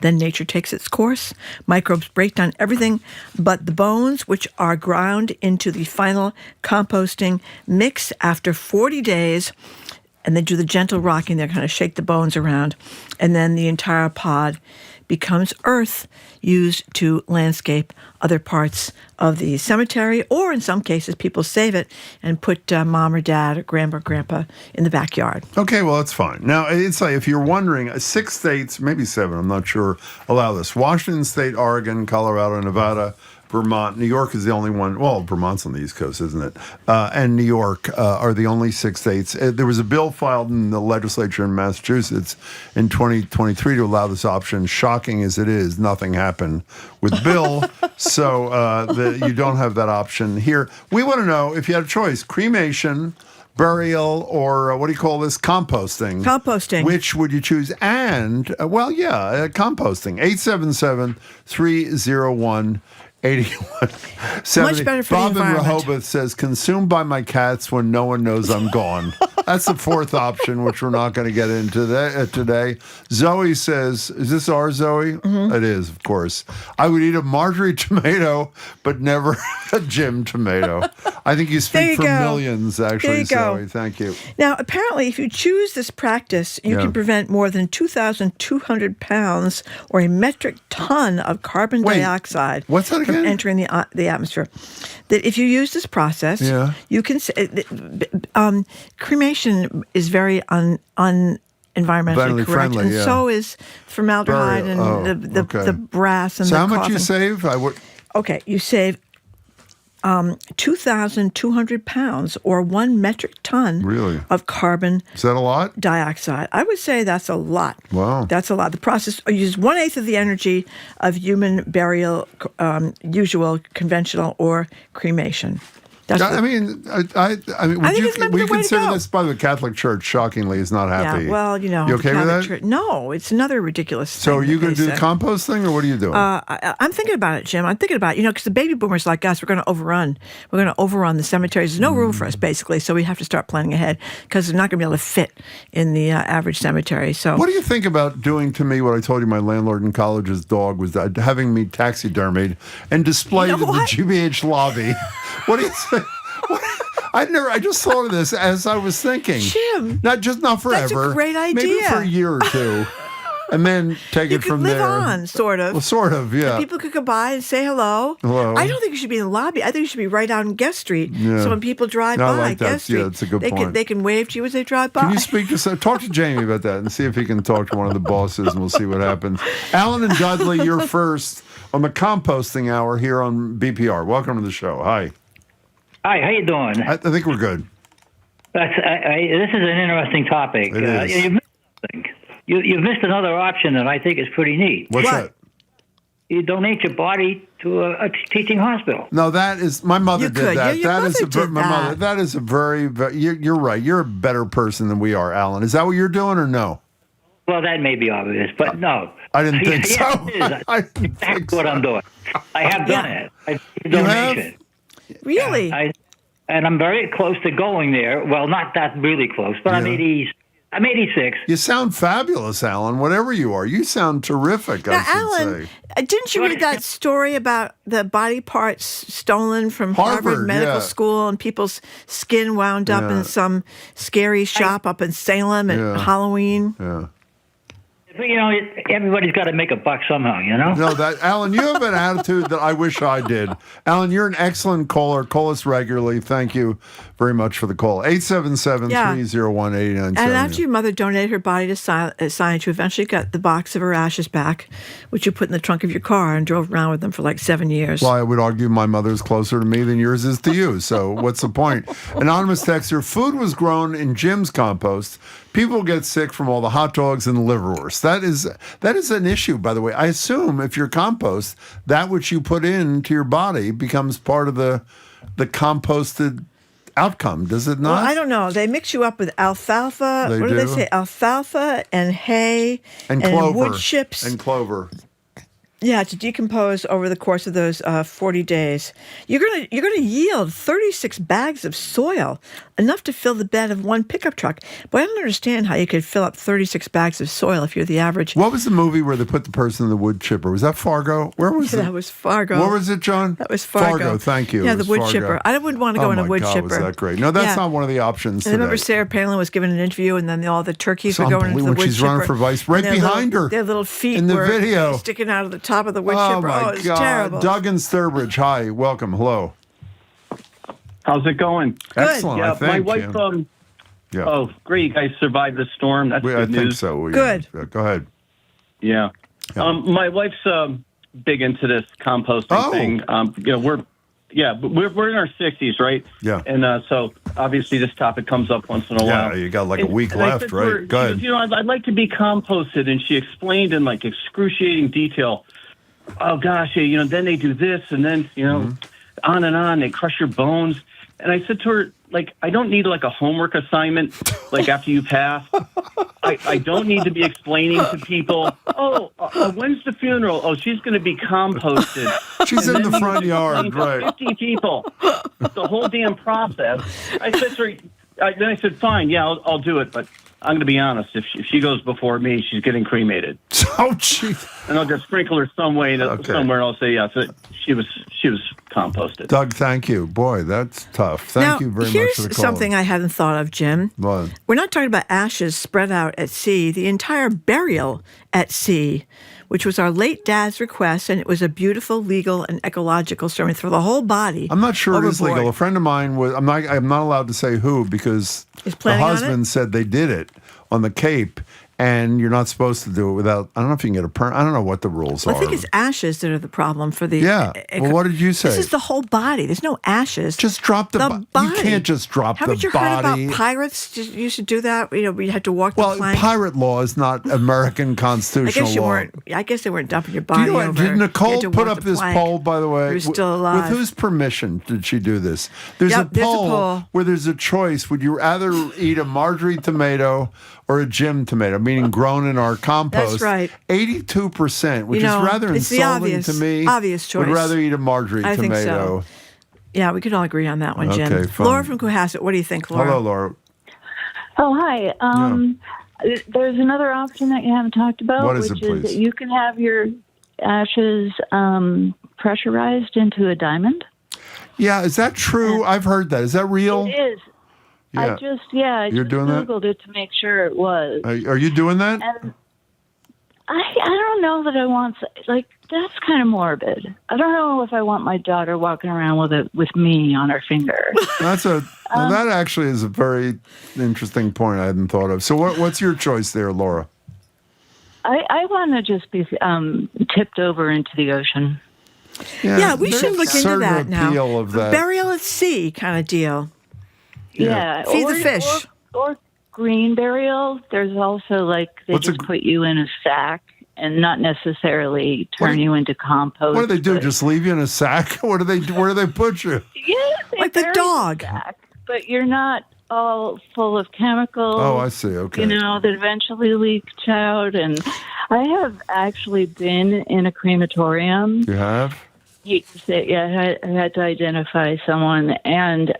S1: Then nature takes its course. Microbes break down everything but the bones, which are ground into the final composting mix after 40 days. And they do the gentle rocking. They kind of shake the bones around. And then the entire pod becomes earth used to landscape other parts of the cemetery, or in some cases, people save it and put mom or dad or grandma or grandpa in the backyard.
S9: Okay, well, that's fine. Now, it's like, if you're wondering, 6 states, maybe 7, I'm not sure, allow this. Washington State, Oregon, Colorado, Nevada, Vermont. New York is the only one. Well, Vermont's on the East Coast, isn't it? And New York are the only 6 states. There was a bill filed in the legislature in Massachusetts in 2023 to allow this option. Shocking as it is, nothing happened with Bill, so you don't have that option here. We want to know if you had a choice: cremation, burial, or what do you call this? Composting.
S1: Composting.
S9: Which would you choose? And, composting. 877-301-8170.
S1: Much better for
S9: Bob
S1: the
S9: in
S1: environment.
S9: Rehoboth says, consumed by my cats when no one knows I'm gone. That's the 4th option, which we're not going to get into today. Zoe says, is this our Zoe?
S1: Mm-hmm.
S9: It is, of course. I would eat a Marjorie tomato, but never a Jim tomato. I think you speak for millions, actually, Zoe. Thank you.
S1: Now, apparently, if you choose this practice, you can prevent more than 2,200 pounds or a metric ton of carbon dioxide
S9: what's that
S1: from
S9: again?
S1: entering the atmosphere. That if you use this process, you can cremation is very environmentally correct,
S9: friendly,
S1: and so is formaldehyde and the brass and
S9: so
S1: the
S9: how much
S1: coffin.
S9: you save?
S1: Okay, you save 2,200 pounds or 1 metric ton of carbon.
S9: Is that a lot?
S1: Dioxide. I would say that's a lot.
S9: Wow.
S1: That's a lot. The process uses 1/8 of the energy of human burial, usual, conventional, or cremation. That's
S9: I mean, would you consider this, by the Catholic Church, shockingly, is not happy?
S1: Yeah, well, you
S9: okay with that?
S1: No, it's another ridiculous thing.
S9: So are you going to do the composting, or what are you doing?
S1: I'm thinking about it, Jim. I'm thinking about it, because the baby boomers like us, we're going to overrun. We're going to overrun the cemeteries. There's no room for us, basically, so we have to start planning ahead, because they're not going to be able to fit in the average cemetery. So,
S9: what do you think about doing to me what I told you my landlord in college's dog was, having me taxidermied and displayed in the GBH lobby? What do you think? I just thought of this as I was thinking.
S1: Jim,
S9: not forever.
S1: That's a great idea.
S9: Maybe for a year or two, and then take it from there.
S1: You could live on, sort of.
S9: Well, sort of, yeah.
S1: And people could come by and say hello.
S9: Hello.
S1: I don't think you should be in the lobby. I think you should be right out in Guest Street.
S9: Yeah.
S1: So when people drive
S9: I
S1: by
S9: like that.
S1: Guest Street,
S9: that's a good point.
S1: They can wave to you as they drive by.
S9: Can you talk to Jamie about that and see if he can talk to one of the bosses, and we'll see what happens. Alan and Dudley, you're first on the composting hour here on BPR. Welcome to the show. Hi.
S12: Hi, how you doing?
S9: I think we're good.
S12: This is an interesting topic.
S9: It is.
S12: You've missed something. You've missed another option that I think is pretty neat.
S9: What's that?
S12: You donate your body to a teaching hospital.
S9: No, that is my mother did that.
S1: Your mother did
S9: my mother. That is a very you're right. You're a better person than we are, Alan. Is that what you're doing or no?
S12: Well, that may be obvious, but no.
S9: I didn't think so.
S12: That's exactly what I'm doing. I have done it. I did a donation.
S1: Really?
S12: And I'm very close to going there. Well, not that really close, but I'm 86.
S9: You sound fabulous, Alan. Whatever you are, you sound terrific.
S1: Now,
S9: I should
S1: Alan,
S9: say.
S1: Didn't you read that story about the body parts stolen from Harvard Medical School and people's skin wound up in some scary shop up in Salem at Halloween?
S9: Yeah.
S12: Everybody's got to make a buck somehow,
S9: No, Alan, you have an attitude that I wish I did. Alan, you're an excellent caller. Call us regularly. Thank you very much for the call. 877-301-8970.
S1: And after your mother donated her body to science, you eventually got the box of her ashes back, which you put in the trunk of your car and drove around with them for like 7 years.
S9: Well, I would argue my mother's closer to me than yours is to you. So what's the point? Anonymous texter, food was grown in Jim's compost. People get sick from all the hot dogs and the liverwurst. That is an issue, by the way. I assume if you're compost, that which you put into your body becomes part of the composted outcome, does it not?
S1: Well, I don't know. They mix you up with alfalfa.
S9: They
S1: what do
S9: do?
S1: they say? Alfalfa and hay
S9: and clover.
S1: wood chips.
S9: And clover.
S1: Yeah, to decompose over the course of those 40 days. You're gonna yield 36 bags of soil, enough to fill the bed of one pickup truck. But I don't understand how you could fill up 36 bags of soil if you're the average.
S9: What was the movie where they put the person in the wood chipper? Was that Fargo? Where was it?
S1: That was Fargo.
S9: What was it, John?
S1: That was Fargo.
S9: Thank you.
S1: Yeah,
S9: It
S1: the
S9: was
S1: wood
S9: Fargo.
S1: chipper. I wouldn't want to go in a wood
S9: God,
S1: chipper.
S9: Was that great? No, that's not one of the options
S1: And I remember
S9: today.
S1: Sarah Palin was giving an interview, and then all the turkeys
S9: It's
S1: were going into the
S9: unbelievable.
S1: wood
S9: She's
S1: chipper.
S9: running for vice, right
S1: and their
S9: behind
S1: little,
S9: her.
S1: Their little feet
S9: in the
S1: were
S9: video
S1: sticking out of the top of the wood
S9: Oh
S1: chipper.
S9: my
S1: Oh, it was
S9: God.
S1: terrible.
S9: Doug in Sturbridge. Hi, welcome. Hello.
S13: How's it going?
S9: Excellent.
S13: Yeah,
S9: I think.
S13: my wife.
S9: Yeah.
S13: Oh, great! You guys survived the storm. That's good
S9: I think
S13: news.
S9: so.
S1: Good.
S9: Yeah, go ahead.
S13: Yeah. My wife's big into this composting thing. We're in our 60s, right?
S9: Yeah.
S13: And so obviously this topic comes up once in a while.
S9: Yeah, you got like a week
S13: And I
S9: left,
S13: said to her,
S9: right? Go
S13: she
S9: ahead.
S13: goes, I'd like to be composted, and she explained in like excruciating detail. Oh gosh, then they do this, and then on and on. They crush your bones. And I said to her, like, I don't need like a homework assignment, like after you pass. I don't need to be explaining to people, when's the funeral? Oh, she's going to be composted.
S9: She's
S13: And
S9: in
S13: then
S9: the
S13: you
S9: front yard,
S13: explain to
S9: right.
S13: 50 people. The whole damn process. I said to her, then I said, fine, yeah, I'll do it. But I'm going to be honest. If she goes before me, she's getting cremated.
S9: Oh, jeez.
S13: And I'll just sprinkle her some way somewhere. I'll say, yeah, so she was composted.
S9: Doug, thank you. Boy, that's tough. Thank you very much for the
S1: Here's
S9: call.
S1: something I hadn't thought of, Jim.
S9: What?
S1: We're not talking about ashes spread out at sea. The entire burial at sea, which was our late dad's request, and it was a beautiful, legal, and ecological ceremony for the whole body.
S9: I'm not sure it is
S1: overboard.
S9: legal. A friend of mine was. I'm not allowed to say who because the
S1: planning on
S9: husband said they did it on the Cape, and you're not supposed to do it without. I don't know if you can get a permit. I don't know what the rules
S1: Well,
S9: are.
S1: I think it's ashes that are the problem for the.
S9: Yeah. Well, what did you say?
S1: This is the whole body. There's no ashes.
S9: Just drop the
S1: body.
S9: You can't just drop
S1: Haven't
S9: the
S1: you heard
S9: body.
S1: about pirates? You should do that. We had to walk the
S9: Well,
S1: plank.
S9: pirate law is not American constitutional law.
S1: I guess they weren't dumping your
S9: Do
S1: body
S9: you know
S1: over.
S9: what? Did
S1: You had
S9: Nicole
S1: to
S9: put
S1: walk
S9: up
S1: the
S9: this
S1: plank.
S9: poll, by the way?
S1: You're still alive.
S9: With whose permission did she do this? There's
S1: Yep,
S9: a
S1: there's a
S9: poll
S1: poll.
S9: where there's a choice. Would you rather eat a Marjorie tomato or a Jim tomato, meaning grown in our compost?
S1: That's right.
S9: 82%, which is rather
S1: it's the
S9: insulting to me.
S1: obvious choice.
S9: Would rather eat a Marjorie
S1: I think
S9: tomato.
S1: so. Yeah, we could all agree on that one, Jim.
S9: Okay, fine.
S1: Laura from Cohasset, what do you think, Laura?
S9: Hello, Laura.
S14: Oh, hi. There's another option that you haven't talked about,
S9: What is
S14: which
S9: it,
S14: is
S9: please?
S14: that you can have your ashes pressurized into a diamond.
S9: Yeah, is that true? I've heard that. Is that real?
S14: It is.
S9: Yeah.
S14: I just
S9: You're doing that?
S14: Googled it to make sure it was.
S9: Are you doing that?
S14: And I don't know that I want, that's kind of morbid. I don't know if I want my daughter walking around with me on her finger.
S9: That actually is a very interesting point I hadn't thought of. So what's your choice there, Laura?
S14: I want to just be tipped over into the ocean.
S1: Yeah, we should look into
S9: certain
S1: that now.
S9: appeal of that.
S1: Burial at sea kind of deal.
S14: Yeah.
S1: Feed the fish.
S14: Or green burial. There's also they just put you in a sack and not necessarily turn you into compost.
S9: What do they do? Just leave you in a sack? Where do they put you?
S14: Yeah,
S1: like the dog.
S14: Sack, but you're not all full of chemicals.
S9: Oh, I see. Okay.
S14: That eventually leaked out. And I have actually been in a crematorium.
S9: You have?
S14: Yeah, I had to identify someone, and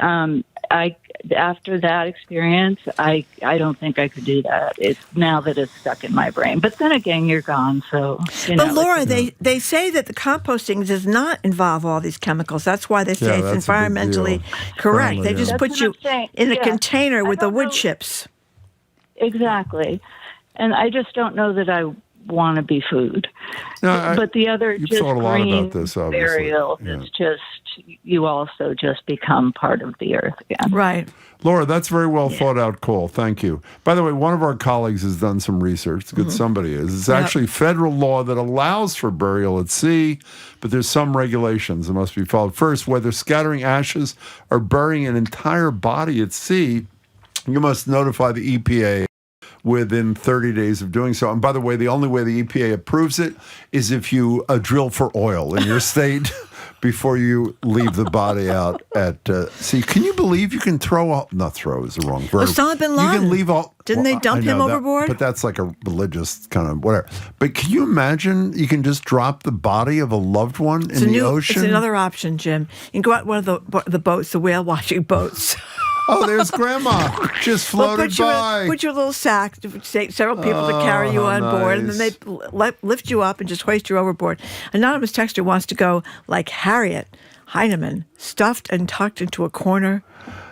S14: after that experience, I don't think I could do that. It's now that it's stuck in my brain. But then again, you're gone, so.
S1: But Laura, they say that the composting does not involve all these chemicals. That's why they say it's environmentally correct. They just put you in a container with the wood chips.
S14: Exactly, and I just don't know that I want to be food.
S9: No,
S14: but the other
S9: you've
S14: just
S9: thought a lot
S14: green
S9: about this, obviously.
S14: burial is just you also just become part of the earth again.
S1: Right.
S9: Laura, that's very well thought out call. Thank you. By the way, one of our colleagues has done some research. It's good somebody is. It's actually federal law that allows for burial at sea, but there's some regulations that must be followed. First, whether scattering ashes or burying an entire body at sea, you must notify the EPA within 30 days of doing so. And by the way, the only way the EPA approves it is if you drill for oil in your state. before you leave the body out at sea. Can you believe you can throw out? Not throw is the wrong verb.
S1: Osama bin Laden.
S9: You can leave all.
S1: Didn't they dump him overboard?
S9: But that's like a religious kind of whatever. But can you imagine you can just drop the body of a loved one in the ocean?
S1: It's another option, Jim. You can go out one of the boats, the whale watching boats.
S9: Oh, there's Grandma. Just floated by.
S1: Put your little sack to take several people to carry you on board, and then they lift you up and just hoist you overboard. Anonymous texter wants to go like Harriet Heinemann, stuffed and tucked into a corner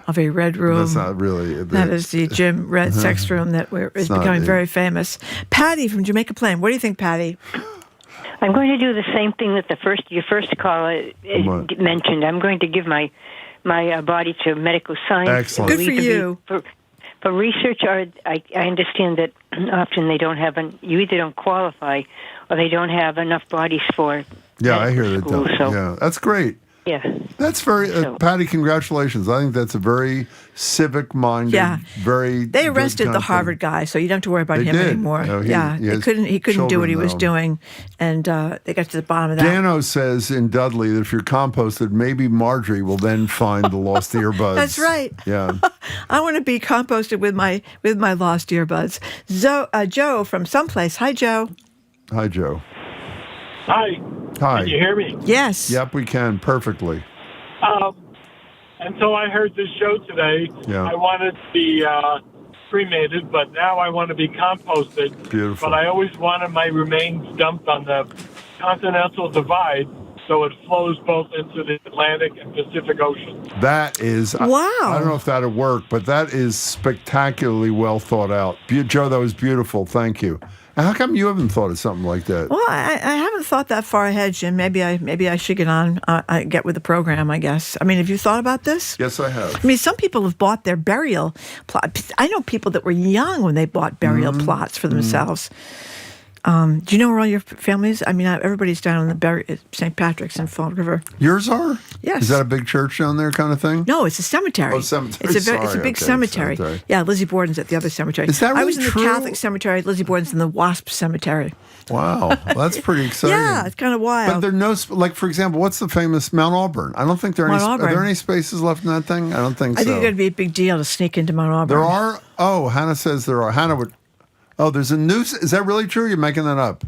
S1: of a red room.
S9: That's not really.
S1: That is the Jim Red sex room that is becoming very famous. Patty from Jamaica Plain. What do you think, Patty?
S15: I'm going to do the same thing that your first caller mentioned. I'm going to give my body to medical science.
S9: Excellent.
S1: Good for you.
S15: For research, I understand that often they don't have you either don't qualify or they don't have enough bodies for.
S9: Yeah, I hear that. Yeah, that's great.
S15: Yeah.
S9: That's very, Patty, congratulations. I think that's a very civic-minded, very
S1: They arrested the Harvard guy, so you don't have to worry about him anymore. He couldn't do what he was doing, and they got to the bottom of that.
S9: Dano says in Dudley that if you're composted, maybe Marjorie will then find the lost earbuds.
S1: That's right.
S9: Yeah.
S1: I want to be composted with my lost earbuds. Joe from someplace. Hi, Joe.
S9: Hi, Joe.
S16: Hi.
S9: Hi.
S16: Can you hear me?
S1: Yes.
S9: Yep, we can perfectly.
S16: And so I heard this show today.
S9: Yeah.
S16: I wanted to be cremated, but now I want to be composted.
S9: Beautiful.
S16: But I always wanted my remains dumped on the Continental Divide, so it flows both into the Atlantic and Pacific Ocean.
S9: That is...
S1: Wow.
S9: I don't know if that'll work, but that is spectacularly well thought out. Joe, that was beautiful. Thank you. And how come you haven't thought of something like that?
S1: Well, I haven't thought that far ahead, Jim. Maybe I should get on, get with the program, I guess. I mean, have you thought about this?
S9: Yes, I have.
S1: I mean, some people have bought their burial plots. I know people that were young when they bought burial plots for themselves. Do you know where all your family is? I mean, everybody's down in the St. Patrick's in Fall River.
S9: Yours are?
S1: Yes.
S9: Is that a big church down there kind of thing?
S1: No, it's a cemetery.
S9: Oh, cemetery.
S1: It's a big cemetery. Yeah, Lizzie Borden's at the other cemetery.
S9: Is that really
S1: I was in
S9: true?
S1: the Catholic cemetery. Lizzie Borden's in the Wasp cemetery.
S9: Wow. Well, that's pretty exciting.
S1: Yeah, it's kind of wild.
S9: But there are no, like, for example, what's the famous Mount Auburn? I don't think there are any.
S1: Mount
S9: Are there
S1: Auburn.
S9: any spaces left in that thing? I don't think so.
S1: I think it's going to be a big deal to sneak into Mount Auburn.
S9: There are? Oh, Hannah says there are. Hannah would. Oh, there's a new. Is that really true? You're making that up?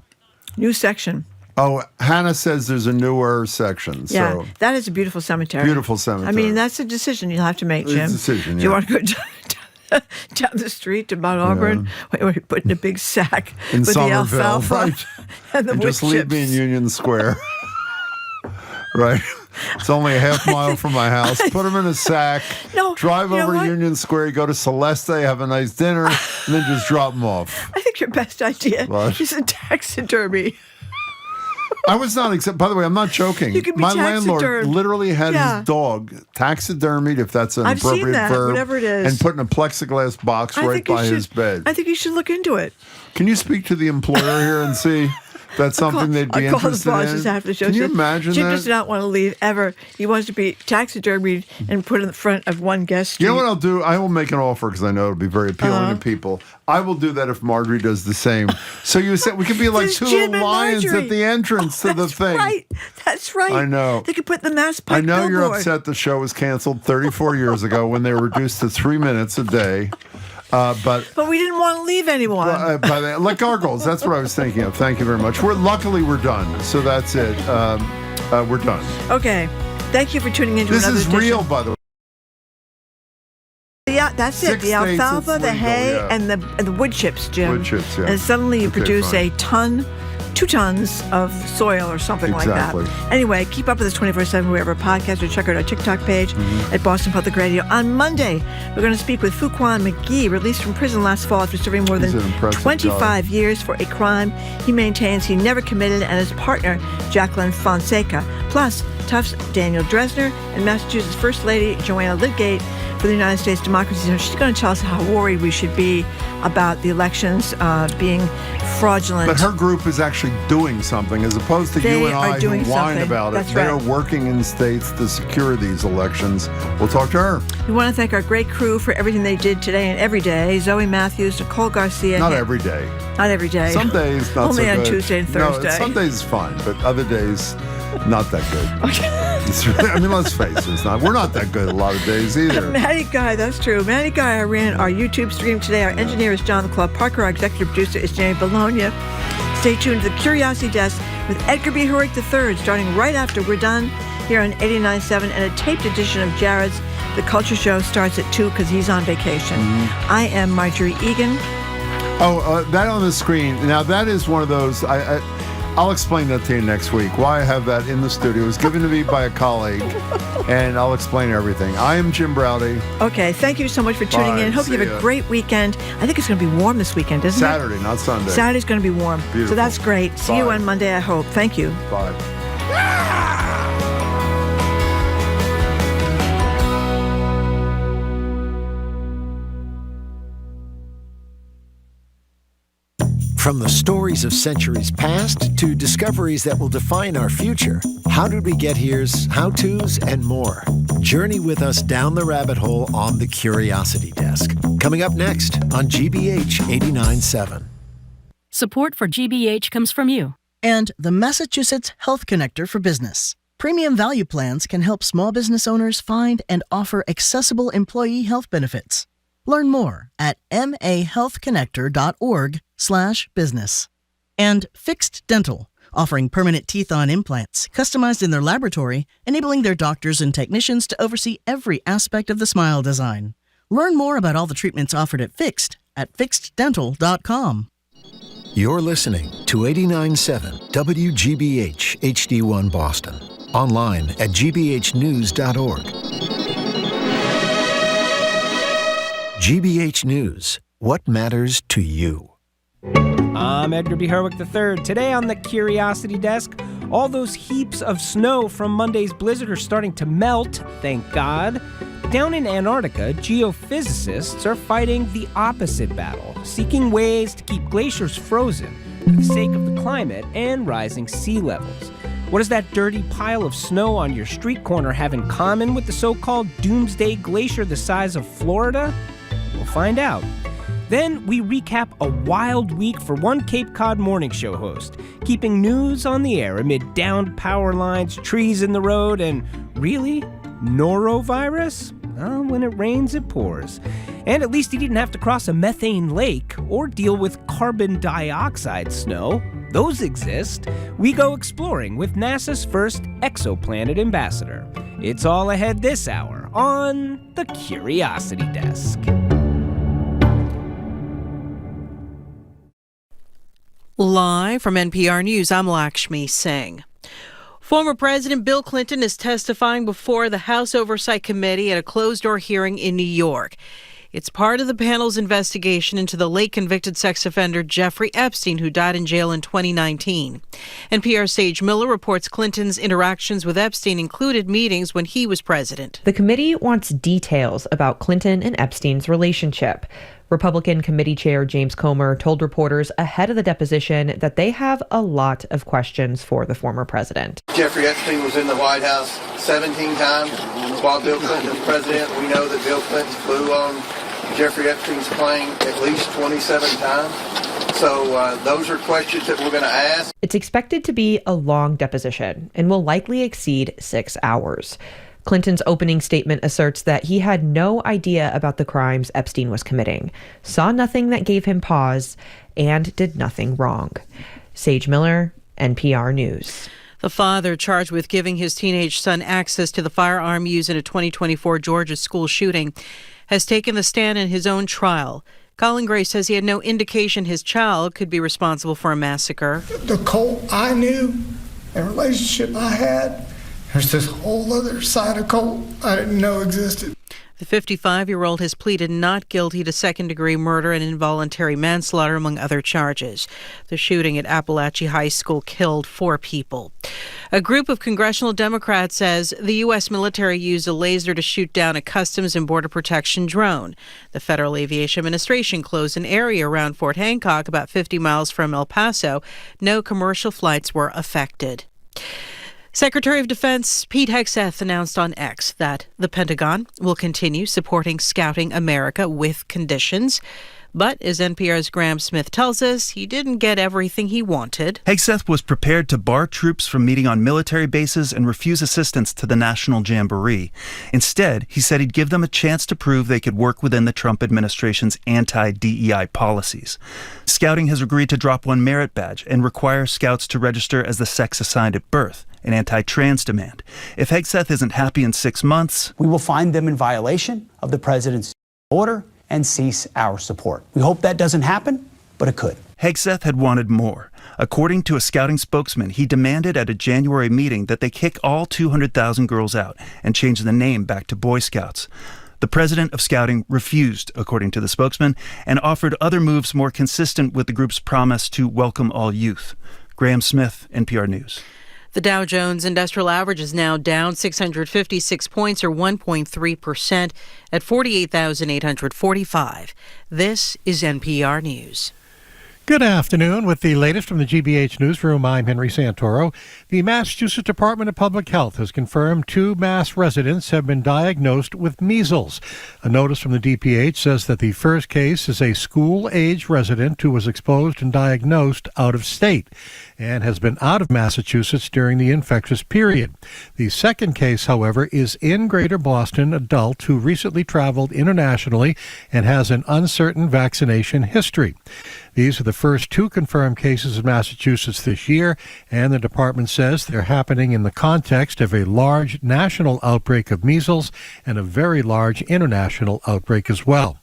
S1: New section.
S9: Oh, Hannah says there's a newer section.
S1: Yeah,
S9: So
S1: that is a beautiful cemetery.
S9: Beautiful cemetery.
S1: I mean, that's a decision you'll have to make, Jim.
S9: It's a decision,
S1: Do you
S9: yeah.
S1: want to go down the street to Mount Auburn, where you put in a big sack
S9: in
S1: with the
S9: Somerville,
S1: alfalfa
S9: right?
S1: and the wood
S9: just leave me in
S1: chips?
S9: Union Square. Right. It's only a half mile from my house. Put them in a sack. Drive over to Union Square. Go to Celeste. Have a nice dinner, and then just drop them off.
S1: I think your best idea
S9: What?
S1: is a taxidermy.
S9: I was not, except, by the way, I'm not joking.
S1: You can be
S9: My landlord
S1: taxidermed.
S9: literally had
S1: Yeah.
S9: his dog taxidermied, if that's an
S1: I've seen
S9: appropriate
S1: that,
S9: verb,
S1: whatever it is.
S9: and put in a plexiglass box
S1: I
S9: right
S1: think you
S9: by his
S1: should-
S9: bed.
S1: I think you should look into it.
S9: Can you speak to the employer here and see if that's something they'd be
S1: I'll call the
S9: interested
S1: bosses
S9: in?
S1: after the show.
S9: Can you
S1: Say,
S9: imagine
S1: Jim
S9: that?
S1: does not want to leave ever. He wants to be taxidermied and put in the front of one guest.
S9: You know what I'll do? I will make an offer because I know it'll be very appealing to people. I will do that if Marjorie does the same. So you said we could be like
S1: There's
S9: two
S1: Jim
S9: little
S1: and
S9: lions
S1: Marjorie.
S9: at the entrance to the thing.
S1: Right. That's right.
S9: I know.
S1: They could put the Mass Pike
S9: I know you're
S1: billboard.
S9: upset the show was canceled 34 years ago when they were reduced to 3 minutes a day. But
S1: we didn't want to leave anyone.
S9: like gargoyles, that's what I was thinking of. Thank you very much. Luckily we're done, so that's it. We're done.
S1: Okay. Thank you for tuning in to
S9: This
S1: another
S9: is
S1: edition.
S9: real, by the way.
S1: Yeah, that's it.
S9: 6
S1: The
S9: states
S1: alfalfa,
S9: it's
S1: the
S9: legal,
S1: hay,
S9: yeah.
S1: and the wood chips, Jim.
S9: Wood chips, yeah.
S1: And suddenly you
S9: Okay,
S1: produce
S9: fine.
S1: 2 tons of soil or something
S9: Exactly.
S1: like that. Anyway, keep up with us 24/7 wherever podcast or check out our TikTok page
S9: Mm-hmm.
S1: at Boston Public Radio. On Monday, we're going to speak with Fuquan McGee, released from prison last fall after serving more than
S9: He's an impressive
S1: 25 years for a crime he maintains he never committed, and his partner, Jacqueline Fonseca. Plus, Tufts Daniel Dresner and Massachusetts First Lady Joanna Lidgate for the United States Democracy Center. She's going to tell us how worried we should be about the elections being fraudulent.
S9: But her group is actually doing something, as opposed to
S1: They
S9: you and
S1: are
S9: I who
S1: doing
S9: whine
S1: something.
S9: about it.
S1: That's
S9: They
S1: right.
S9: are working in states to secure these elections. We'll talk to her.
S1: We want to thank our great crew for everything they did today and every day. Zoe Matthews, Nicole Garcia.
S9: Not every day.
S1: Not every day.
S9: Some days, not
S1: Only
S9: so
S1: on
S9: good.
S1: Tuesday and Thursday.
S9: No, some days is fine, but other days, Not that good. Okay. I mean, let's face it. We're not that good a lot of days either.
S1: Matty Guy, that's true. Matty Guy, I ran our YouTube stream today. Our engineer is John Claude Parker. Our executive producer is Jamie Bologna. Stay tuned to the Curiosity Desk with Edgar B. Hurwitz III, starting right after we're done here on 89.7, and a taped edition of Jared's The Culture Show starts at 2 because he's on vacation. I am Marjorie Egan.
S9: That on the screen. Now, that is one of those... I'll explain that to you next week, why I have that in the studio. It was given to me by a colleague, and I'll explain everything. I am Jim Browdy.
S1: Okay, thank you so much for tuning in. Hope you have a great weekend. I think it's going to be warm this weekend, isn't it?
S9: Saturday, not Sunday.
S1: Saturday's going to be warm.
S9: Beautiful.
S1: So that's great. See you on Monday, I hope. Thank you.
S9: Bye.
S17: From the stories of centuries past to discoveries that will define our future, How Did We Get Here's, how-tos, and more. Journey with us down the rabbit hole on the Curiosity Desk. Coming up next on GBH 89.7.
S18: Support for GBH comes from you.
S19: And the Massachusetts Health Connector for Business. Premium value plans can help small business owners find and offer accessible employee health benefits. Learn more at mahealthconnector.org/business. And Fixed Dental, offering permanent teeth-on implants customized in their laboratory, enabling their doctors and technicians to oversee every aspect of the smile design. Learn more about all the treatments offered at Fixed at fixeddental.com.
S17: You're listening to 89.7 WGBH HD1 Boston. Online at gbhnews.org. GBH News, what matters to you?
S20: I'm Edgar B. Hurwitz III. Today on the Curiosity Desk, all those heaps of snow from Monday's blizzard are starting to melt, thank God. Down in Antarctica, geophysicists are fighting the opposite battle, seeking ways to keep glaciers frozen for the sake of the climate and rising sea levels. What does that dirty pile of snow on your street corner have in common with the so-called doomsday glacier the size of Florida? We'll find out. Then we recap a wild week for one Cape Cod morning show host, keeping news on the air amid downed power lines, trees in the road, and really, norovirus? Well, when it rains, it pours. And at least he didn't have to cross a methane lake or deal with carbon dioxide snow. Those exist. We go exploring with NASA's first exoplanet ambassador. It's all ahead this hour on the Curiosity Desk.
S23: Live from NPR News, I'm Lakshmi Singh. Former President Bill Clinton is testifying before the House Oversight Committee at a closed-door hearing in New York. It's part of the panel's investigation into the late convicted sex offender Jeffrey Epstein, who died in jail in 2019. NPR's Sage Miller reports Clinton's interactions with Epstein included meetings when he was president.
S24: The committee wants details about Clinton and Epstein's relationship. Republican Committee Chair James Comer told reporters ahead of the deposition that they have a lot of questions for the former president.
S25: Jeffrey Epstein was in the White House 17 times while Bill Clinton was president. We know that Bill Clinton flew on Jeffrey Epstein's plane at least 27 times. So those are questions that we're going to ask.
S24: It's expected to be a long deposition and will likely exceed 6 hours. Clinton's opening statement asserts that he had no idea about the crimes Epstein was committing, saw nothing that gave him pause, and did nothing wrong. Sage Miller, NPR News.
S23: The father charged with giving his teenage son access to the firearm used in a 2024 Georgia school shooting has taken the stand in his own trial. Colin Gray says he had no indication his child could be responsible for a massacre.
S26: The Colt I knew, the relationship I had, there's this whole other side of Colt I didn't know existed.
S23: The 55-year-old has pleaded not guilty to second-degree murder and involuntary manslaughter, among other charges. The shooting at Appalachia High School killed 4 people. A group of congressional Democrats says the U.S. military used a laser to shoot down a Customs and Border Protection drone. The Federal Aviation Administration closed an area around Fort Hancock, about 50 miles from El Paso. No commercial flights were affected. Secretary of Defense Pete Hegseth announced on X that the Pentagon will continue supporting Scouting America with conditions. But as NPR's Graham Smith tells us, he didn't get everything he wanted.
S3: Hegseth was prepared to bar troops from meeting on military bases and refuse assistance to the National Jamboree. Instead, he said he'd give them a chance to prove they could work within the Trump administration's anti-DEI policies. Scouting has agreed to drop one merit badge and require scouts to register as the sex assigned at birth, an anti-trans demand. If Hegseth isn't happy in 6 months,
S4: we will find them in violation of the president's order and cease our support. We hope that doesn't happen, but it could.
S3: Hegseth had wanted more. According to a scouting spokesman, he demanded at a January meeting that they kick all 200,000 girls out and change the name back to Boy Scouts. The president of Scouting refused, according to the spokesman, and offered other moves more consistent with the group's promise to welcome all youth. Graham Smith, NPR News.
S23: The Dow Jones Industrial Average is now down 656 points, or 1.3%, at 48,845. This is NPR News.
S5: Good afternoon. With the latest from the GBH Newsroom, I'm Henry Santoro. The Massachusetts Department of Public Health has confirmed 2 Mass residents have been diagnosed with measles. A notice from the DPH says that the first case is a school-age resident who was exposed and diagnosed out of state and has been out of Massachusetts during the infectious period. The second case, however, is in Greater Boston, adult who recently traveled internationally and has an uncertain vaccination history. These are the first 2 confirmed cases in Massachusetts this year, and the department says they're happening in the context of a large national outbreak of measles and a very large international outbreak as well.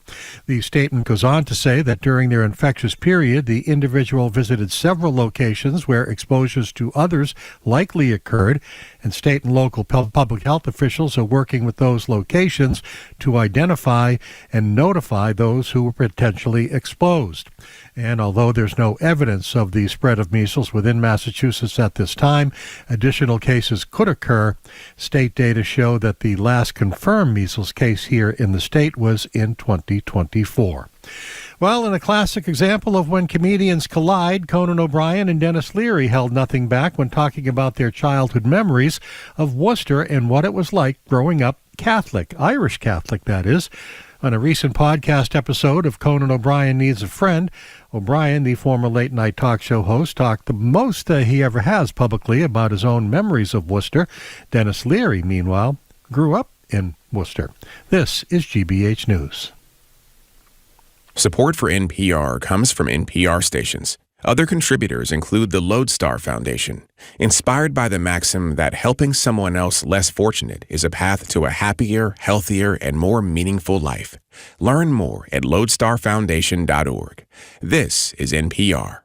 S5: The statement goes on to say that during their infectious period, the individual visited several locations where exposures to others likely occurred, and state and local public health officials are working with those locations to identify and notify those who were potentially exposed. And although there's no evidence of the spread of measles within Massachusetts at this time, additional cases could occur. State data show that the last confirmed measles case here in the state was in 2024. Well, in a classic example of when comedians collide, Conan O'Brien and Dennis Leary held nothing back when talking about their childhood memories of Worcester and what it was like growing up Catholic, Irish Catholic, that is. On a recent podcast episode of Conan O'Brien Needs a Friend, O'Brien, the former late-night talk show host, talked the most he ever has publicly about his own memories of Worcester. Dennis Leary, meanwhile, grew up in Worcester. This is GBH News.
S6: Support for NPR comes from NPR stations. Other contributors include the Lodestar Foundation, inspired by the maxim that helping someone else less fortunate is a path to a happier, healthier, and more meaningful life. Learn more at lodestarfoundation.org. This is NPR.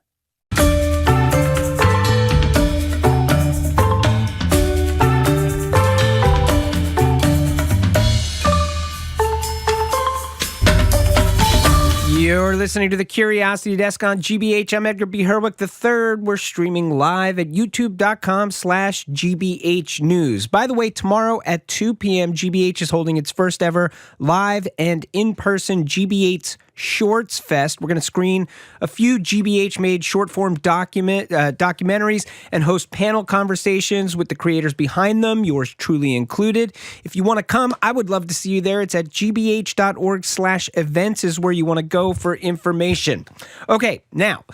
S20: You're listening to the Curiosity Desk on GBH. I'm Edgar B. Herwick III. We're streaming live at youtube.com/GBH News. By the way, tomorrow at 2 p.m., GBH is holding its first ever live and in-person GBH Shorts Fest. We're going to screen a few GBH-made short-form documentaries and host panel conversations with the creators behind them, yours truly included. If you want to come, I would love to see you there. It's at gbh.org/events is where you want to go for information. Okay, now,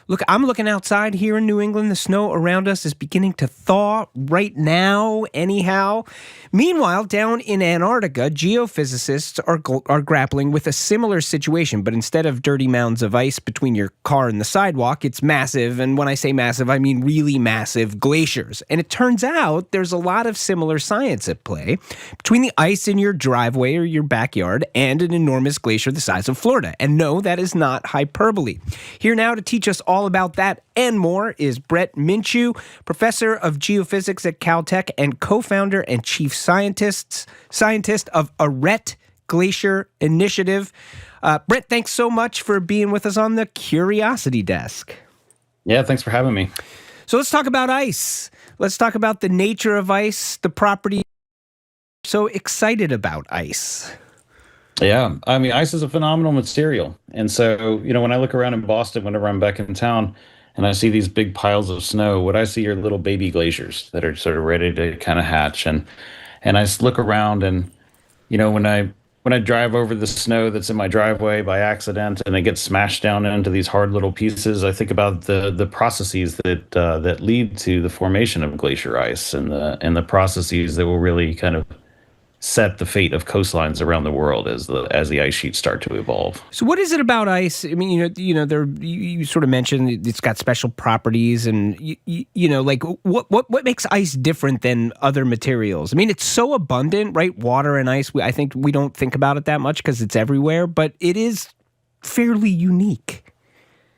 S20: look, I'm looking outside here in New England. The snow around us is beginning to thaw right now, anyhow. Meanwhile, down in Antarctica, geophysicists are grappling with a similar situation, but instead of dirty mounds of ice between your car and the sidewalk, it's massive, and when I say massive, I mean really massive glaciers. And it turns out there's a lot of similar science at play between the ice in your driveway or your backyard and an enormous glacier the size of Florida. And no, that is not hyperbole. Here now to teach us all about that and more is Brett Mincchu, professor of geophysics at Caltech and co-founder and chief scientist of Arête Glacier Initiative. Brett, thanks so much for being with us on the Curiosity Desk.
S7: Yeah, thanks for having me.
S20: So let's talk about ice. Let's talk about the nature of ice, the property. So excited about ice.
S7: Yeah, I mean, ice is a phenomenal material. And so, when I look around in Boston, whenever I'm back in town, and I see these big piles of snow, what I see are little baby glaciers that are sort of ready to kind of hatch. And I look around and, when I when I drive over the snow that's in my driveway by accident and it gets smashed down into these hard little pieces, I think about the processes that lead to the formation of glacier ice and the processes that will really kind of set the fate of coastlines around the world as the ice sheets start to evolve.
S20: So what is it about ice? I mean, you sort of mentioned it's got special properties, and like what makes ice different than other materials? I mean, it's so abundant, right? Water and ice. I think we don't think about it that much because it's everywhere, but it is fairly unique.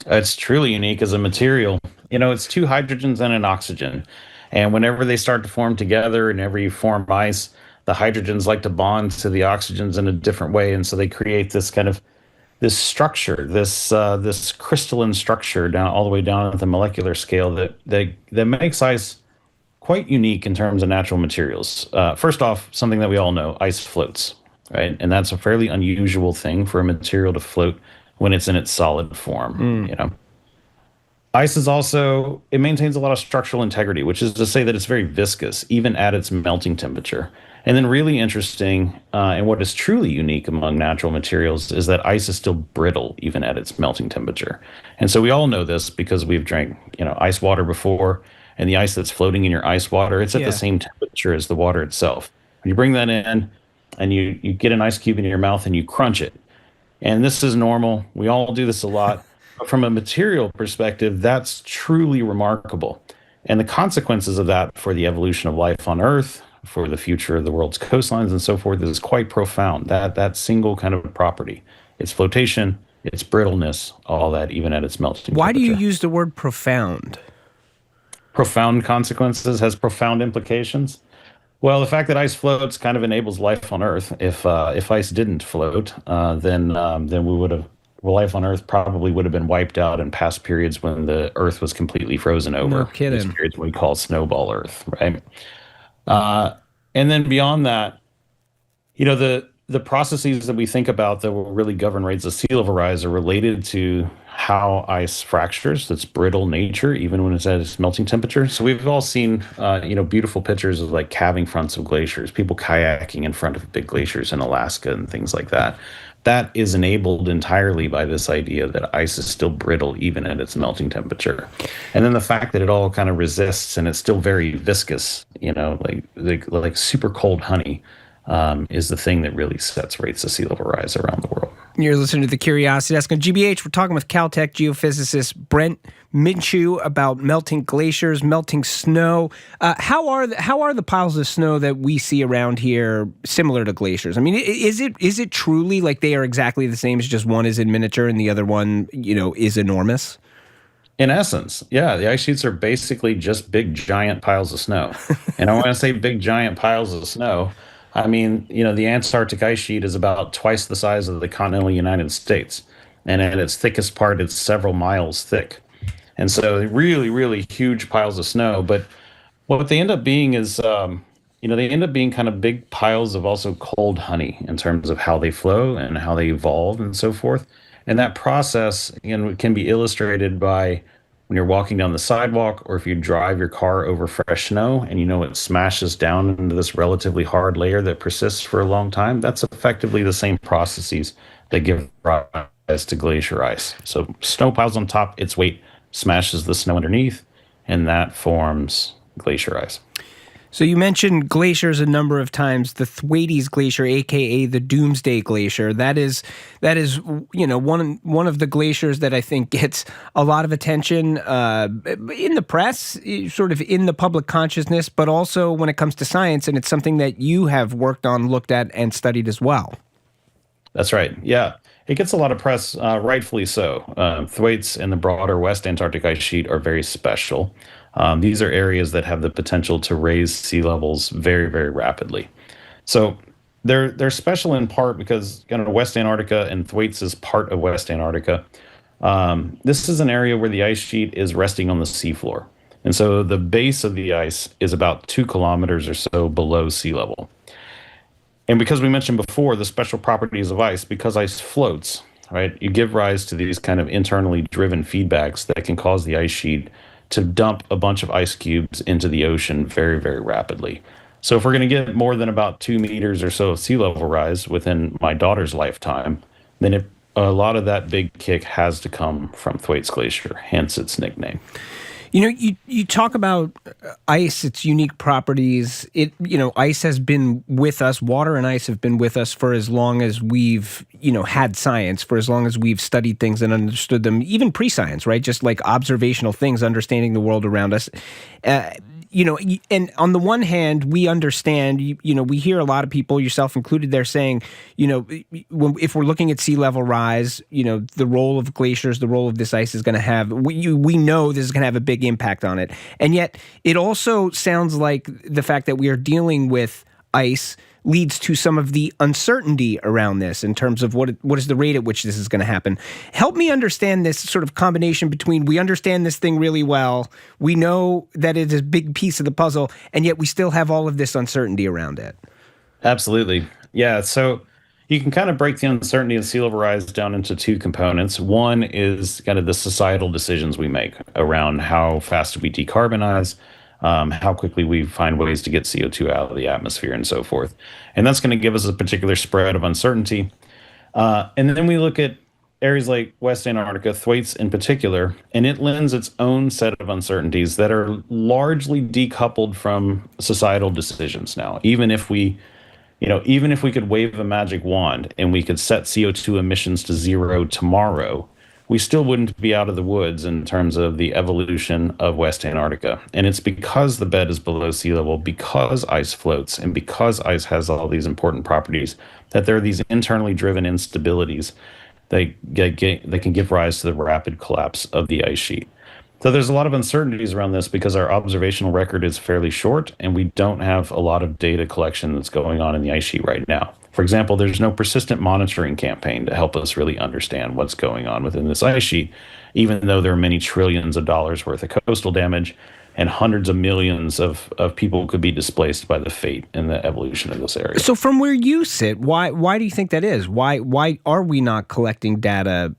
S7: It's truly unique as a material. It's two hydrogens and an oxygen, and whenever they start to form together, and whenever you form ice, the hydrogens like to bond to the oxygens in a different way, and so they create this kind of this structure, this crystalline structure down all the way down at the molecular scale that makes ice quite unique in terms of natural materials. First off, something that we all know, ice floats, right? And that's a fairly unusual thing for a material to float when it's in its solid form. Ice is also, it maintains a lot of structural integrity, which is to say that it's very viscous, even at its melting temperature. And then really interesting, and what is truly unique among natural materials is that ice is still brittle even at its melting temperature. And so we all know this because we've drank, ice water before, and the ice that's floating in your ice water, it's at the same temperature as the water itself. When you bring that in and you get an ice cube in your mouth and you crunch it. And this is normal. We all do this a lot. But from a material perspective, that's truly remarkable. And the consequences of that for the evolution of life on Earth, for the future of the world's coastlines and so forth, is quite profound. That single kind of property, its flotation, its brittleness, all that, even at its melting temperature.
S20: Why do you use the word profound?
S7: Profound consequences has profound implications. Well, the fact that ice floats kind of enables life on Earth. If ice didn't float, then life on Earth probably would have been wiped out in past periods when the Earth was completely frozen over.
S20: No kidding.
S7: These periods we call snowball Earth, right? And then beyond that, the processes that we think about that will really govern rates of sea level rise are related to how ice fractures, its brittle nature, even when it's at its melting temperature. So we've all seen, beautiful pictures of like calving fronts of glaciers, people kayaking in front of big glaciers in Alaska and things like that. That is enabled entirely by this idea that ice is still brittle even at its melting temperature. And then the fact that it all kind of resists and it's still very viscous, like super cold honey, is the thing that really sets rates of sea level rise around the world.
S20: You're listening to The Curiosity Desk on GBH. We're talking with Caltech geophysicist Brent Minchew about melting glaciers, melting snow. How are the piles of snow that we see around here similar to glaciers? I mean, is it truly like they are exactly the same? It's just one is in miniature and the other one, is enormous?
S7: In essence, yeah, the ice sheets are basically just big, giant piles of snow. And when I say big, giant piles of snow, I mean, the Antarctic ice sheet is about twice the size of the continental United States. And at its thickest part, it's several miles thick. And so really, really huge piles of snow. But what they end up being is, they end up being kind of big piles of also cold honey in terms of how they flow and how they evolve and so forth. And that process, can be illustrated by when you're walking down the sidewalk, or if you drive your car over fresh snow and it smashes down into this relatively hard layer that persists for a long time. That's effectively the same processes that give rise to glacier ice. So snow piles on top, its weight smashes the snow underneath, and that forms glacier ice.
S20: So you mentioned glaciers a number of times. The Thwaites Glacier, aka the Doomsday Glacier, that is one of the glaciers that I think gets a lot of attention in the press, sort of in the public consciousness, but also when it comes to science, and it's something that you have worked on, looked at, and studied as well.
S7: That's right. Yeah. It gets a lot of press, rightfully so. Thwaites and the broader West Antarctic ice sheet are very special. These are areas that have the potential to raise sea levels very, very rapidly. So they're special in part because West Antarctica and Thwaites is part of West Antarctica. This is an area where the ice sheet is resting on the seafloor. And so the base of the ice is about 2 kilometers or so below sea level. And because we mentioned before the special properties of ice, because ice floats, right, you give rise to these kind of internally driven feedbacks that can cause the ice sheet to dump a bunch of ice cubes into the ocean very, very rapidly. So if we're going to get more than about 2 meters or so of sea level rise within my daughter's lifetime, then a lot of that big kick has to come from Thwaites Glacier, hence its nickname.
S20: You know, you talk about ice, its unique properties. Ice has been with us. Water and ice have been with us for as long as we've, had science, for as long as we've studied things and understood them, even pre-science, right? Just like observational things, understanding the world around us. And on the one hand, we understand, we hear a lot of people, yourself included, there saying, if we're looking at sea level rise, the role of glaciers, the role of this ice is going to have, we know this is going to have a big impact on it. And yet it also sounds like the fact that we are dealing with ice leads to some of the uncertainty around this in terms of what is the rate at which this is going to happen. Help me understand this sort of combination between we understand this thing really well, we know that it is a big piece of the puzzle, and yet we still have all of this uncertainty around it.
S7: Absolutely. Yeah, so you can kind of break the uncertainty of sea level rise down into two components. One is kind of the societal decisions we make around how fast we decarbonize, how quickly we find ways to get CO2 out of the atmosphere and so forth. And that's going to give us a particular spread of uncertainty. And then we look at areas like West Antarctica, Thwaites in particular, and it lends its own set of uncertainties that are largely decoupled from societal decisions now. Even if we could wave a magic wand and we could set CO2 emissions to zero tomorrow, we still wouldn't be out of the woods in terms of the evolution of West Antarctica. And it's because the bed is below sea level, because ice floats, and because ice has all these important properties, that there are these internally driven instabilities that can give rise to the rapid collapse of the ice sheet. So there's a lot of uncertainties around this because our observational record is fairly short, and we don't have a lot of data collection that's going on in the ice sheet right now. For example, there's no persistent monitoring campaign to help us really understand what's going on within this ice sheet, even though there are many trillions of dollars worth of coastal damage and hundreds of millions of people could be displaced by the fate and the evolution of this area.
S20: So from where you sit, why do you think that is? Why are we not collecting data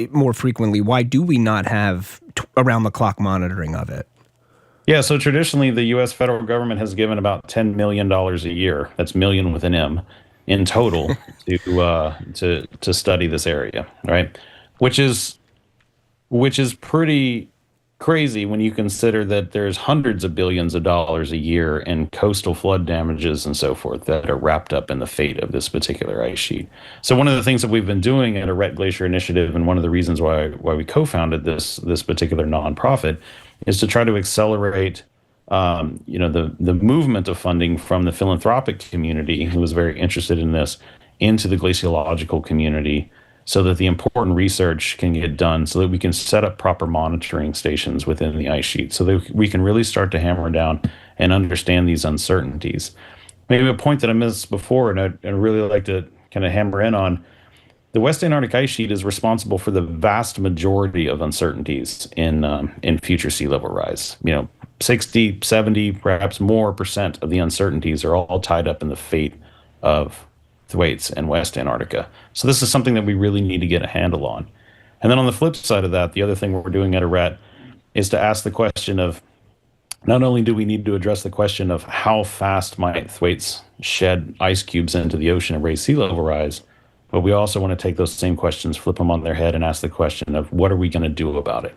S20: more frequently? Why do we not have around-the-clock monitoring of it?
S7: Yeah, so traditionally the U.S. federal government has given about $10 million a year, that's million with an M, in total to study this area, right? Which is pretty crazy when you consider that there's hundreds of billions of dollars a year in coastal flood damages and so forth that are wrapped up in the fate of this particular ice sheet. So one of the things that we've been doing at Arête Glacier Initiative, and one of the reasons why we co-founded this particular nonprofit, is to try to accelerate the movement of funding from the philanthropic community, who was very interested in this, into the glaciological community, so that the important research can get done, so that we can set up proper monitoring stations within the ice sheet, so that we can really start to hammer down and understand these uncertainties. Maybe a point that I missed before, and I'd really like to kind of hammer in on, the West Antarctic ice sheet is responsible for the vast majority of uncertainties in future sea level rise. 60, 70, perhaps more % of the uncertainties are all tied up in the fate of Thwaites and West Antarctica. So this is something that we really need to get a handle on. And then on the flip side of that, the other thing we're doing at Arête is to ask the question of, not only do we need to address the question of how fast might Thwaites shed ice cubes into the ocean and raise sea level rise, but we also want to take those same questions, flip them on their head, and ask the question of what are we going to do about it?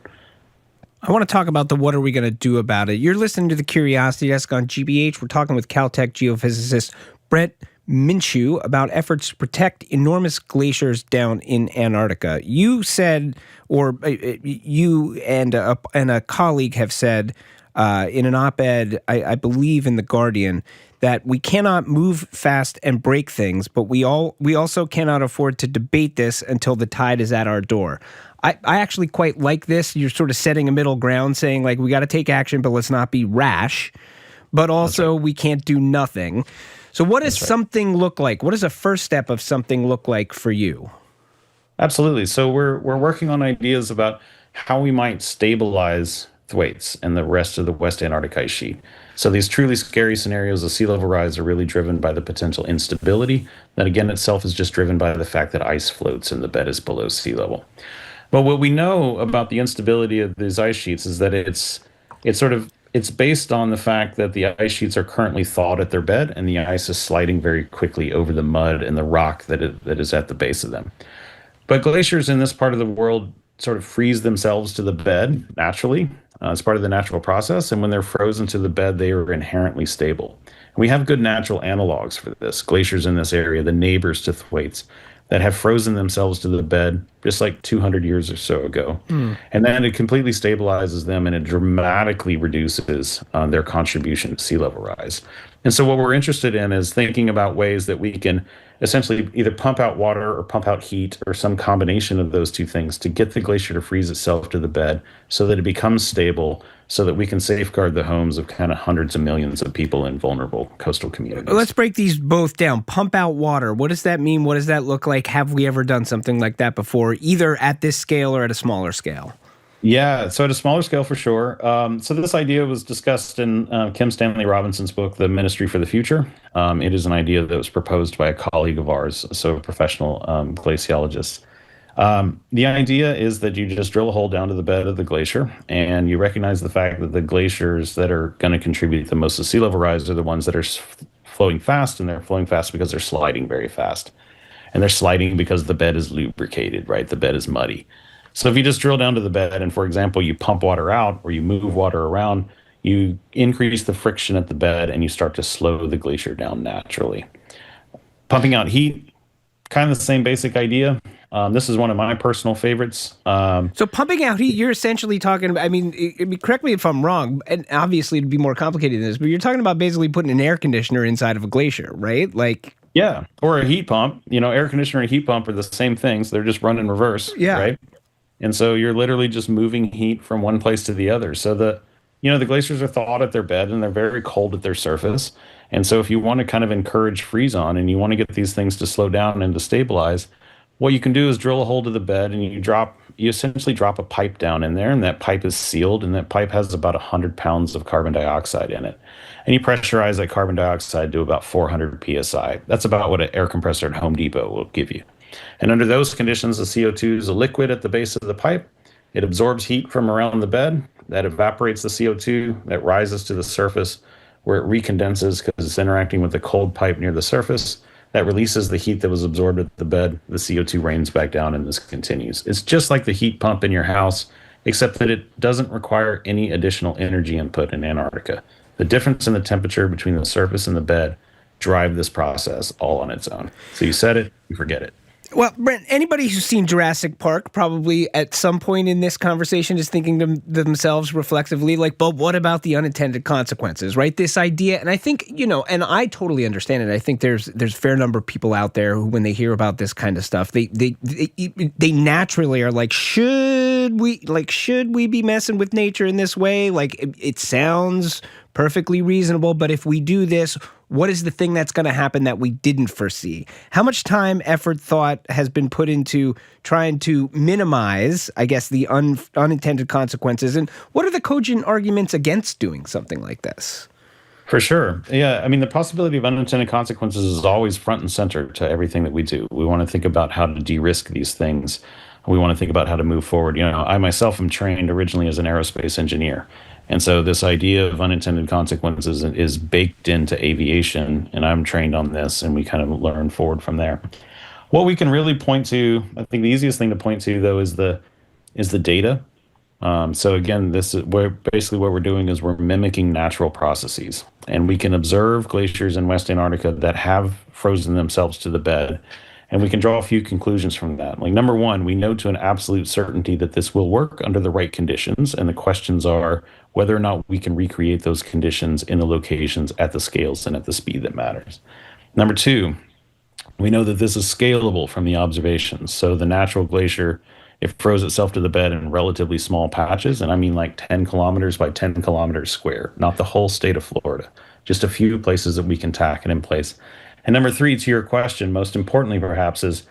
S20: I want to talk about the what are we going to do about it. You're listening to the Curiosity Desk on GBH. We're talking with Caltech geophysicist Brent Minchew about efforts to protect enormous glaciers down in Antarctica. You said, or you and a colleague have said in an op-ed, I believe in The Guardian, that we cannot move fast and break things, but we also cannot afford to debate this until the tide is at our door. I actually quite like this. You're sort of setting a middle ground, saying like we got to take action, but let's not be rash. But also we can't do nothing. So what does something look like? What does a first step of something look like for you?
S7: Absolutely. So we're working on ideas about how we might stabilize Thwaites and the rest of the West Antarctic ice sheet. So these truly scary scenarios of sea level rise are really driven by the potential instability that again itself is just driven by the fact that ice floats and the bed is below sea level. But what we know about the instability of these ice sheets is that it's sort of It's based on the fact that the ice sheets are currently thawed at their bed, and the ice is sliding very quickly over the mud and the rock that is at the base of them. But glaciers in this part of the world sort of freeze themselves to the bed naturally. It's part of the natural process. And when they're frozen to the bed, they are inherently stable. And we have good natural analogs for this. Glaciers in this area, the neighbors to Thwaites, that have frozen themselves to the bed just like 200 years or so ago. And then it completely stabilizes them, and it dramatically reduces their contribution to sea level rise. And so what we're interested in is thinking about ways that we can essentially either pump out water or pump out heat or some combination of those two things to get the glacier to freeze itself to the bed so that it becomes stable, so that we can safeguard the homes of kind of hundreds of millions of people in vulnerable coastal communities.
S20: Let's break these both down. Pump out water. What does that mean? What does that look like? Have we ever done something like that before, either at this scale or at a smaller scale?
S7: Yeah, so at a smaller scale for sure. So this idea was discussed in Kim Stanley Robinson's book, The Ministry for the Future. It is an idea that was proposed by a colleague of ours, so a professional glaciologist. The idea is that you just drill a hole down to the bed of the glacier, and you recognize the fact that the glaciers that are going to contribute the most to sea level rise are the ones that are flowing fast, and they're flowing fast because they're sliding very fast. And they're sliding because the bed is lubricated, right? The bed is muddy. So if you just drill down to the bed and, for example, you pump water out or you move water around, you increase the friction at the bed and you start to slow the glacier down naturally. Pumping out heat, kind of the same basic idea. This is one of my personal favorites.
S20: So pumping out heat, you're essentially talking about, correct me if I'm wrong, and obviously it'd be more complicated than this, but you're talking about basically putting an air conditioner inside of a glacier, right?
S7: Yeah, or a heat pump. Air conditioner and heat pump are the same things. They're just run in reverse, right? And so you're literally just moving heat from one place to the other. So the glaciers are thawed at their bed and they're very cold at their surface. And so if you want to kind of encourage freeze on and you want to get these things to slow down and to stabilize, what you can do is drill a hole to the bed and you essentially drop a pipe down in there, and that pipe is sealed, and that pipe has about 100 pounds of carbon dioxide in it. And you pressurize that carbon dioxide to about 400 psi. That's about what an air compressor at Home Depot will give you. And under those conditions, the CO2 is a liquid at the base of the pipe. It absorbs heat from around the bed. That evaporates the CO2. That rises to the surface where it recondenses because it's interacting with the cold pipe near the surface. That releases the heat that was absorbed at the bed. The CO2 rains back down, and this continues. It's just like the heat pump in your house, except that it doesn't require any additional energy input in Antarctica. The difference in the temperature between the surface and the bed drive this process all on its own. So you set it, you forget it.
S20: Well, Brent, anybody who's seen Jurassic Park probably at some point in this conversation is thinking to themselves reflexively, but what about the unintended consequences, right? This idea, and I think, and I totally understand it. I think there's a fair number of people out there who, when they hear about this kind of stuff, they naturally are like, should we be messing with nature in this way? It sounds perfectly reasonable, but if we do this, what is the thing that's going to happen that we didn't foresee? How much time, effort, thought has been put into trying to minimize, I guess, the unintended consequences? And what are the cogent arguments against doing something like this?
S7: For sure. Yeah. The possibility of unintended consequences is always front and center to everything that we do. We want to think about how to de-risk these things. We want to think about how to move forward. I myself am trained originally as an aerospace engineer. And so this idea of unintended consequences is baked into aviation, and I'm trained on this, and we kind of learn forward from there. What we can really point to, I think the easiest thing to point to, though, is the data. So again, this is where basically what we're doing is we're mimicking natural processes, and we can observe glaciers in West Antarctica that have frozen themselves to the bed. And we can draw a few conclusions from that. Number one, we know to an absolute certainty that this will work under the right conditions. And the questions are whether or not we can recreate those conditions in the locations at the scales and at the speed that matters. Number two, we know that this is scalable from the observations. So the natural glacier, it froze itself to the bed in relatively small patches. And I mean 10 kilometers by 10 kilometers square, not the whole state of Florida, just a few places that we can tack it in place. And number three, to your question, most importantly perhaps, is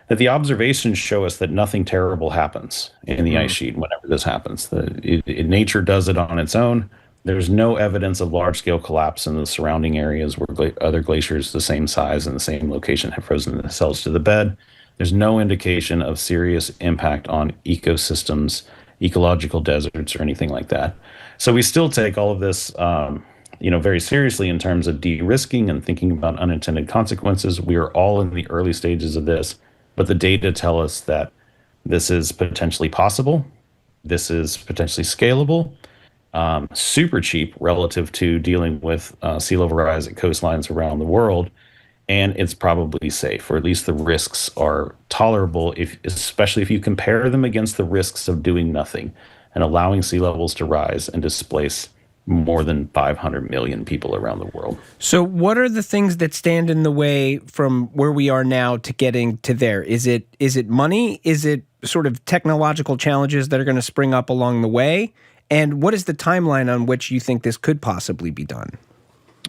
S7: that the observations show us that nothing terrible happens in the ice sheet whenever this happens. Nature does it on its own. There's no evidence of large-scale collapse in the surrounding areas where other glaciers the same size and the same location have frozen themselves to the bed. There's no indication of serious impact on ecosystems ecological deserts or anything like that. So we still take all of this, very seriously in terms of de-risking and thinking about unintended consequences. We are all in the early stages of this, but the data tell us that this is potentially possible. This is potentially scalable, super cheap relative to dealing with sea level rise at coastlines around the world. And it's probably safe, or at least the risks are tolerable, especially if you compare them against the risks of doing nothing and allowing sea levels to rise and displace more than 500 million people around the world.
S20: So what are the things that stand in the way from where we are now to getting to there? Is it money? Is it sort of technological challenges that are going to spring up along the way? And what is the timeline on which you think this could possibly be done?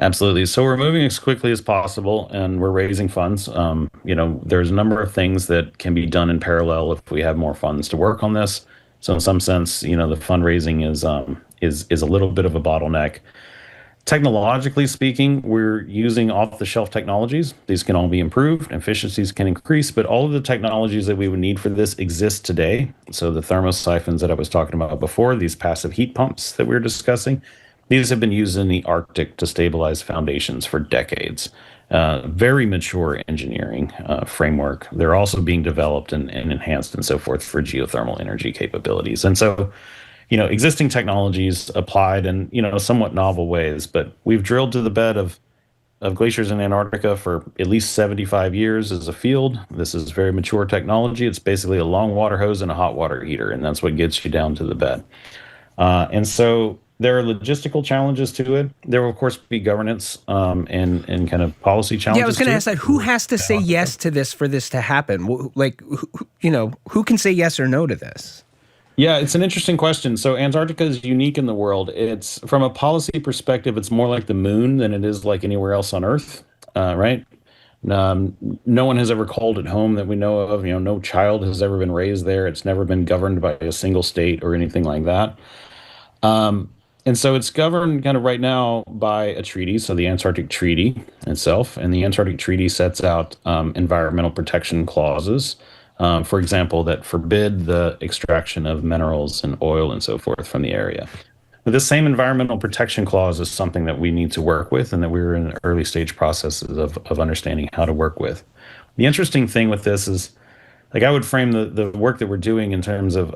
S7: Absolutely. So we're moving as quickly as possible, and we're raising funds. There's a number of things that can be done in parallel if we have more funds to work on this. So in some sense, the fundraising is a little bit of a bottleneck. Technologically speaking, we're using off-the-shelf technologies. These can all be improved, efficiencies can increase, but all of the technologies that we would need for this exist today. So the thermosiphons that I was talking about before, these passive heat pumps that we were discussing, these have been used in the Arctic to stabilize foundations for decades. Very mature engineering framework. They're also being developed and enhanced and so forth for geothermal energy capabilities. And so, existing technologies applied in, somewhat novel ways, but we've drilled to the bed of glaciers in Antarctica for at least 75 years as a field. This is very mature technology. It's basically a long water hose and a hot water heater, and that's what gets you down to the bed. And so there are logistical challenges to it. There will, of course, be governance and kind of policy challenges.
S20: Yeah, I was going to ask that. Who has to say yes to this for this to happen? Who can say yes or no to this?
S7: Yeah, it's an interesting question. So Antarctica is unique in the world. It's, from a policy perspective, it's more like the moon than it is like anywhere else on Earth, right? No one has ever called it home that we know of. No child has ever been raised there. It's never been governed by a single state or anything like that. And so it's governed kind of right now by a treaty, so the Antarctic Treaty itself. And the Antarctic Treaty sets out environmental protection clauses, for example, that forbid the extraction of minerals and oil and so forth from the area. But this same environmental protection clause is something that we need to work with and that we're in early stage processes of understanding how to work with. The interesting thing with this is, I would frame the work that we're doing in terms of,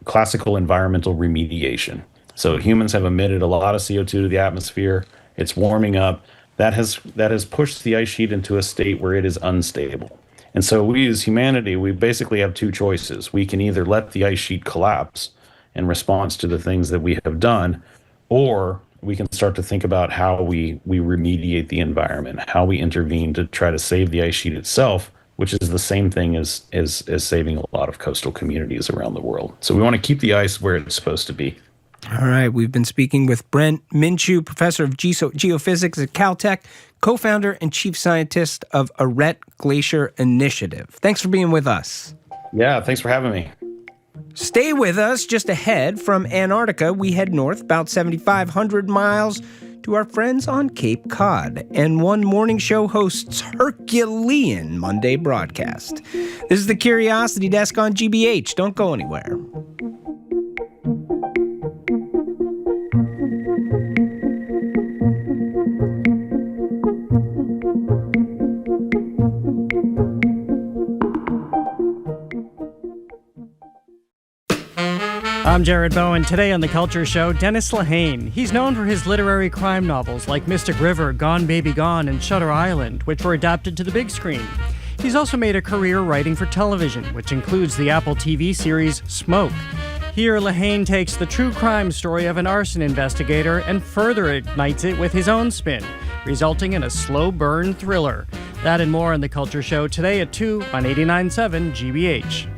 S7: classical environmental remediation. So humans have emitted a lot of CO2 to the atmosphere. It's warming up. That has pushed the ice sheet into a state where it is unstable. And so we as humanity, we basically have two choices. We can either let the ice sheet collapse in response to the things that we have done, or we can start to think about how we remediate the environment, how we intervene to try to save the ice sheet itself, which is the same thing as saving a lot of coastal communities around the world. So we want to keep the ice where it's supposed to be.
S20: All right, we've been speaking with Brent Minchew, professor of geophysics at Caltech, co-founder and chief scientist of Arête Glacier Initiative. Thanks for being with us.
S7: Yeah, thanks for having me.
S20: Stay with us. Just ahead from Antarctica, we head north about 7,500 miles to our friends on Cape Cod and One Morning Show host's Herculean Monday broadcast. This is the Curiosity Desk on GBH. Don't go anywhere.
S2: I'm Jared Bowen. Today on The Culture Show, Dennis Lehane. He's known for his literary crime novels like Mystic River, Gone Baby Gone, and Shutter Island, which were adapted to the big screen. He's also made a career writing for television, which includes the Apple TV series Smoke. Here, Lehane takes the true crime story of an arson investigator and further ignites it with his own spin, resulting in a slow burn thriller. That and more on The Culture Show today at 2 on 89.7 GBH.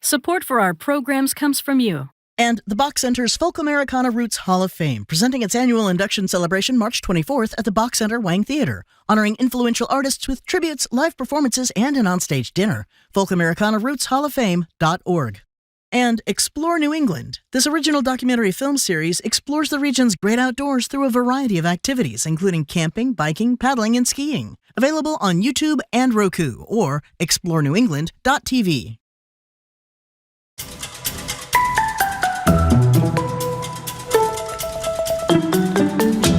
S18: Support for our programs comes from you.
S19: And the Bach Center's Folk Americana Roots Hall of Fame, presenting its annual induction celebration March 24th at the Bach Center Wang Theater, honoring influential artists with tributes, live performances, and an onstage dinner. FolkAmericanaRootsHallOfFame.org. And Explore New England. This original documentary film series explores the region's great outdoors through a variety of activities, including camping, biking, paddling, and skiing. Available on YouTube and Roku, or explorenewengland.tv.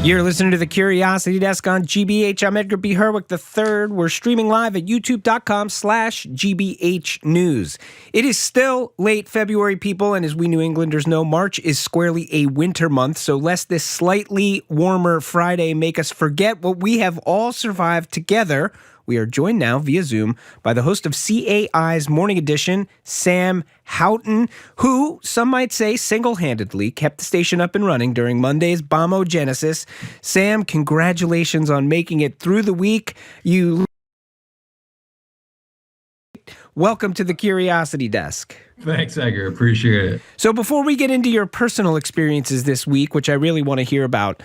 S20: You're listening to the Curiosity Desk on GBH. I'm Edgar B. Herwick III. We're streaming live at youtube.com/GBH News. It is still late February, people, and as we New Englanders know, March is squarely a winter month, so lest this slightly warmer Friday make us forget what we have all survived together, we are joined now via Zoom by the host of CAI's Morning Edition, Sam Houghton, who, some might say, single-handedly kept the station up and running during Monday's bombogenesis. Sam, congratulations on making it through the week. Welcome to the Curiosity Desk.
S8: Thanks, Edgar. Appreciate it.
S20: So before we get into your personal experiences this week, which I really want to hear about,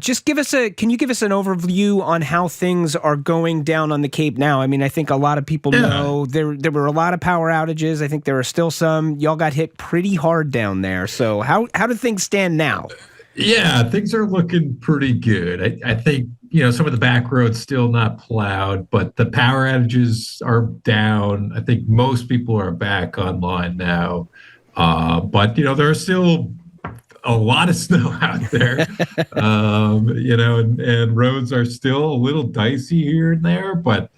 S20: just can you give us an overview on how things are going down on the Cape now? I mean, I think a lot of people know there were a lot of power outages. I think there are still some. Y'all got hit pretty hard down there. So how do things stand now?
S8: Yeah, things are looking pretty good. I think, some of the back roads still not plowed, but the power outages are down. I think most people are back online now. But, there are still a lot of snow out there, and roads are still a little dicey here and there. But,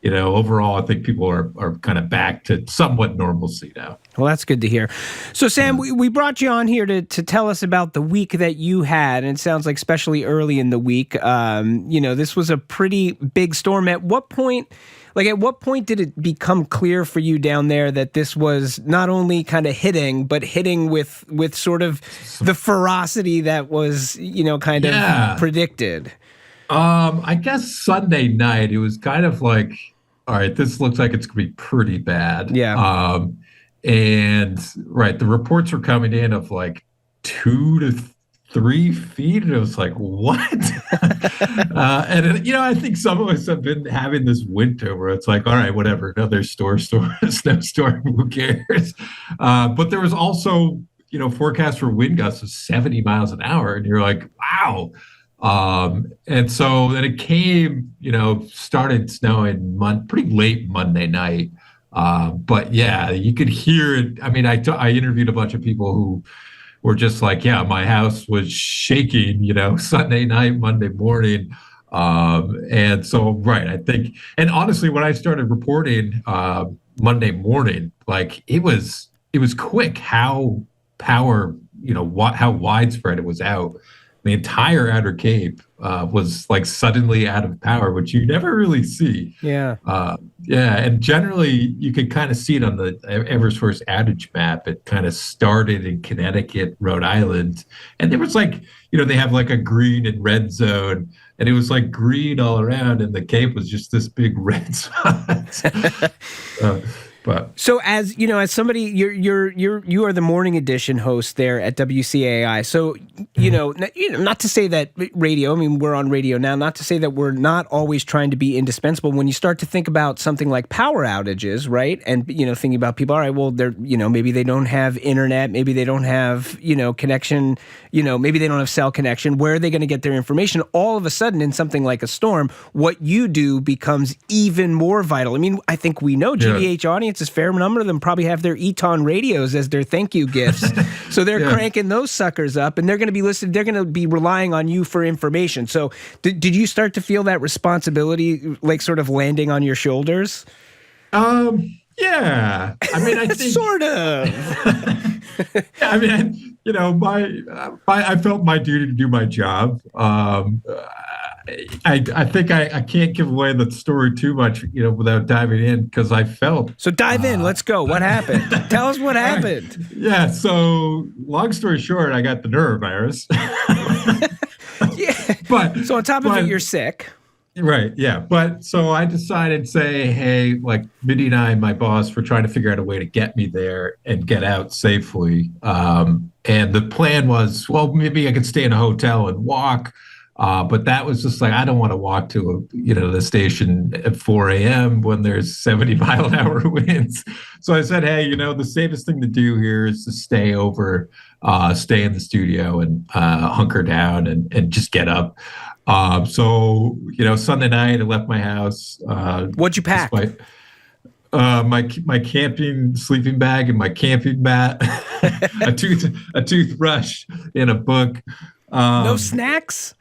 S8: overall, I think people are kind of back to somewhat normalcy now.
S20: Well, that's good to hear. So, Sam, we brought you on here to tell us about the week that you had, and it sounds like especially early in the week. This was a pretty big storm. At what point did it become clear for you down there that this was not only kind of hitting, but hitting with sort of the ferocity that was, of predicted?
S8: I guess Sunday night, it was kind of like, all right, this looks like it's going to be pretty bad.
S20: Yeah.
S8: And the reports were coming in of like 2 to 3 feet, and it was like, what? I think some of us have been having this winter where it's like, all right, whatever, another snowstorm, who cares? But there was also, forecast for wind gusts of 70 miles an hour, and you're like, wow. And so then it came, started snowing pretty late Monday night. But yeah, you could hear it. I mean, I interviewed a bunch of people who were just like, yeah, my house was shaking, Sunday night, Monday morning. And so, I think, and honestly, when I started reporting, Monday morning, like it was quick how power, how widespread it was out. The entire Outer Cape was like suddenly out of power, which you never really see.
S20: Yeah.
S8: And generally you could kind of see it on the Eversource outage map. It kind of started in Connecticut, Rhode Island, and there was like, they have like a green and red zone, and it was like green all around, and the Cape was just this big red spot. But
S20: so as somebody, you are the morning edition host there at WCAI. So not to say that radio. I mean, we're on radio now. Not to say that we're not always trying to be indispensable. When you start to think about something like power outages, right? And thinking about people. All right, well, they're maybe they don't have internet. Maybe they don't have connection. Maybe they don't have cell connection. Where are they going to get their information? All of a sudden, in something like a storm, what you do becomes even more vital. I mean, I think we know GBH audience. A fair number of them probably have their Eton radios as their thank you gifts. So they're cranking those suckers up, and they're going to be listening. They're going to be relying on you for information. So did you start to feel that responsibility, like sort of landing on your shoulders?
S8: Yeah. I mean, I think
S20: sort of.
S8: I mean, I felt my duty to do my job. I think I can't give away the story too much, without diving in, because I felt.
S20: So dive in. Let's go. What happened? Tell us what happened.
S8: Right. Yeah. So long story short, I got the norovirus.
S20: Yeah.
S8: But
S20: so on top of it, you're sick.
S8: Right. Yeah. But so I decided to say, hey, like Mindy and I, my boss, were trying to figure out a way to get me there and get out safely. And the plan was, well, maybe I could stay in a hotel and walk. But that was just like, I don't want to walk to the station at 4 a.m. when there's 70-mile-an-hour winds. So I said, hey, the safest thing to do here is to stay in the studio and hunker down and just get up. So Sunday night I left my house.
S20: What'd you pack?
S8: My camping sleeping bag and my camping mat, a toothbrush, and a book.
S20: No snacks?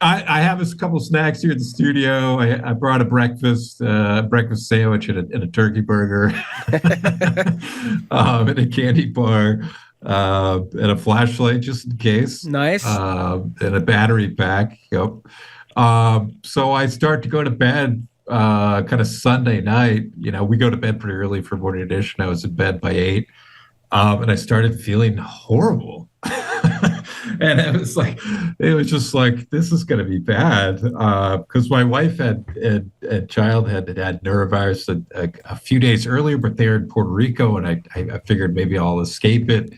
S8: I have a couple of snacks here at the studio. I brought a breakfast sandwich and a turkey burger, and a candy bar, and a flashlight just in case.
S20: Nice.
S8: And a battery pack. Yep. So I start to go to bed kind of Sunday night. We go to bed pretty early for morning edition. I was in bed by 8, and I started feeling horrible. And it was just like, this is going to be bad. Because my wife and child had norovirus a few days earlier, but they're in Puerto Rico, and I figured maybe I'll escape it.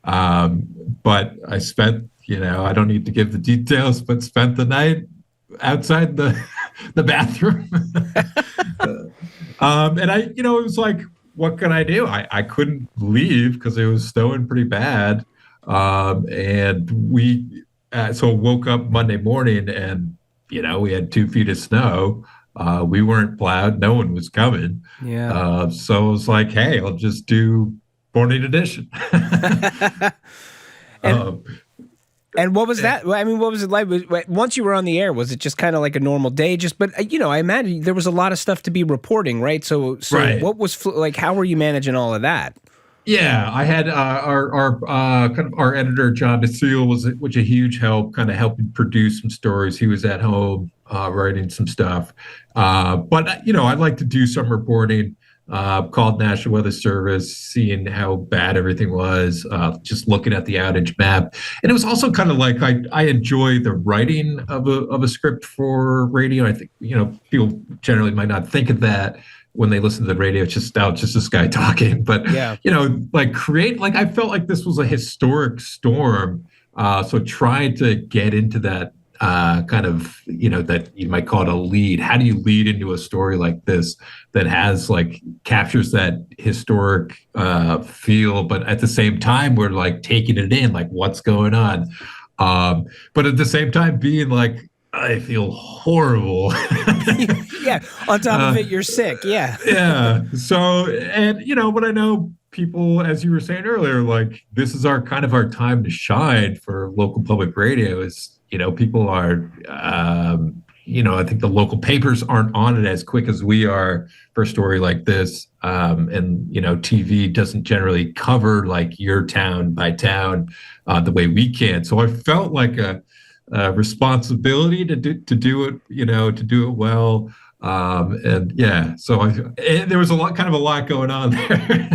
S8: But I spent, I don't need to give the details, but spent the night outside the bathroom. And it was like, what can I do? I couldn't leave because it was snowing pretty bad. And we woke up Monday morning, and we had 2 feet of snow. We weren't plowed, no one was coming.
S20: Yeah.
S8: So it was like, hey, I'll just do morning edition.
S20: And what was that? I mean, what was it like? Once you were on the air, was it just kind of like a normal day? But I imagine there was a lot of stuff to be reporting, right? So
S8: right.
S20: What was like? How were you managing all of that?
S8: Yeah, I had our editor John DeSeal was a huge help, kind of helping produce some stories. He was at home writing some stuff, but I'd like to do some reporting. Called National Weather Service, seeing how bad everything was, just looking at the outage map, and it was also kind of like I enjoy the writing of a script for radio. I think people generally might not think of that when they listen to the radio. It's just this guy talking, but
S20: yeah.
S8: I felt like this was a historic storm, so trying to get into that kind of that you might call it a lead. How do you lead into a story like this that has captures that historic feel, but at the same time we're taking it in, what's going on, but at the same time being I feel horrible.
S20: Yeah. On top of it, you're sick. Yeah.
S8: Yeah. So, and but I know people, as you were saying earlier, this is our time to shine for local public radio. Is people are, I think the local papers aren't on it as quick as we are for a story like this. And TV doesn't generally cover your town by town the way we can. So I felt like a responsibility to do it well. And yeah, so there was a lot going on there.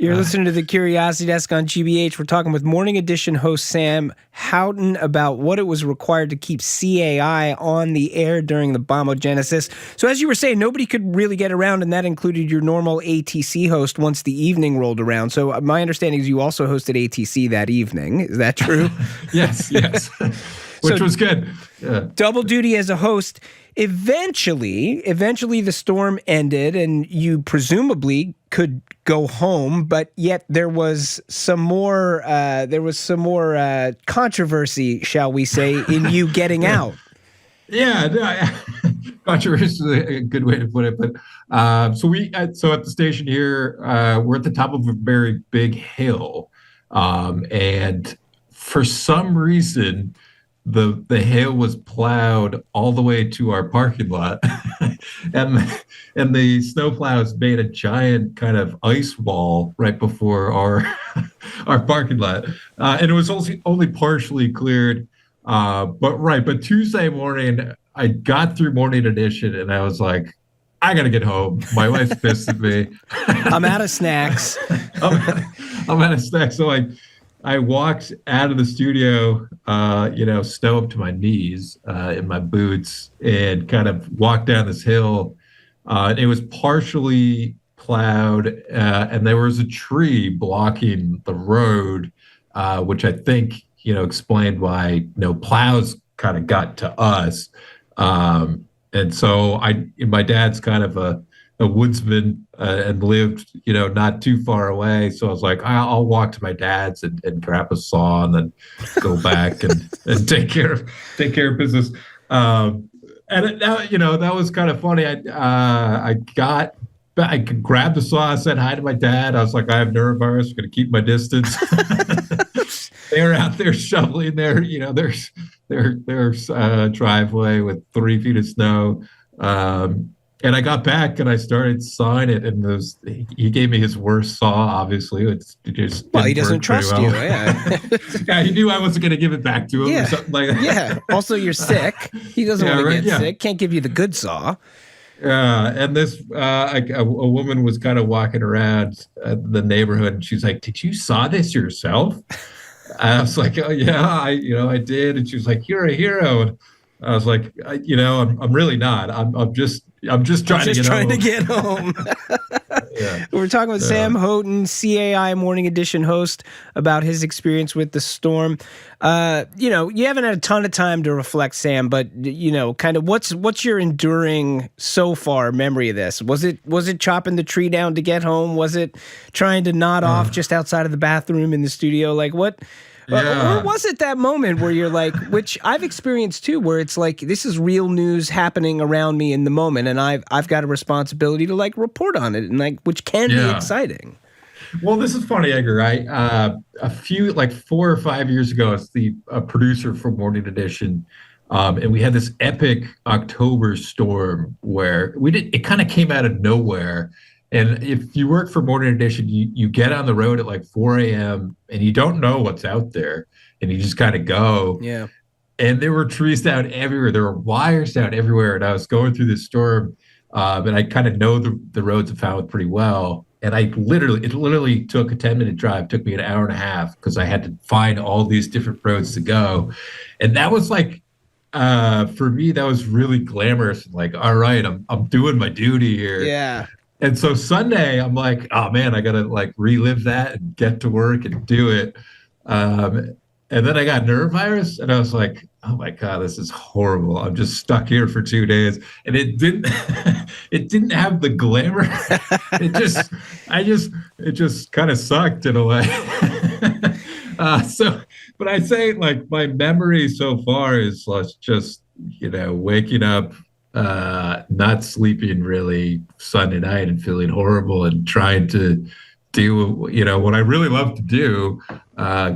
S20: You're listening to the Curiosity Desk on GBH. We're talking with Morning Edition host Sam Houghton about what it was required to keep CAI on the air during the bombogenesis. So as you were saying, nobody could really get around, and that included your normal ATC host once the evening rolled around. So my understanding is you also hosted ATC that evening. Is that true?
S8: Yes. Which was good. Yeah.
S20: Double duty as a host. Eventually the storm ended, and you presumably could go home. But yet there was some more controversy, shall we say, in you getting out.
S8: Yeah, controversy is a good way to put it. But so at the station here, we're at the top of a very big hill, and for some reason, the hill was plowed all the way to our parking lot, and the snowplows made a giant kind of ice wall right before our parking lot, and it was only partially cleared. But Tuesday morning, I got through morning edition, and I was like, I gotta get home. My wife's pissed at me.
S20: I'm out of snacks.
S8: I'm out of snacks. So I walked out of the studio, snow up to my knees in my boots, and kind of walked down this hill. It was partially plowed, and there was a tree blocking the road, which I think, explained why plows kind of got to us. And so my dad's kind of a woodsman and lived, not too far away. So I was like, I'll walk to my dad's and grab a saw and then go back and take care of business. And that was kind of funny. I grabbed the saw. I said hi to my dad. I was like, I have norovirus. I'm going to keep my distance. They're out there shoveling their driveway with 3 feet of snow. And I got back and I started sawing it, and he gave me his worst saw. Obviously,
S20: he doesn't trust you. Yeah,
S8: yeah, he knew I wasn't going to give it back to him.
S20: Yeah.
S8: Or something like that.
S20: Yeah. Also, you're sick. He doesn't want to get sick. Can't give you the good saw.
S8: And this a woman was kind of walking around the neighborhood, and she's like, "Did you saw this yourself?" I was like, "Oh yeah, I did." And she was like, "You're a hero." And I was like, I'm really not. I'm just trying to get home.
S20: Yeah. We're talking with Sam Houghton, CAI Morning Edition host, about his experience with the storm. You haven't had a ton of time to reflect, Sam, but kind of what's your enduring so far memory of this? Was it chopping the tree down to get home? Was it trying to nod off just outside of the bathroom in the studio? Like what? Or was it that moment where you're like, which I've experienced too, where it's like, this is real news happening around me in the moment, and I've got a responsibility to like report on it, and like, which can be exciting.
S8: Well, this is funny, Edgar. A few, like 4 or 5 years ago, as the producer for Morning Edition, and we had this epic October storm where it kind of came out of nowhere. And if you work for Morning Edition, you get on the road at like 4 a.m. and you don't know what's out there, and you just kind of go.
S20: Yeah.
S8: And there were trees down everywhere. There were wires down everywhere. And I was going through this storm, and I kind of know the roads of Falmouth pretty well. And it literally took a 10-minute drive. It took me an hour and a half because I had to find all these different roads to go. And that was like, for me, that was really glamorous. Like, all right, I'm doing my duty here.
S20: Yeah.
S8: And so Sunday, I'm like, oh man, I gotta like relive that and get to work and do it. And then I got nerve virus, and I was like, oh my God, this is horrible. I'm just stuck here for 2 days, and it didn't have the glamour. It just kind of sucked in a way. But I say like my memory so far is just waking up, not sleeping really Sunday night and feeling horrible and trying to do what I really love to do,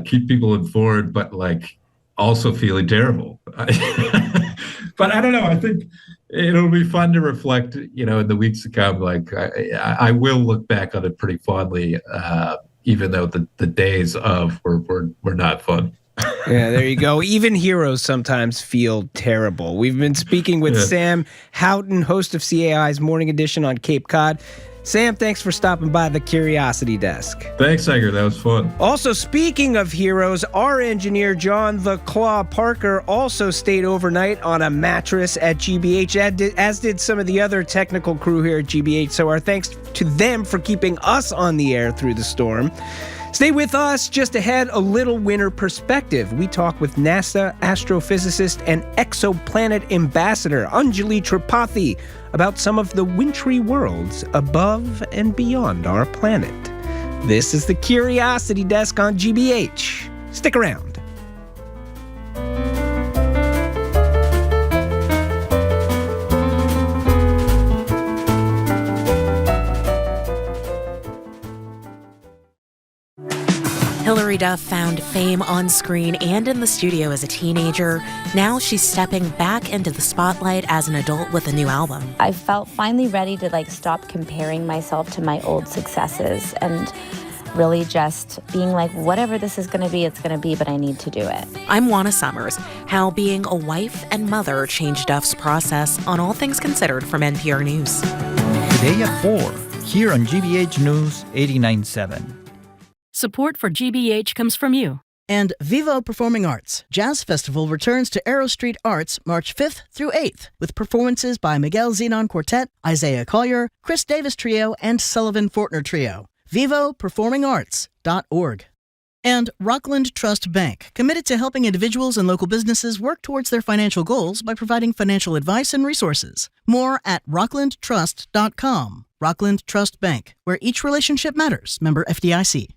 S8: keep people informed, but like also feeling terrible. But I don't know. I think it'll be fun to reflect, in the weeks to come. Like I will look back on it pretty fondly, even though the days of were not fun.
S20: Yeah, there you go. Even heroes sometimes feel terrible. We've been speaking with Sam Houghton, host of CAI's Morning Edition on Cape Cod. Sam, thanks for stopping by the Curiosity Desk.
S8: Thanks, Edgar. That was fun.
S20: Also, speaking of heroes, our engineer, John the Claw Parker, also stayed overnight on a mattress at GBH, as did some of the other technical crew here at GBH. So our thanks to them for keeping us on the air through the storm. Stay with us. Just ahead, a little winter perspective. We talk with NASA astrophysicist and exoplanet ambassador Anjali Tripathi about some of the wintry worlds above and beyond our planet. This is the Curiosity Desk on GBH. Stick around.
S10: Hilary Duff found fame on screen and in the studio as a teenager. Now she's stepping back into the spotlight as an adult with a new album.
S11: I felt finally ready to stop comparing myself to my old successes and really just being like, whatever this is going to be, it's going to be, but I need to do it.
S10: I'm Juana Summers. How being a wife and mother changed Duff's process on All Things Considered from NPR News.
S12: Today at 4, here on GBH News 89.7.
S18: Support for GBH comes from you.
S19: And Vivo Performing Arts Jazz Festival returns to Aero Street Arts March 5th through 8th with performances by Miguel Zenon Quartet, Isaiah Collier, Chris Davis Trio, and Sullivan Fortner Trio. VivoPerformingArts.org. And Rockland Trust Bank, committed to helping individuals and local businesses work towards their financial goals by providing financial advice and resources. More at rocklandtrust.com. Rockland Trust Bank, where each relationship matters. Member FDIC.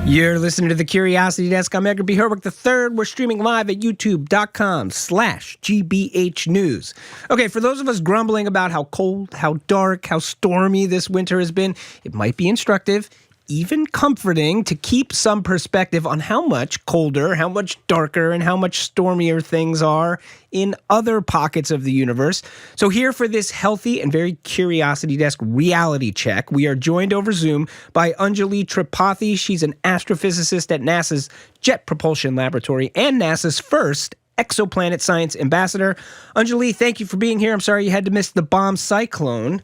S20: You're listening to The Curiosity Desk. I'm Edgar B. Herwick III. We're streaming live at youtube.com/GBH News. Okay, for those of us grumbling about how cold, how dark, how stormy this winter has been, it might be instructive, even comforting, to keep some perspective on how much colder, how much darker, and how much stormier things are in other pockets of the universe. So here for this healthy and very Curiosity Desk reality check, we are joined over Zoom by Anjali Tripathi. She's an astrophysicist at NASA's Jet Propulsion Laboratory and NASA's first exoplanet science ambassador. Anjali, thank you for being here. I'm sorry you had to miss the bomb cyclone.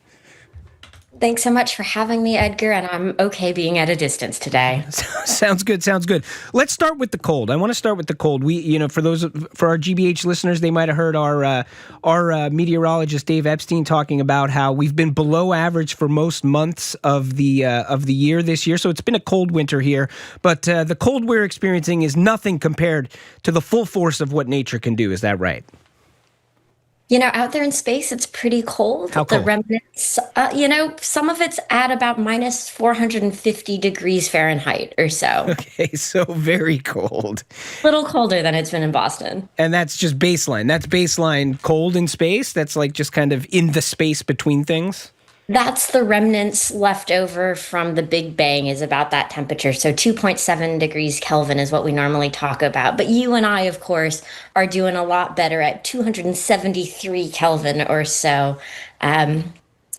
S13: Thanks so much for having me, Edgar, and I'm okay being at a distance today.
S20: Sounds good. Let's start with the cold. I want to start with the cold. We, for our GBH listeners, they might have heard our meteorologist Dave Epstein talking about how we've been below average for most months of the year this year. So it's been a cold winter here, but the cold we're experiencing is nothing compared to the full force of what nature can do. Is that right?
S13: Out there in space, it's pretty cold.
S20: How cold?
S13: The remnants, some of it's at about minus 450 degrees Fahrenheit or so.
S20: Okay, so very cold.
S13: A little colder than it's been in Boston.
S20: And that's just baseline. That's baseline cold in space? That's like just kind of in the space between things?
S13: That's the remnants left over from the Big Bang is about that temperature. So 2.7 degrees Kelvin is what we normally talk about. But you and I, of course, are doing a lot better at 273 Kelvin or so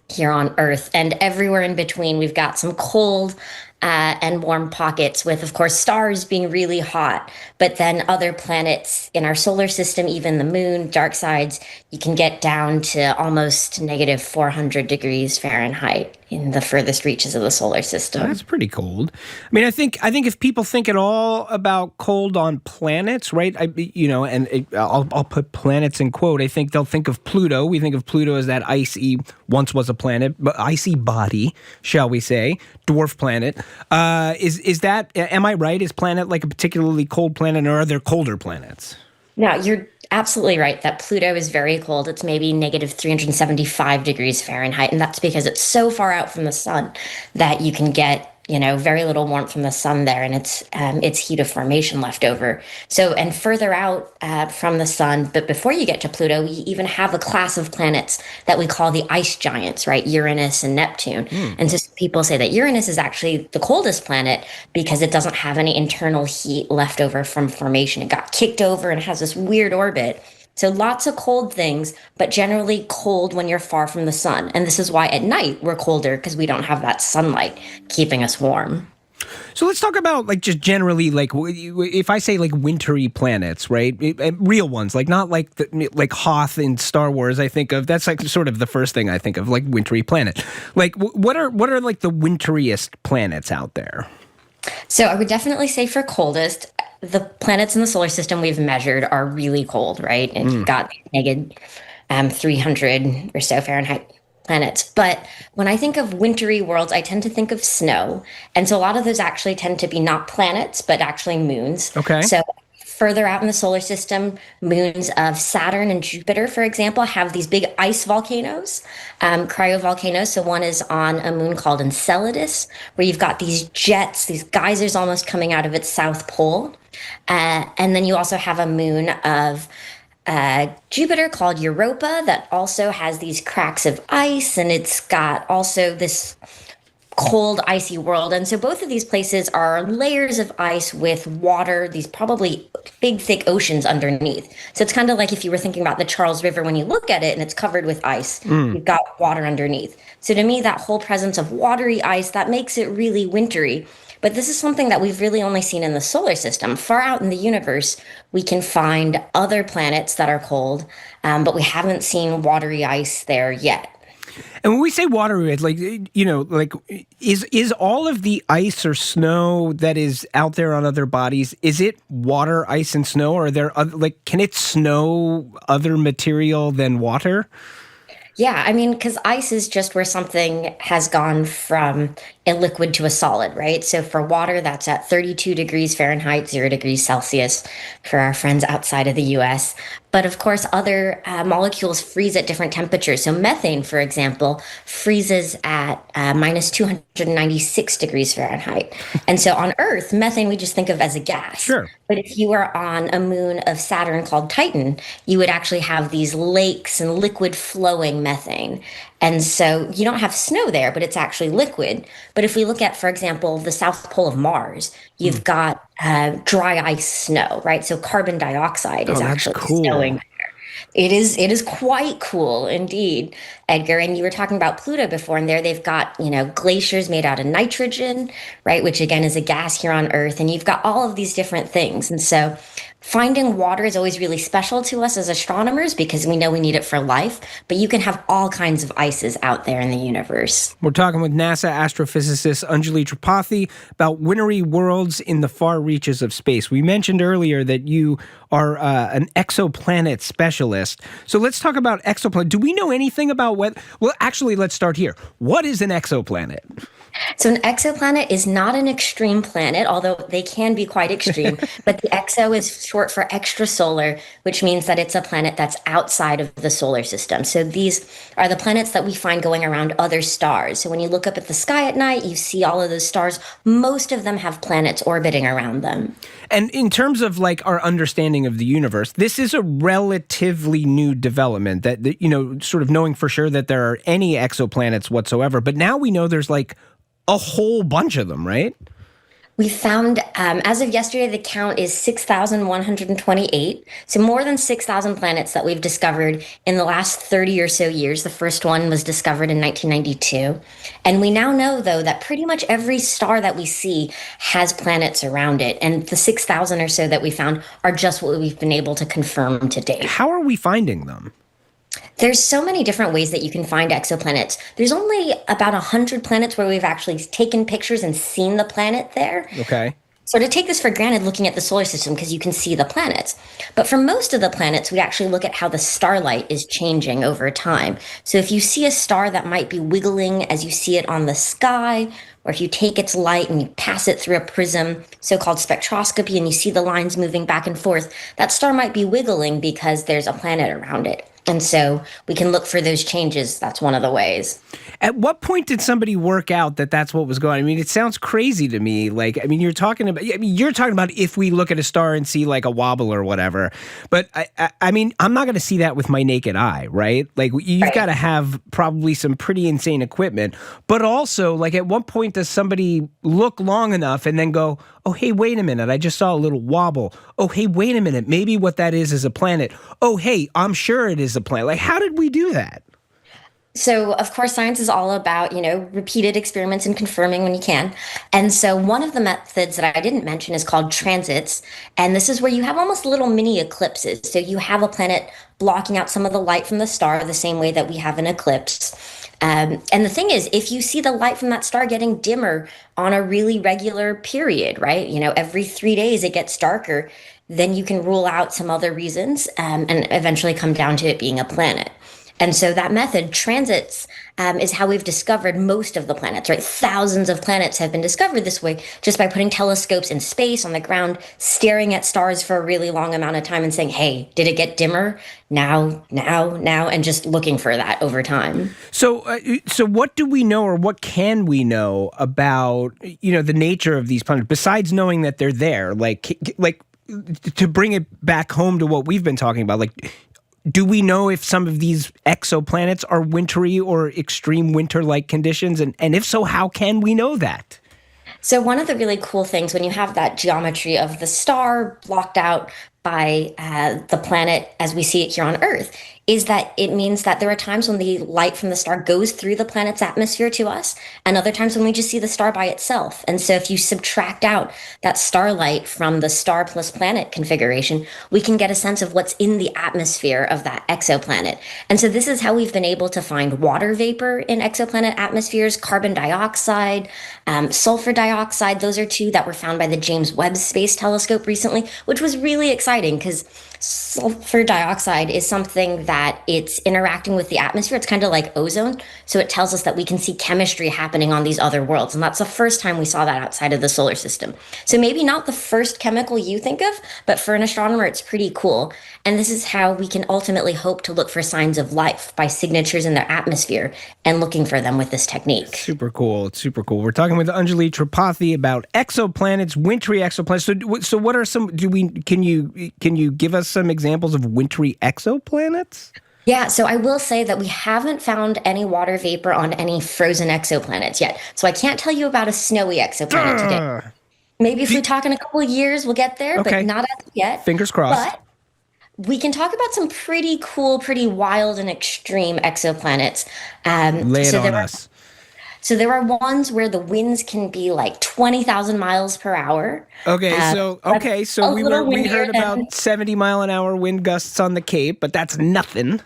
S13: here on Earth. And everywhere in between, we've got some cold and warm pockets with, of course, stars being really hot. But then other planets in our solar system, even the moon, dark sides, you can get down to almost negative 400 degrees Fahrenheit in the furthest reaches of the solar system.
S20: That's pretty cold. I mean, I think if people think at all about cold on planets, right? I'll put planets in quote. I think they'll think of Pluto. We think of Pluto as that once was a planet, but icy body, shall we say, dwarf planet. Is that? Am I right? Is planet like a particularly cold planet, or are there colder planets?
S13: No, you're absolutely right that Pluto is very cold. It's maybe negative 375 degrees Fahrenheit, and that's because it's so far out from the sun that you can get very little warmth from the sun there, and it's heat of formation left over. So, and further out from the sun, but before you get to Pluto, we even have a class of planets that we call the ice giants, right? Uranus and Neptune. And so people say that Uranus is actually the coldest planet because it doesn't have any internal heat left over from formation. It got kicked over and has this weird orbit. So lots of cold things, but generally cold when you're far from the sun. And this is why at night we're colder, because we don't have that sunlight keeping us warm.
S20: So let's talk about just generally if I say wintry planets, right? Real ones, not like Hoth in Star Wars. I think of that's sort of the first thing I think of, wintry planet. What are the wintriest planets out there?
S13: So I would definitely say for coldest, the planets in the solar system we've measured are really cold, right? And you've got negative 300 or so Fahrenheit planets. But when I think of wintry worlds, I tend to think of snow. And so a lot of those actually tend to be not planets, but actually moons.
S20: Okay.
S13: So further out in the solar system, moons of Saturn and Jupiter, for example, have these big ice volcanoes, cryovolcanoes. So one is on a moon called Enceladus, where you've got these jets, these geysers almost coming out of its south pole. And then you also have a moon of Jupiter called Europa that also has these cracks of ice, and it's got also this cold, icy world. And so both of these places are layers of ice with water, these probably big, thick oceans underneath. So it's kind of like if you were thinking about the Charles River, when you look at it and it's covered with ice, you've got water underneath. So to me, that whole presence of watery ice, that makes it really wintry. But this is something that we've really only seen in the solar system. Far out in the universe, we can find other planets that are cold, but we haven't seen watery ice there yet.
S20: And when we say watery ice, is all of the ice or snow that is out there on other bodies, is it water, ice, and snow? Or are there can it snow other material than water?
S13: Yeah, I mean, because ice is just where something has gone from a liquid to a solid, right? So for water, that's at 32 degrees Fahrenheit, 0 degrees Celsius for our friends outside of the US. But of course, other molecules freeze at different temperatures. So methane, for example, freezes at minus 296 degrees Fahrenheit. And so on Earth, methane we just think of as a gas.
S20: Sure.
S13: But if you were on a moon of Saturn called Titan, you would actually have these lakes and liquid flowing methane. And so you don't have snow there, but it's actually liquid. But if we look at, for example, the South Pole of Mars, you've got dry ice snow, right? So carbon dioxide is actually snowing there. It is quite cool indeed, Edgar. And you were talking about Pluto before, and there they've got, glaciers made out of nitrogen, right? Which again is a gas here on Earth. And you've got all of these different things. And so finding water is always really special to us as astronomers because we know we need it for life, but you can have all kinds of ices out there in the universe.
S20: We're talking with NASA astrophysicist Anjali Tripathi about wintry worlds in the far reaches of space. We mentioned earlier that you are an exoplanet specialist. So let's talk about exoplanet. Do we know anything about what? Well, actually, let's start here. What is an exoplanet?
S13: So an exoplanet is not an extreme planet, although they can be quite extreme, but the exo is short for extrasolar, which means that it's a planet that's outside of the solar system. So these are the planets that we find going around other stars. So when you look up at the sky at night, you see all of those stars. Most of them have planets orbiting around them.
S20: And in terms of our understanding of the universe, this is a relatively new development that sort of knowing for sure that there are any exoplanets whatsoever. But now we know there's a whole bunch of them, right?
S13: We found, as of yesterday, the count is 6,128. So more than 6,000 planets that we've discovered in the last 30 or so years. The first one was discovered in 1992. And we now know, though, that pretty much every star that we see has planets around it. And the 6,000 or so that we found are just what we've been able to confirm to date.
S20: How are we finding them?
S13: There's so many different ways that you can find exoplanets. There's only about 100 planets where we've actually taken pictures and seen the planet there.
S20: Okay.
S13: So to take this for granted looking at the solar system because you can see the planets. But for most of the planets, we actually look at how the starlight is changing over time. So if you see a star that might be wiggling as you see it on the sky, or if you take its light and you pass it through a prism, so-called spectroscopy, and you see the lines moving back and forth, that star might be wiggling because there's a planet around it. And so we can look for those changes. That's one of the ways.
S20: At what point did somebody work out that that's what was going on? I mean, it sounds crazy to me. You're talking about if we look at a star and see a wobble or whatever. But I'm not going to see that with my naked eye, right? You've got to have probably some pretty insane equipment. But also, at what point does somebody look long enough and then go, oh, hey, wait a minute, I just saw a little wobble. Oh, hey, wait a minute, maybe what that is a planet. Oh, hey, I'm sure it is a planet. How did we do that?
S13: So, of course, science is all about, repeated experiments and confirming when you can. And so one of the methods that I didn't mention is called transits. And this is where you have almost little mini eclipses. So you have a planet blocking out some of the light from the star the same way that we have an eclipse. And the thing is, if you see the light from that star getting dimmer on a really regular period, right? Every 3 days it gets darker, then you can rule out some other reasons and eventually come down to it being a planet. And so that method, transits, is how we've discovered most of the planets, right? Thousands of planets have been discovered this way just by putting telescopes in space on the ground, staring at stars for a really long amount of time and saying, hey, did it get dimmer? Now, and just looking for that over time.
S20: So what do we know or what can we know about, the nature of these planets besides knowing that they're there? To bring it back home to what we've been talking about, do we know if some of these exoplanets are wintry or extreme winter-like conditions? And if so, how can we know that?
S13: So one of the really cool things when you have that geometry of the star blocked out by the planet as we see it here on Earth is that it means that there are times when the light from the star goes through the planet's atmosphere to us, and other times when we just see the star by itself. And so if you subtract out that starlight from the star plus planet configuration, we can get a sense of what's in the atmosphere of that exoplanet. And so this is how we've been able to find water vapor in exoplanet atmospheres, carbon dioxide, sulfur dioxide. Those are two that were found by the James Webb Space Telescope recently, which was really exciting because sulfur dioxide is something that that it's interacting with the atmosphere. It's kind of like ozone. So it tells us that we can see chemistry happening on these other worlds. And that's the first time we saw that outside of the solar system. So maybe not the first chemical you think of, but for an astronomer, it's pretty cool. And this is how we can ultimately hope to look for signs of life by signatures in their atmosphere and looking for them with this technique.
S20: Super cool. It's super cool. We're talking with Anjali Tripathi about exoplanets, wintry exoplanets. So what are some, can you give us some examples of wintry exoplanets?
S13: Yeah, so I will say that we haven't found any water vapor on any frozen exoplanets yet. So I can't tell you about a snowy exoplanet today. Maybe if we talk in a couple of years, we'll get there, but not as of yet.
S20: Fingers crossed.
S13: But we can talk about some pretty cool, pretty wild and extreme exoplanets.
S20: Lay it on us.
S13: So there are ones where the winds can be like 20,000 miles per hour.
S20: Okay, so we heard about 70 mile an hour wind gusts on the Cape, but that's nothing.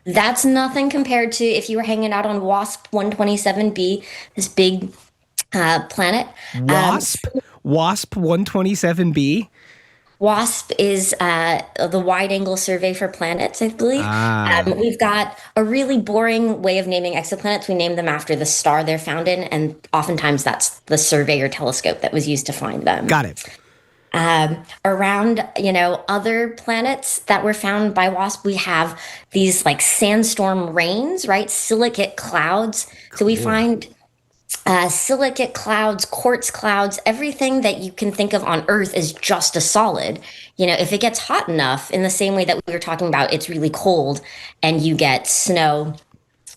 S13: That's nothing compared to if you were hanging out on WASP 127b, this big planet.
S20: WASP 127b?
S13: WASP is the wide-angle survey for planets, I believe. We've got a really boring way of naming exoplanets. We name them after the star they're found in, and oftentimes that's the survey or telescope that was used to find them.
S20: Got it.
S13: Around, other planets that were found by WASP, we have these like sandstorm rains, right? Silicate clouds. Cool. So we find silicate clouds, quartz clouds, everything that you can think of on Earth is just a solid. If it gets hot enough, in the same way that we were talking about, it's really cold and you get snow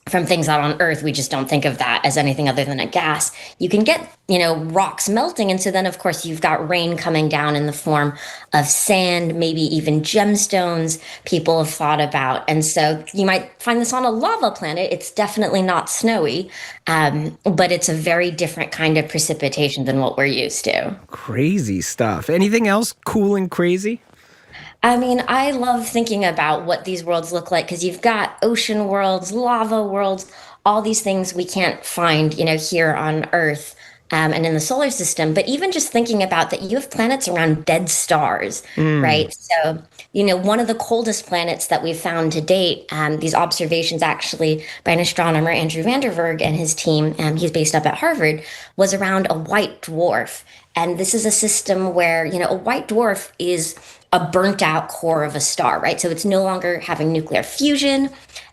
S13: from things out on Earth, we just don't think of that as anything other than a gas. You can get, rocks melting. And so then, of course, you've got rain coming down in the form of sand, maybe even gemstones people have thought about. And so you might find this on a lava planet. It's definitely not snowy, but it's a very different kind of precipitation than what we're used to.
S20: Crazy stuff. Anything else cool and crazy?
S13: I mean, I love thinking about what these worlds look like because you've got ocean worlds, lava worlds, all these things we can't find, here on Earth and in the solar system. But even just thinking about that, you have planets around dead stars, right? So, one of the coldest planets that we've found to date, these observations actually by an astronomer, Andrew Vanderberg, and his team, he's based up at Harvard, was around a white dwarf. And this is a system where, a white dwarf is a burnt out core of a star, right? So it's no longer having nuclear fusion.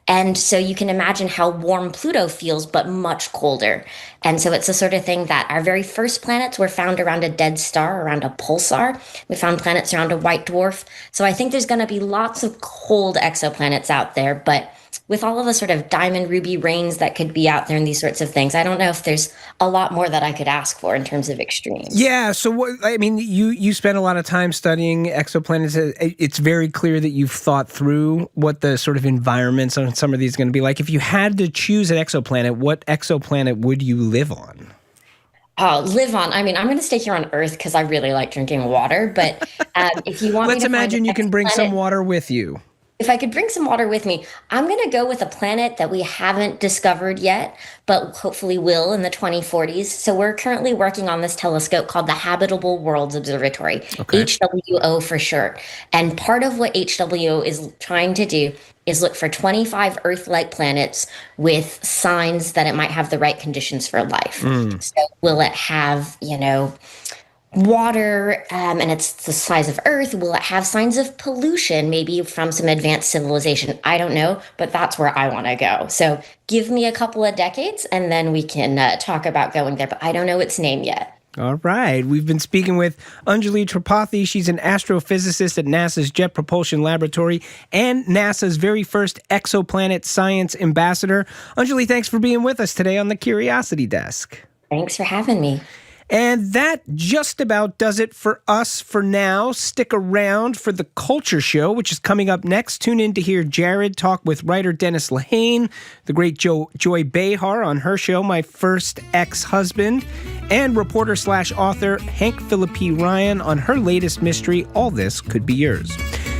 S13: And so you can imagine how warm Pluto feels, but much colder. And so it's the sort of thing that our very first planets were found around a dead star, around a pulsar. We found planets around a white dwarf. So I think there's going to be lots of cold exoplanets out there, but with all of the sort of diamond ruby rains that could be out there and these sorts of things, I don't know if there's a lot more that I could ask for in terms of extremes.
S20: Yeah, so you spent a lot of time studying exoplanets. It's very clear that you've thought through what the sort of environments on some of these are going to be like. If you had to choose an exoplanet, what exoplanet would you live on?
S13: Live on. I mean, I'm going to stay here on Earth because I really like drinking water. But if you want,
S20: let's imagine you can bring some water with you.
S13: If I could bring some water with me, I'm going to go with a planet that we haven't discovered yet, but hopefully will in the 2040s. So we're currently working on this telescope called the Habitable Worlds Observatory, HWO for short. And part of what HWO is trying to do is look for 25 Earth-like planets with signs that it might have the right conditions for life. So will it have, water, and it's the size of Earth? Will it have signs of pollution, maybe from some advanced civilization? I don't know, but that's where I want to go. So give me a couple of decades, and then we can talk about going there, but I don't know its name yet.
S20: All right. We've been speaking with Anjali Tripathi. She's an astrophysicist at NASA's Jet Propulsion Laboratory and NASA's very first exoplanet science ambassador. Anjali, thanks for being with us today on the Curiosity Desk.
S13: Thanks for having me.
S20: And that just about does it for us for now. Stick around for the Culture Show, which is coming up next. Tune in to hear Jared talk with writer Dennis Lehane, the great Joy Behar on her show, My First Ex-Husband, and reporter/author Hank Philippi Ryan on her latest mystery, All This Could Be Yours.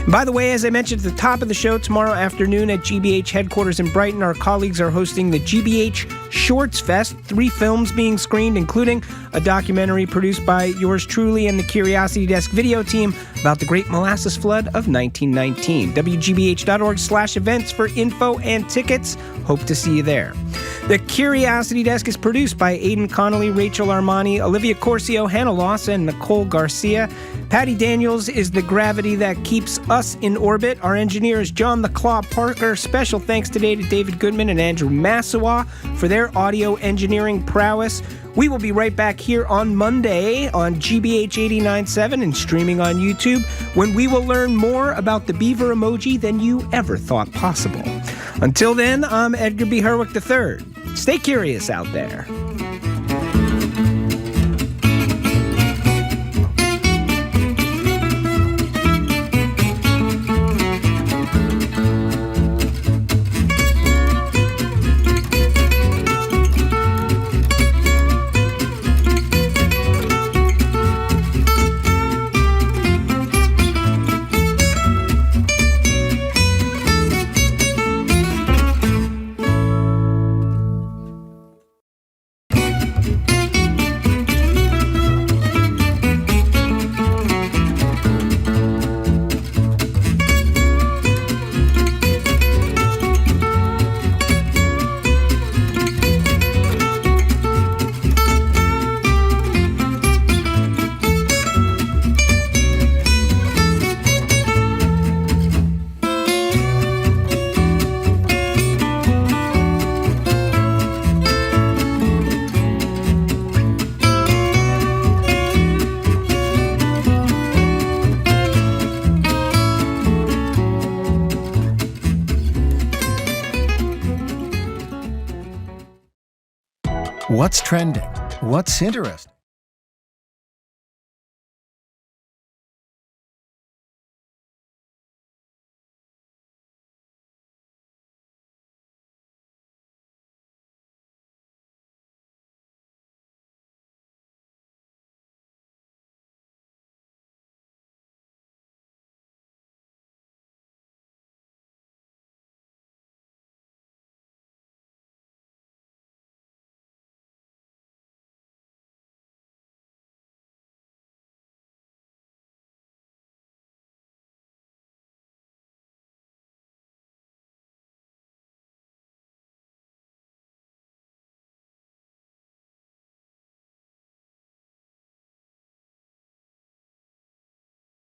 S20: By the way, as I mentioned at the top of the show, tomorrow afternoon at GBH headquarters in Brighton, our colleagues are hosting the GBH Shorts Fest. 3 films being screened, including a documentary produced by yours truly and the Curiosity Desk video team about the Great Molasses Flood of 1919. WGBH.org/events for info and tickets. Hope to see you there. The Curiosity Desk is produced by Aidan Connolly, Rachel Armani, Olivia Corcio, Hannah Lawson, and Nicole Garcia. Patty Daniels is the gravity that keeps us in orbit. Our engineer is John the Claw Parker. Special thanks today to David Goodman and Andrew Massawa for their audio engineering prowess. We will be right back here on Monday on GBH 89.7 and streaming on YouTube, when we will learn more about the beaver emoji than you ever thought possible. Until then, I'm Edgar B. Herwick III. Stay curious out there.
S17: What's trending? What's interesting?